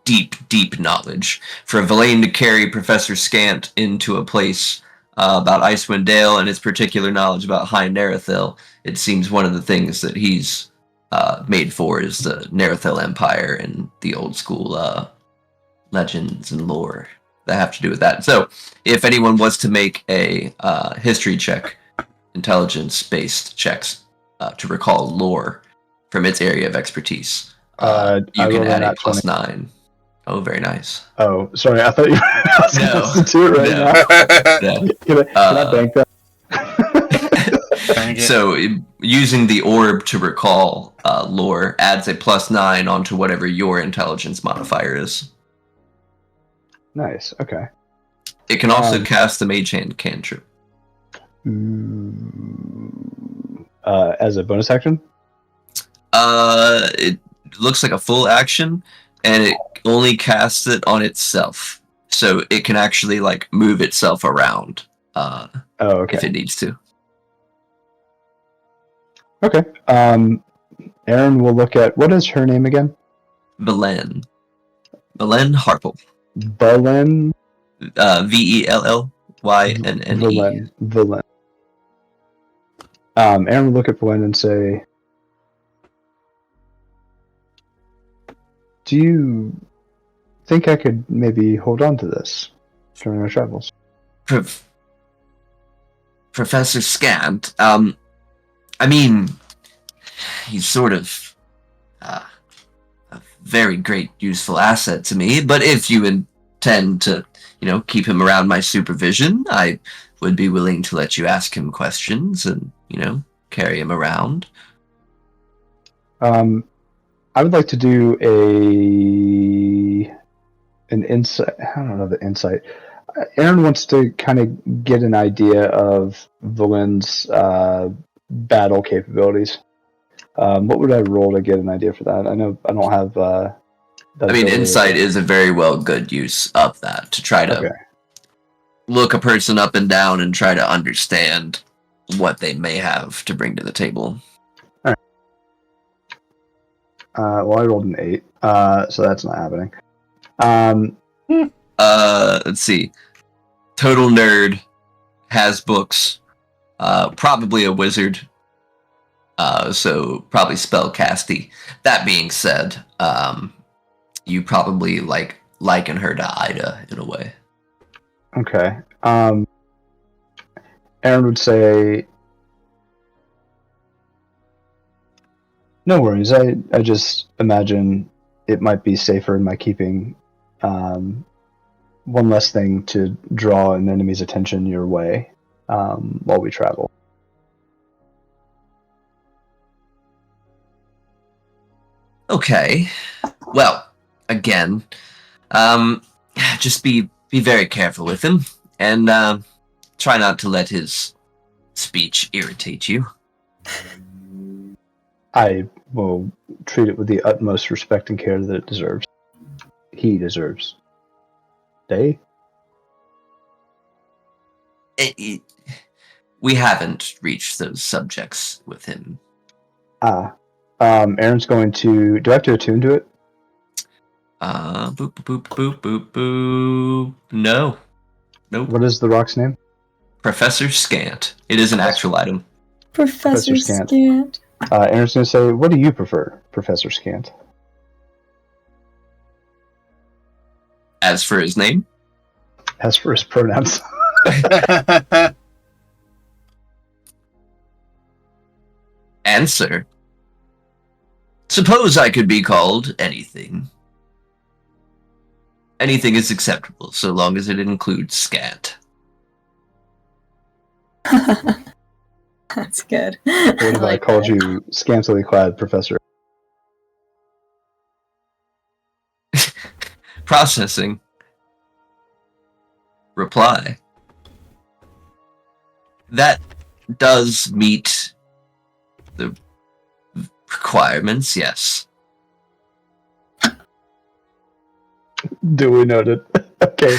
deep knowledge. For Verlaine to carry Professor Scant into a place about Icewind Dale and his particular knowledge about High Narethil, it seems one of the things that he's made for is the Narethil Empire and the old school legends and lore that have to do with that. So if anyone was to make a history check, intelligence-based checks to recall lore from its area of expertise, you can add a +9. Oh, very nice.
Oh, sorry. I thought you were supposed to do it right now.
No.
Can I bank that?
So using the orb to recall lore adds a +9 onto whatever your intelligence modifier is.
Nice. Okay.
It can also cast the Mage Hand cantrip.
As a bonus action?
It looks like a full action, and it only casts it on itself, so it can actually like move itself around.
Okay.
If it needs to.
Okay. Aron will look at, what is her name again?
Belen Harple.
Belen.
Vellynne.
Belen. Aron will look at Belen and say, do you think I could maybe hold on to this during our travels?
Professor Scant, I mean, he's sort of a very great, useful asset to me, but if you intend to, keep him around my supervision, I would be willing to let you ask him questions and, carry him around.
I would like to do an insight. I don't know the insight. Aron wants to kind of get an idea of Valen's battle capabilities. What would I roll to get an idea for that? I know I don't have.
I mean, insight is a very good use of that to try to look a person up and down and try to understand what they may have to bring to the table.
All right. Well, I rolled an 8, so that's not happening.
Let's see. Total nerd, has books, probably a wizard, so probably spellcasty. That being said, you probably liken her to Ida in a way.
Okay. Aron would say, no worries. I just imagine it might be safer in my keeping. One less thing to draw an enemy's attention your way while we travel.
Okay. Well, again, just be be very careful with him, and try not to let his speech irritate you.
I will treat it with the utmost respect and care that it deserves. He deserves. They?
We haven't reached those subjects with him.
Aaron's going to... Do I have to attune to it?
Boop, boop, boop, boop, boop. No. Nope.
What is the rock's name?
Professor Scant. It is an actual item.
Professor
Scant.
Scant.
Aaron's going to say, what do you prefer, Professor Scant?
As for his name?
As for his pronouns.
Answer. Suppose I could be called anything. Anything is acceptable, so long as it includes Scant.
That's good.
What if I called you scantily clad Professor?
Processing. Reply. That does meet the requirements, yes.
Duly noted. Okay.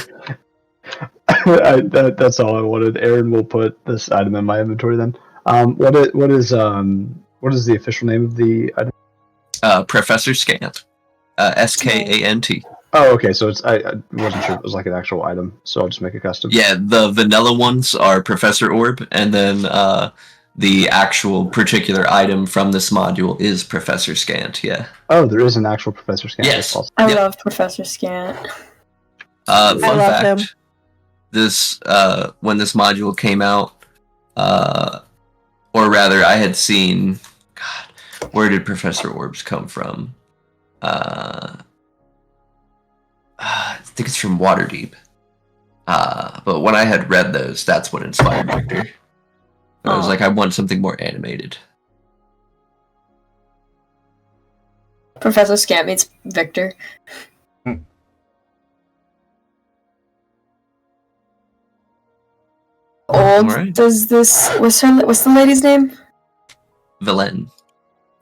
That's all I wanted. Aaron will put this item in my inventory then. What is the official name of the item?
Professor Scant. Skant.
Oh, okay. So it's I wasn't sure if it was like an actual item, so I'll just make a custom.
Yeah, the vanilla ones are Professor Orb, and then the actual particular item from this module is Professor Scant. Yeah.
Oh, there is an actual Professor Scant.
Yes.
I love Professor Scant.
Fun
I love
fact:
him.
this when this module came out, or rather, I had seen. God, where did Professor Orbs come from? I think it's from Waterdeep. But when I had read those, that's what inspired Victor. I was like, I want something more animated.
Professor Scant meets Victor. Old
Alright.
does this? What's the lady's name?
Bretlynn.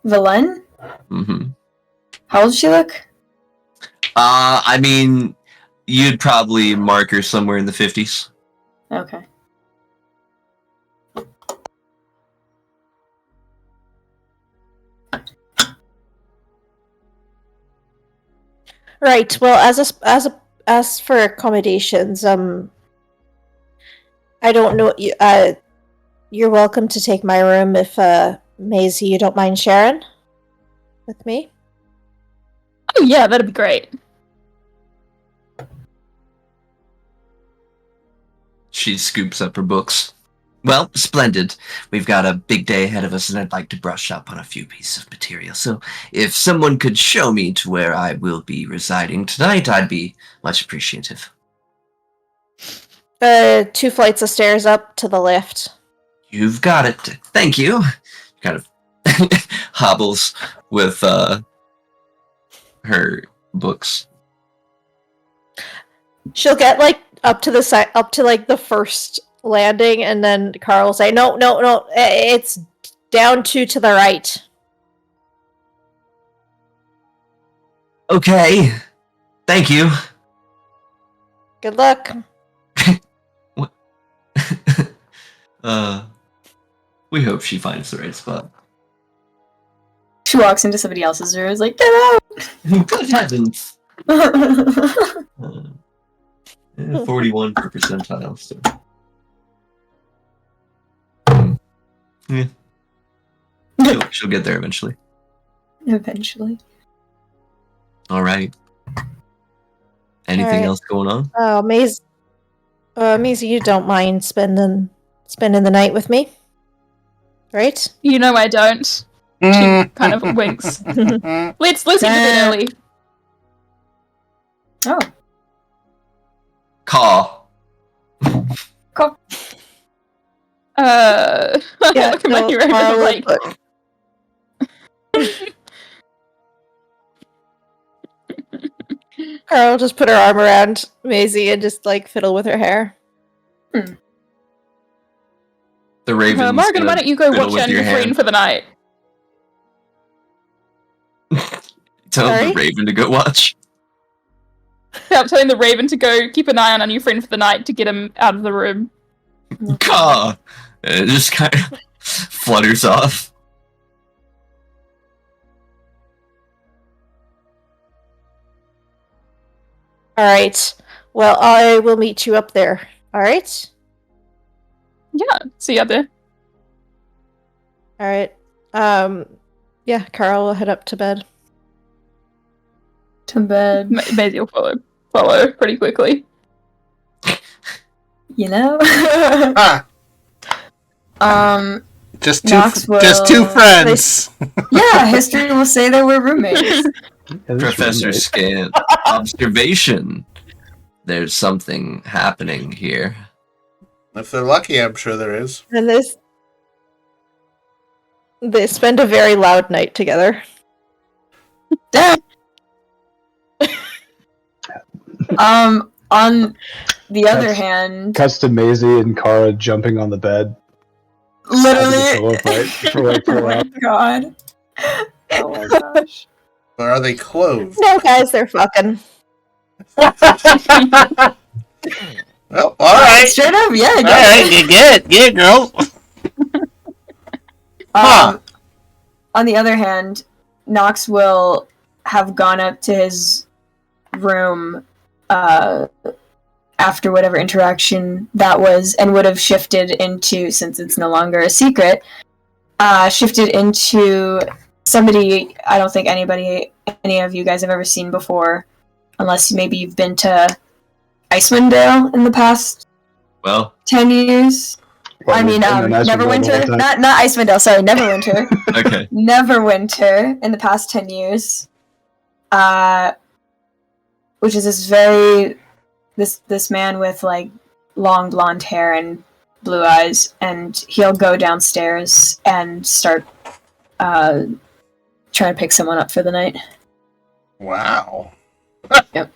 Valen?
Mm-hmm.
How old does she look?
I mean, you'd probably mark her somewhere in the 50s.
Okay.
Right. Well, as for accommodations, I don't know. You're welcome to take my room if Mazie, you don't mind sharing with me.
Oh yeah, that'd be great.
She scoops up her books. Well, splendid. We've got a big day ahead of us, and I'd like to brush up on a few pieces of material. So, if someone could show me to where I will be residing tonight, I'd be much appreciative.
2 flights of stairs up to the left.
You've got it. Thank you. Kind of hobbles with her books.
She'll get like up to the side, up to like the first landing, and then Cara will say, "No, it's down 2 to the right."
Okay. Thank you.
Good luck.
What? We hope she finds the right spot.
She walks into somebody else's room and is like, get out!
Good heavens. 41 per percentile. So. Yeah. She'll get there eventually.
Eventually.
All right. Anything
All right.
else going on?
Oh, Mazie, you don't mind spending the night with me, right?
You know I don't. She kind of winks. Let's leave a bit early.
Oh.
Caw.
I
Yeah,
look at my
no,
hero and
Cara
I'm
will
like,
Cara will just put her arm around Mazie and just like fiddle with her hair.
The Ravens.
Morgan, why don't you go
fiddle
watch
with
on
your
your friend
hand.
for the night?
Tell
Sorry?
the Raven to go watch.
I'm telling the Raven to go keep an eye on your friend for the night to get him out of the room.
Caw! And it just kind of flutters off.
Alright. Well, I will meet you up there. Alright?
Yeah, see you out there.
Alright. Yeah, Cara will head up to bed.
To bed.
Mazie will follow pretty quickly.
You know?
Ah, just
Knox
two
will-
friends.
Yeah, history will say they were roommates.
Professor Scant. Observation. There's something happening here.
If they're lucky, I'm sure there is.
And they spend a very loud night together.
On the other
That's-
hand,
Cuts to Mazie and Cara jumping on the bed.
literally.
Pillow fight for like 4
Oh my
hours.
god. Oh my gosh.
Or are they clothed?
No, guys, they're fucking.
Well, alright.
Straight up, yeah.
Alright, you get it, girl. Huh.
On the other hand, Knox will have gone up to his room after whatever interaction that was and would have shifted into, since it's no longer a secret, shifted into somebody I don't think any of you guys have ever seen before, unless maybe you've been to Icewind Dale in the past
Well,
10 years.
Well,
I mean,
we've been in Icewind Dale the
Neverwinter.
whole time.
Not Icewind Dale, sorry, Neverwinter.
okay.
Neverwinter in the past 10 years. Which is this man with like long blonde hair and blue eyes, and he'll go downstairs and start trying to pick someone up for the night.
Wow.
Yep.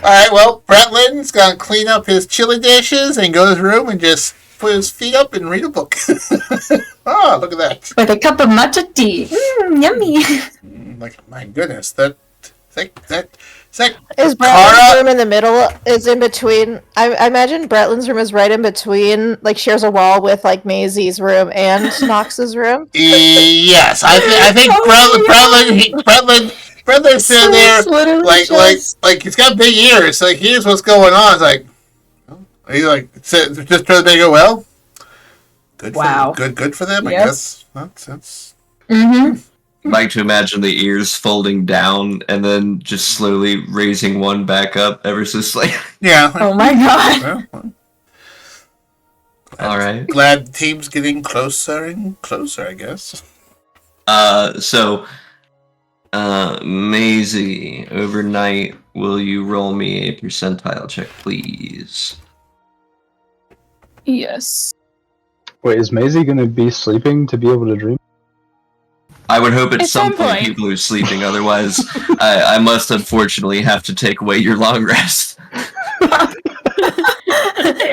Alright, well, Bretlynn's gonna clean up his chili dishes and go to his room and just put his feet up and read a book. Oh, look at that.
With a cup of matcha tea. Yummy.
Like, my goodness, that
Is
Cara-
Bretlynn's room in the middle? Is in between? I imagine Bretlynn's room is right in between, like shares a wall with like Mazie's room and Knox's room.
yes, I think Bretlynn's sitting there like he's got big ears, so he hears what's going on. It's like, he's like, just trying to go, well, good.
Wow.
Good for them, I
Yep.
guess. That's
Mm-hmm.
Like to imagine the ears folding down and then just slowly raising one back up ever so slightly.
yeah.
Oh my god.
Well,
All right.
glad the team's getting closer and closer, I guess.
Mazie, overnight, will you roll me a percentile check, please?
Yes.
Wait, is Mazie going to be sleeping to be able to dream?
I would hope at
At
some
some
point
point.
people are sleeping, otherwise I must unfortunately have to take away your long rest.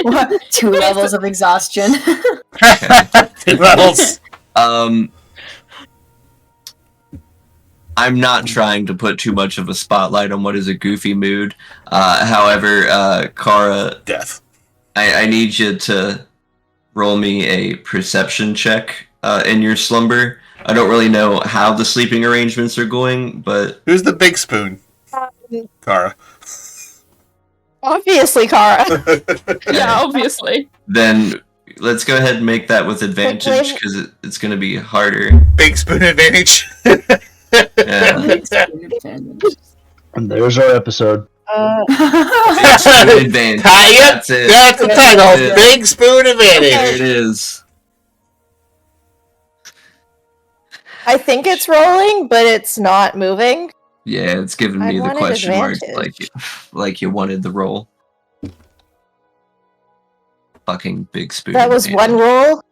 What? 2 levels of exhaustion.
2 levels.
I'm not trying to put too much of a spotlight on what is a goofy mood. However, Cara,
Death.
I need you to roll me a perception check in your slumber. I don't really know how the sleeping arrangements are going, but
Who's the big spoon? Cara.
Obviously, Cara.
Yeah, obviously.
then let's go ahead and make that with advantage because it's going to be harder.
Big spoon advantage.
Yeah.
And there's our episode.
Big spoon advantage.
Yep,
That's it.
that's the title.
Yeah.
Big spoon advantage.
There it is.
I think it's rolling, but it's not moving.
Yeah, it's giving
I
me the
wanted
question mark
advantage.
like you wanted the roll. Fucking big spoon.
That was
advantage.
one roll.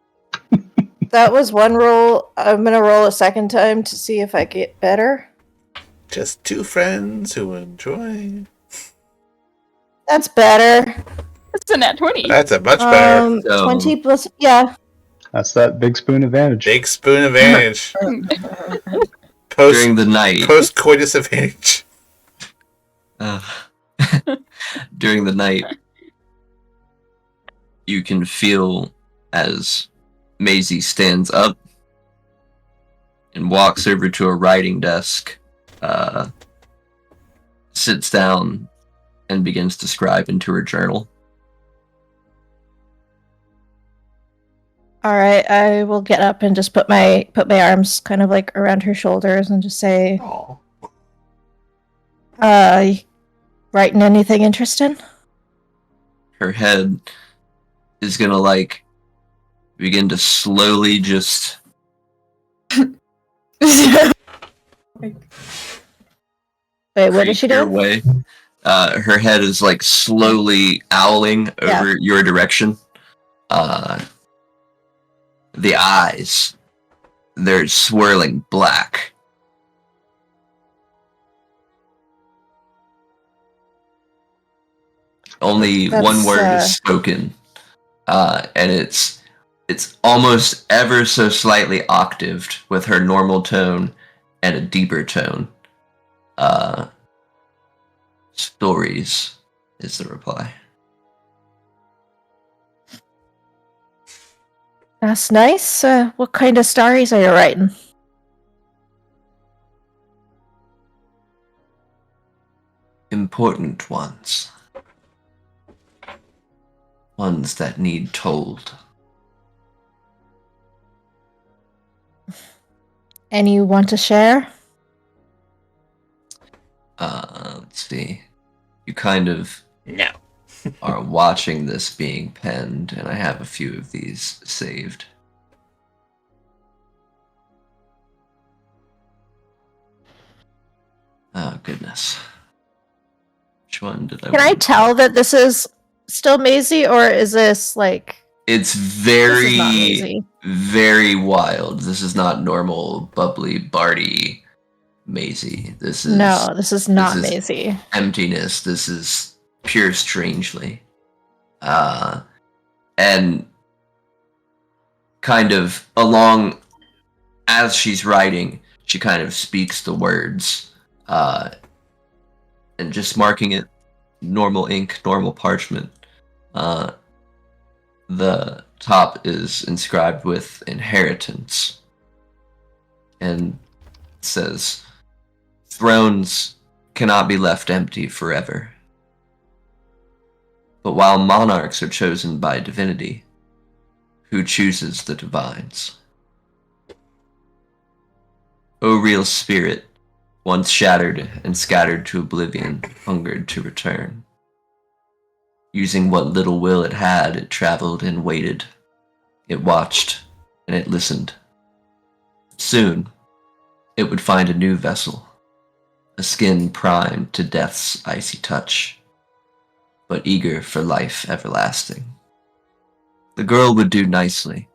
That was one roll. I'm gonna roll a second time to see if I get better.
Just two friends who enjoy.
That's better.
It's a nat 20.
That's a much better.
20 plus, yeah.
That's that big spoon advantage.
Big spoon advantage.
During the night.
Post coitus advantage.
During the night, you can feel as Mazie stands up and walks over to a writing desk, sits down, and begins to scribe into her journal.
All right, I will get up and just put my arms kind of like around her shoulders and just say, writing anything interesting?
Her head is gonna like begin to slowly just
Wait, what is she
creep your
doing?
way. Her head is like slowly owling over your direction. The eyes, they're swirling black. Only one word is spoken, and it's almost ever so slightly octaved with her normal tone and a deeper tone. Stories is the reply.
That's nice. What kind of stories are you writing?
Important ones. Ones that need told.
Any you want to share?
Let's see. You kind of are watching this being penned, and I have a few of these saved. Oh, goodness. Which one did I
Can I tell that this is still Mazie, or is this like...
It's
This is not
very,
Mazie.
very wild. This is not normal, bubbly, Barty Mazie. This is...
No, this is not
this is
Mazie.
emptiness. This is pure strangely. And kind of along as she's writing, she kind of speaks the words, and just marking it normal ink, normal parchment. The top is inscribed with inheritance, and it says, "Thrones cannot be left empty forever. But while monarchs are chosen by divinity, who chooses the divines? O real spirit, once shattered and scattered to oblivion, hungered to return. Using what little will it had, it traveled and waited. It watched and it listened. Soon, it would find a new vessel, a skin primed to death's icy touch, but eager for life everlasting. The girl would do nicely.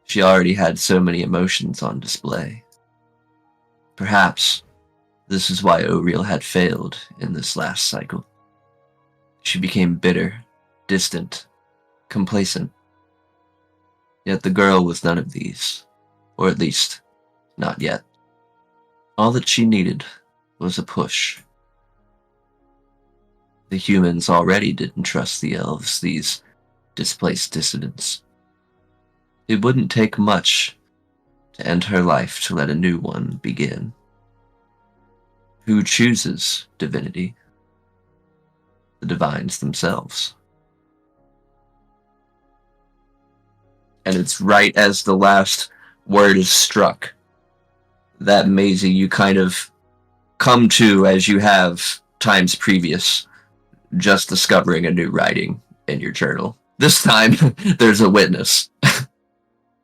She already had so many emotions on display. Perhaps this is why O'Reilly had failed in this last cycle. She became bitter, distant, complacent. Yet the girl was none of these, or at least, not yet. All that she needed was a push. The humans already didn't trust the elves, these displaced dissidents. It wouldn't take much to end her life to let a new one begin. Who chooses divinity? The divines themselves. And it's right as the last word is struck that, Mazie, you kind of come to as you have times previous, just discovering a new writing in your journal. This time, there's a witness.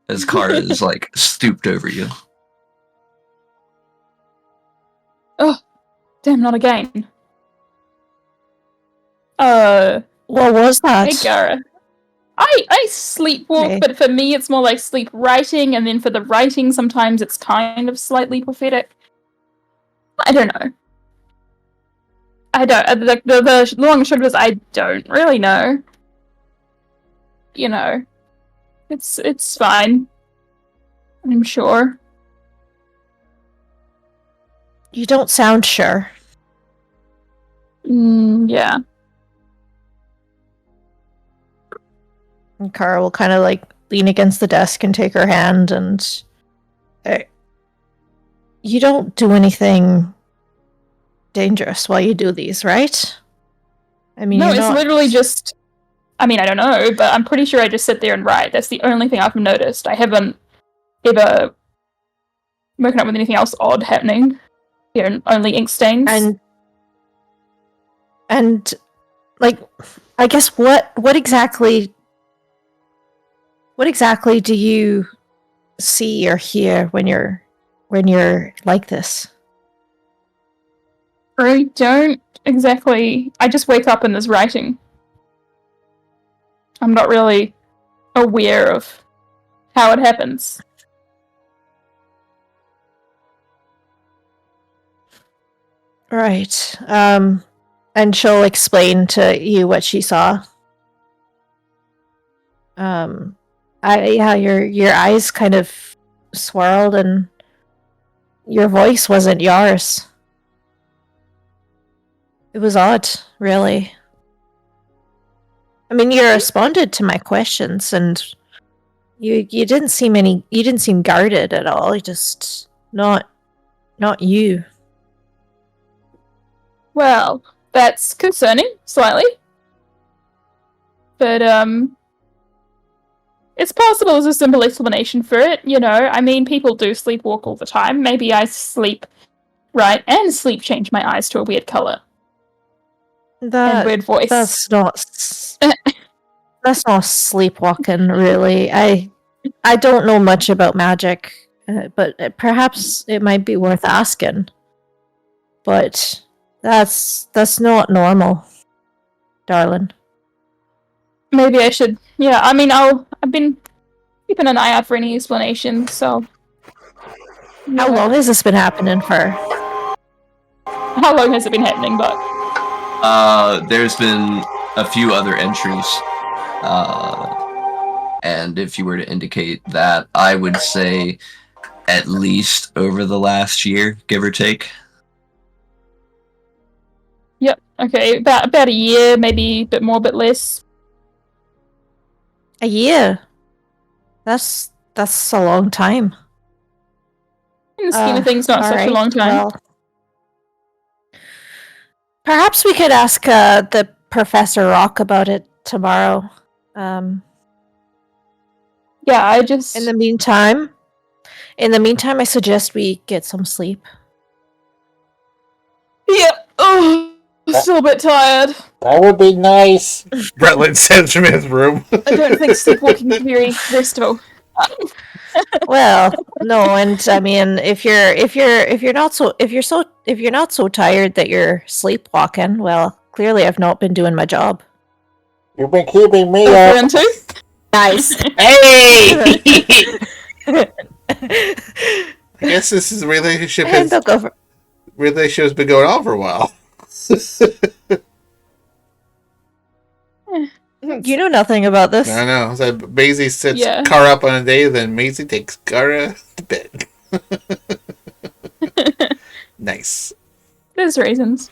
As Cara is, like, stooped over you.
Oh, damn, not again.
What was that?
Hey, Cara. I sleepwalk,
Okay.
but for me it's more like sleep writing, and then for the writing sometimes it's kind of slightly prophetic. I don't know. I don't. The long and short of it is I don't really know. You know, it's fine. I'm sure.
You don't sound sure.
Yeah.
And Cara will kind of like lean against the desk and take her hand and... you don't do anything dangerous while you do these, right? I mean,
No,
you're
it's
not...
literally just... I mean, I don't know, but I'm pretty sure I just sit there and write. That's the only thing I've noticed. I haven't ever woken up with anything else odd happening. Only ink stains.
And like, I guess what exactly do you see or hear when you're like this?
I don't exactly... I just wake up and there's writing. I'm not really aware of how it happens.
Right. And she'll explain to you what she saw. Your eyes kind of swirled and your voice wasn't yours. It was odd, really. I mean, you responded to my questions and you didn't seem guarded at all. You just not you.
Well, that's concerning, slightly. But, it's possible there's a simple explanation for it, you know. I mean, people do sleepwalk all the time. Maybe I sleep right and sleep change my eyes to a weird color. And weird voice.
That's not sleepwalking, really. I don't know much about magic, but perhaps it might be worth asking. But that's not normal, darling.
Maybe I should. Yeah, I mean, I've been keeping an eye out for any explanation, so...
How long has this been happening for?
How long has it been happening, Buck?
There's been a few other entries. And if you were to indicate that, I would say at least over the last year, give or take.
Yep, okay, about a year, maybe a bit more, a bit less.
A year? That's a long time.
In the scheme of things, not such a long time.
Well, perhaps we could ask the Professor Rock about it tomorrow.
Yeah, I just...
In the meantime, I suggest we get some sleep.
Yeah. Oh, still a bit tired.
That would be nice. Bretlynn says from his room.
I don't think sleepwalking is very restful.
Well, no, and I mean, if you're not so tired that you're sleepwalking, well, clearly I've not been doing my job.
You've been keeping me up.
Nice.
Hey! I guess this is relationship has been going on for a while.
You know nothing about this.
I know. So Mazie sets Cara up on a day, then Mazie takes Cara to bed. Nice.
There's reasons.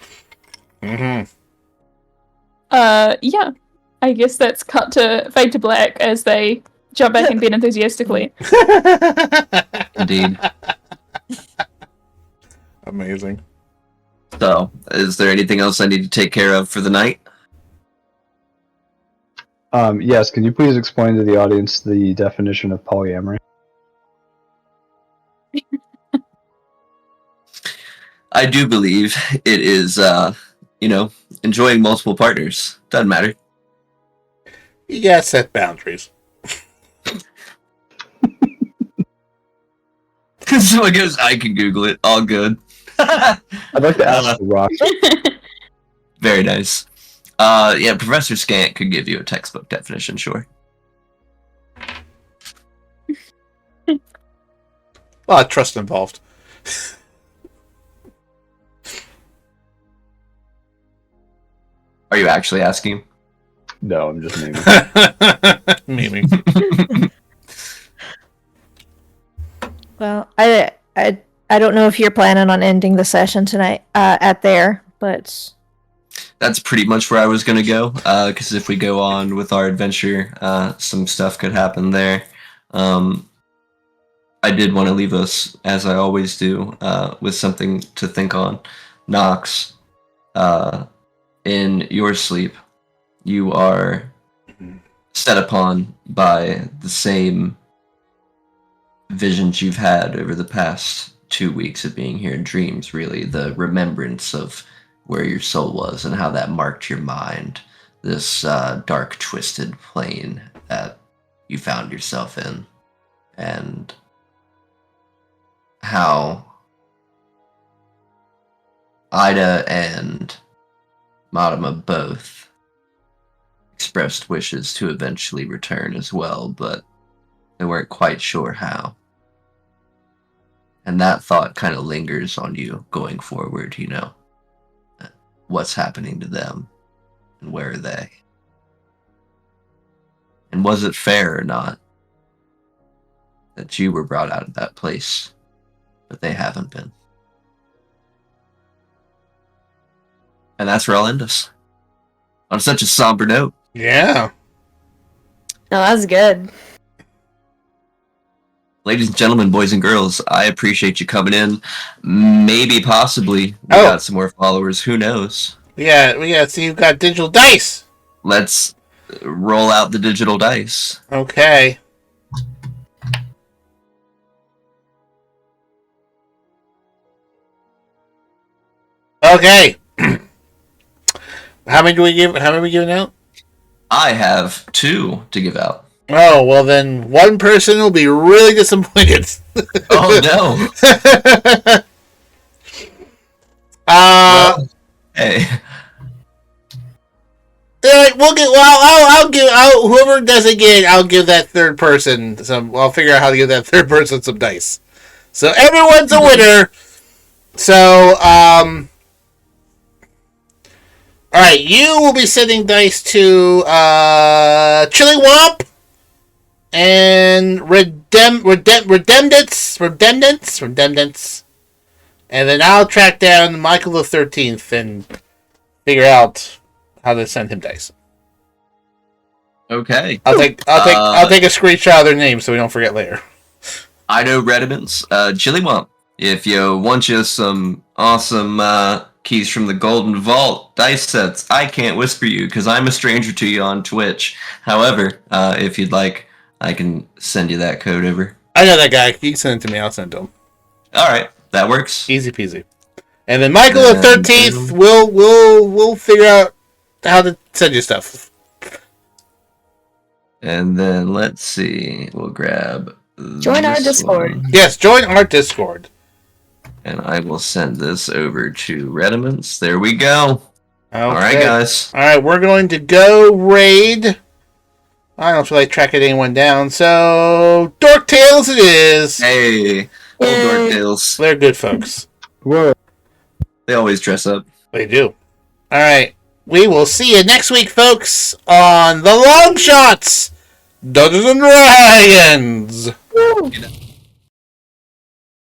Mm-hmm.
Yeah. I guess that's cut to fade to black as they jump back in bed enthusiastically.
Indeed.
Amazing.
So, is there anything else I need to take care of for the night?
Yes, can you please explain to the audience the definition of polyamory?
I do believe it is, enjoying multiple partners. Doesn't matter.
You gotta set boundaries.
Someone goes, I can Google it. All good.
I'd like to ask the Rock.
Very nice. Professor Scant could give you a textbook definition, sure.
A lot of trust involved.
Are you actually asking?
No, I'm just naming.
Memeing.
Well, I don't know if you're planning on ending the session tonight at there, but
That's pretty much where I was going to go, because if we go on with our adventure, some stuff could happen there. I did want to leave us, as I always do, with something to think on. Nox, in your sleep, you are set upon by the same visions you've had over the past 2 weeks of being here in dreams, really. The remembrance of where your soul was and how that marked your mind. This dark, twisted plane that you found yourself in. And how Ida and Madama both expressed wishes to eventually return as well, but they weren't quite sure how. And that thought kind of lingers on you going forward, you know. What's happening to them? And where are they? And was it fair or not that you were brought out of that place, but they haven't been? And that's where I'll end us. On such a somber note.
Yeah.
No, that's good.
Ladies and gentlemen, boys and girls, I appreciate you coming in. Maybe, possibly, we got some more followers. Who knows?
Yeah, so you've got digital dice.
Let's roll out the digital dice.
Okay. Okay. How many are we giving out?
I have 2 to give out.
Oh, well then one person will be really disappointed.
Oh no.
Well,
hey.
I'll give whoever doesn't get it, I'll give that third person some. I'll figure out how to give that third person some dice. So everyone's a winner. So all right, you will be sending dice to Chili Womp and Redemnants, and then I'll track down Michael the 13th and figure out how to send him dice.
Okay.
I'll take a screenshot of their names so we don't forget later.
I know Rediments. Chili Womp. If you want you some awesome keys from the Golden Vault dice sets, I can't whisper you because I'm a stranger to you on Twitch. However, if you'd like, I can send you that code over.
I know that guy. You can send it to me. I'll send it to him.
All right, that works.
Easy peasy. And then Michael the 13th, we'll figure out how to send you stuff.
And then let's see. We'll grab.
Join our Discord.
Yes, join our Discord.
And I will send this over to Rediments. There we go.
Okay.
All right, guys.
All right, we're going to go raid. I don't feel like tracking anyone down, so Dork Tales it is.
Hey, old Dork Tales.
They're good folks.
Whoa.
They always dress up.
They do. All right, we will see you next week, folks, on the Longshots, Dungeons and Dragons.
Woo.